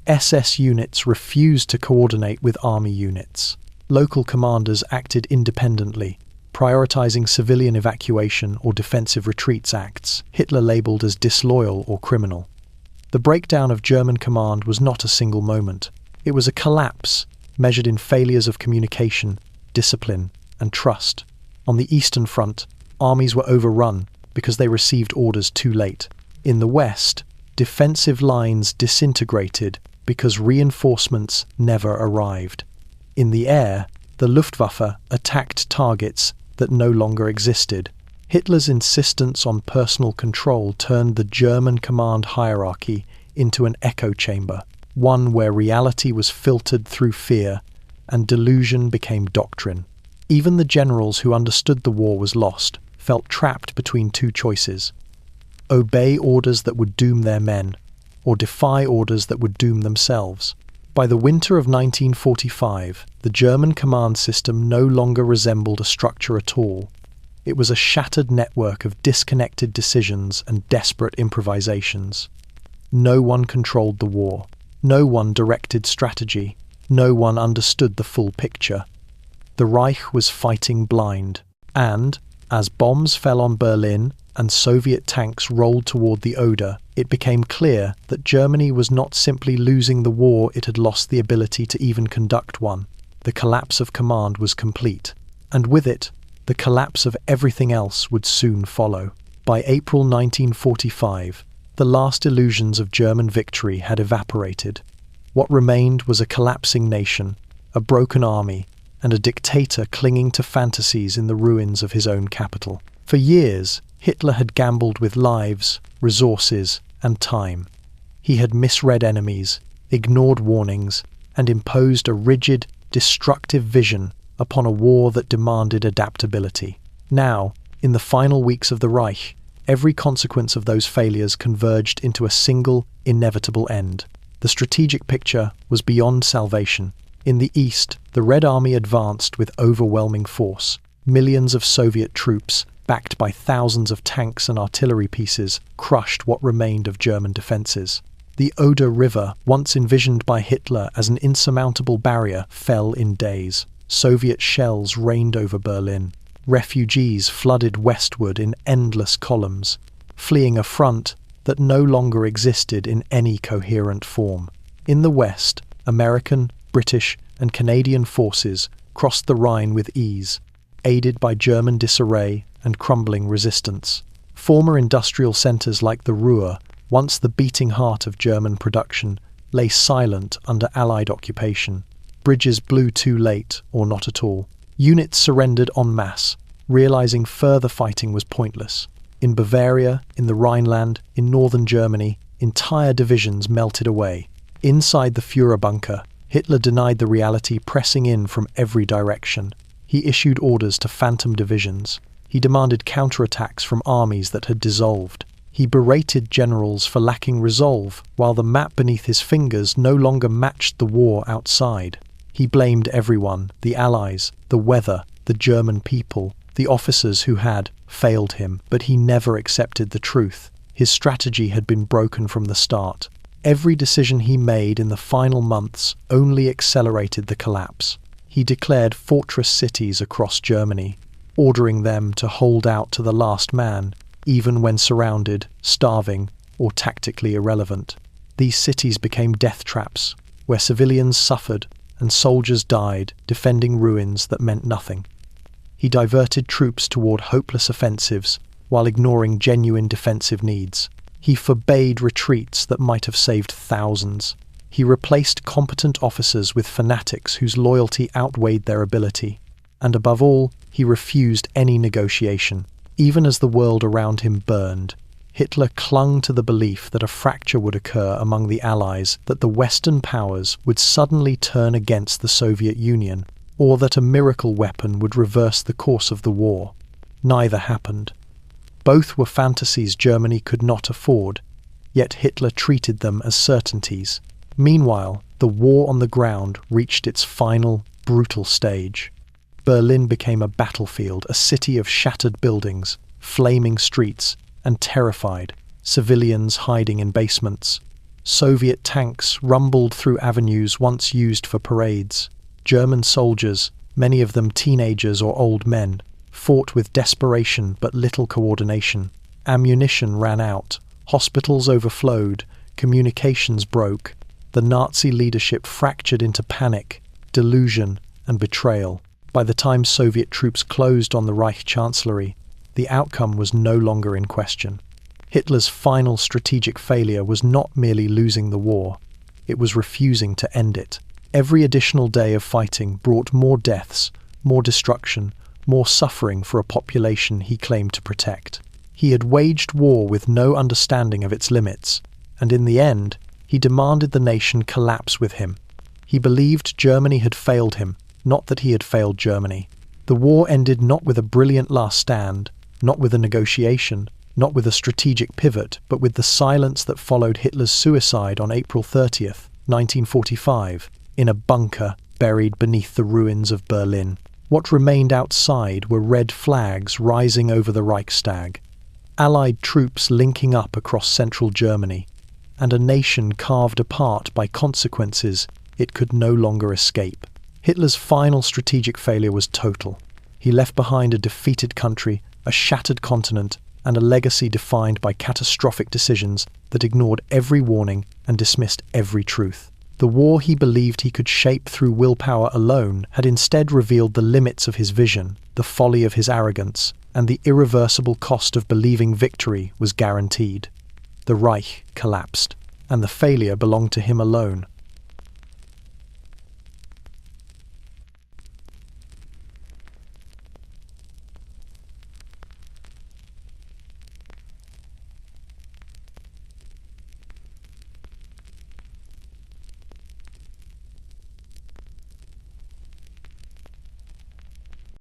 SS units refused to coordinate with army units. Local commanders acted independently, prioritizing civilian evacuation or defensive retreats acts Hitler labeled as disloyal or criminal. The breakdown of German command was not a single moment. It was a collapse measured in failures of communication, discipline, and trust. On the Eastern Front, armies were overrun because they received orders too late. In the West, defensive lines disintegrated because reinforcements never arrived. In the air, the Luftwaffe attacked targets that no longer existed. Hitler's insistence on personal control turned the German command hierarchy into an echo chamber, one where reality was filtered through fear and delusion became doctrine. Even the generals who understood the war was lost felt trapped between two choices: obey orders that would doom their men, or defy orders that would doom themselves. By the winter of 1945, the German command system no longer resembled a structure at all. It was a shattered network of disconnected decisions and desperate improvisations. No one controlled the war. No one directed strategy. No one understood the full picture. The Reich was fighting blind. And, as bombs fell on Berlin and Soviet tanks rolled toward the Oder, it became clear that Germany was not simply losing the war, it had lost the ability to even conduct one. The collapse of command was complete. And with it, the collapse of everything else would soon follow. By April 1945, the last illusions of German victory had evaporated. What remained was a collapsing nation, a broken army, and a dictator clinging to fantasies in the ruins of his own capital. For years, Hitler had gambled with lives, resources, and time. He had misread enemies, ignored warnings, and imposed a rigid, destructive vision upon a war that demanded adaptability. Now, in the final weeks of the Reich, every consequence of those failures converged into a single, inevitable end. The strategic picture was beyond salvation. In the east, the Red Army advanced with overwhelming force. Millions of Soviet troops, backed by thousands of tanks and artillery pieces, crushed what remained of German defences. The Oder River, once envisioned by Hitler as an insurmountable barrier, fell in days. Soviet shells rained over Berlin. Refugees flooded westward in endless columns, fleeing a front that no longer existed in any coherent form. In the west, American, British, and Canadian forces crossed the Rhine with ease, aided by German disarray and crumbling resistance. Former industrial centres like the Ruhr, once the beating heart of German production, lay silent under Allied occupation. Bridges blew too late, or not at all. Units surrendered en masse, realizing further fighting was pointless. In Bavaria, in the Rhineland, in northern Germany, entire divisions melted away. Inside the Führer bunker, Hitler denied the reality pressing in from every direction. He issued orders to phantom divisions. He demanded counterattacks from armies that had dissolved. He berated generals for lacking resolve, while the map beneath his fingers no longer matched the war outside. He blamed everyone, the Allies, the weather, the German people, the officers who had failed him, but he never accepted the truth. His strategy had been broken from the start. Every decision he made in the final months only accelerated the collapse. He declared fortress cities across Germany, ordering them to hold out to the last man, even when surrounded, starving, or tactically irrelevant. These cities became death traps, where civilians suffered and soldiers died defending ruins that meant nothing. He diverted troops toward hopeless offensives while ignoring genuine defensive needs. He forbade retreats that might have saved thousands. He replaced competent officers with fanatics whose loyalty outweighed their ability. And above all, he refused any negotiation. Even as the world around him burned, Hitler clung to the belief that a fracture would occur among the Allies, that the Western powers would suddenly turn against the Soviet Union, or that a miracle weapon would reverse the course of the war. Neither happened. Both were fantasies Germany could not afford, yet Hitler treated them as certainties. Meanwhile, the war on the ground reached its final, brutal stage. Berlin became a battlefield, a city of shattered buildings, flaming streets, and terrified civilians hiding in basements. Soviet tanks rumbled through avenues once used for parades. German soldiers, many of them teenagers or old men, fought with desperation but little coordination. Ammunition ran out, hospitals overflowed, communications broke. The Nazi leadership fractured into panic, delusion, and betrayal. By the time Soviet troops closed on the Reich Chancellery, the outcome was no longer in question. Hitler's final strategic failure was not merely losing the war, it was refusing to end it. Every additional day of fighting brought more deaths, more destruction, more suffering for a population he claimed to protect. He had waged war with no understanding of its limits, and in the end, he demanded the nation collapse with him. He believed Germany had failed him, not that he had failed Germany. The war ended not with a brilliant last stand, not with a negotiation, not with a strategic pivot, but with the silence that followed Hitler's suicide on April 30th. 1945, in a bunker buried beneath the ruins of Berlin. What remained outside were red flags rising over the Reichstag, Allied troops linking up across central Germany, and a nation carved apart by consequences it could no longer escape. Hitler's final strategic failure was total. He left behind a defeated country, a shattered continent, and a legacy defined by catastrophic decisions that ignored every warning and dismissed every truth. The war he believed he could shape through willpower alone had instead revealed the limits of his vision, the folly of his arrogance, and the irreversible cost of believing victory was guaranteed. The Reich collapsed, and the failure belonged to him alone.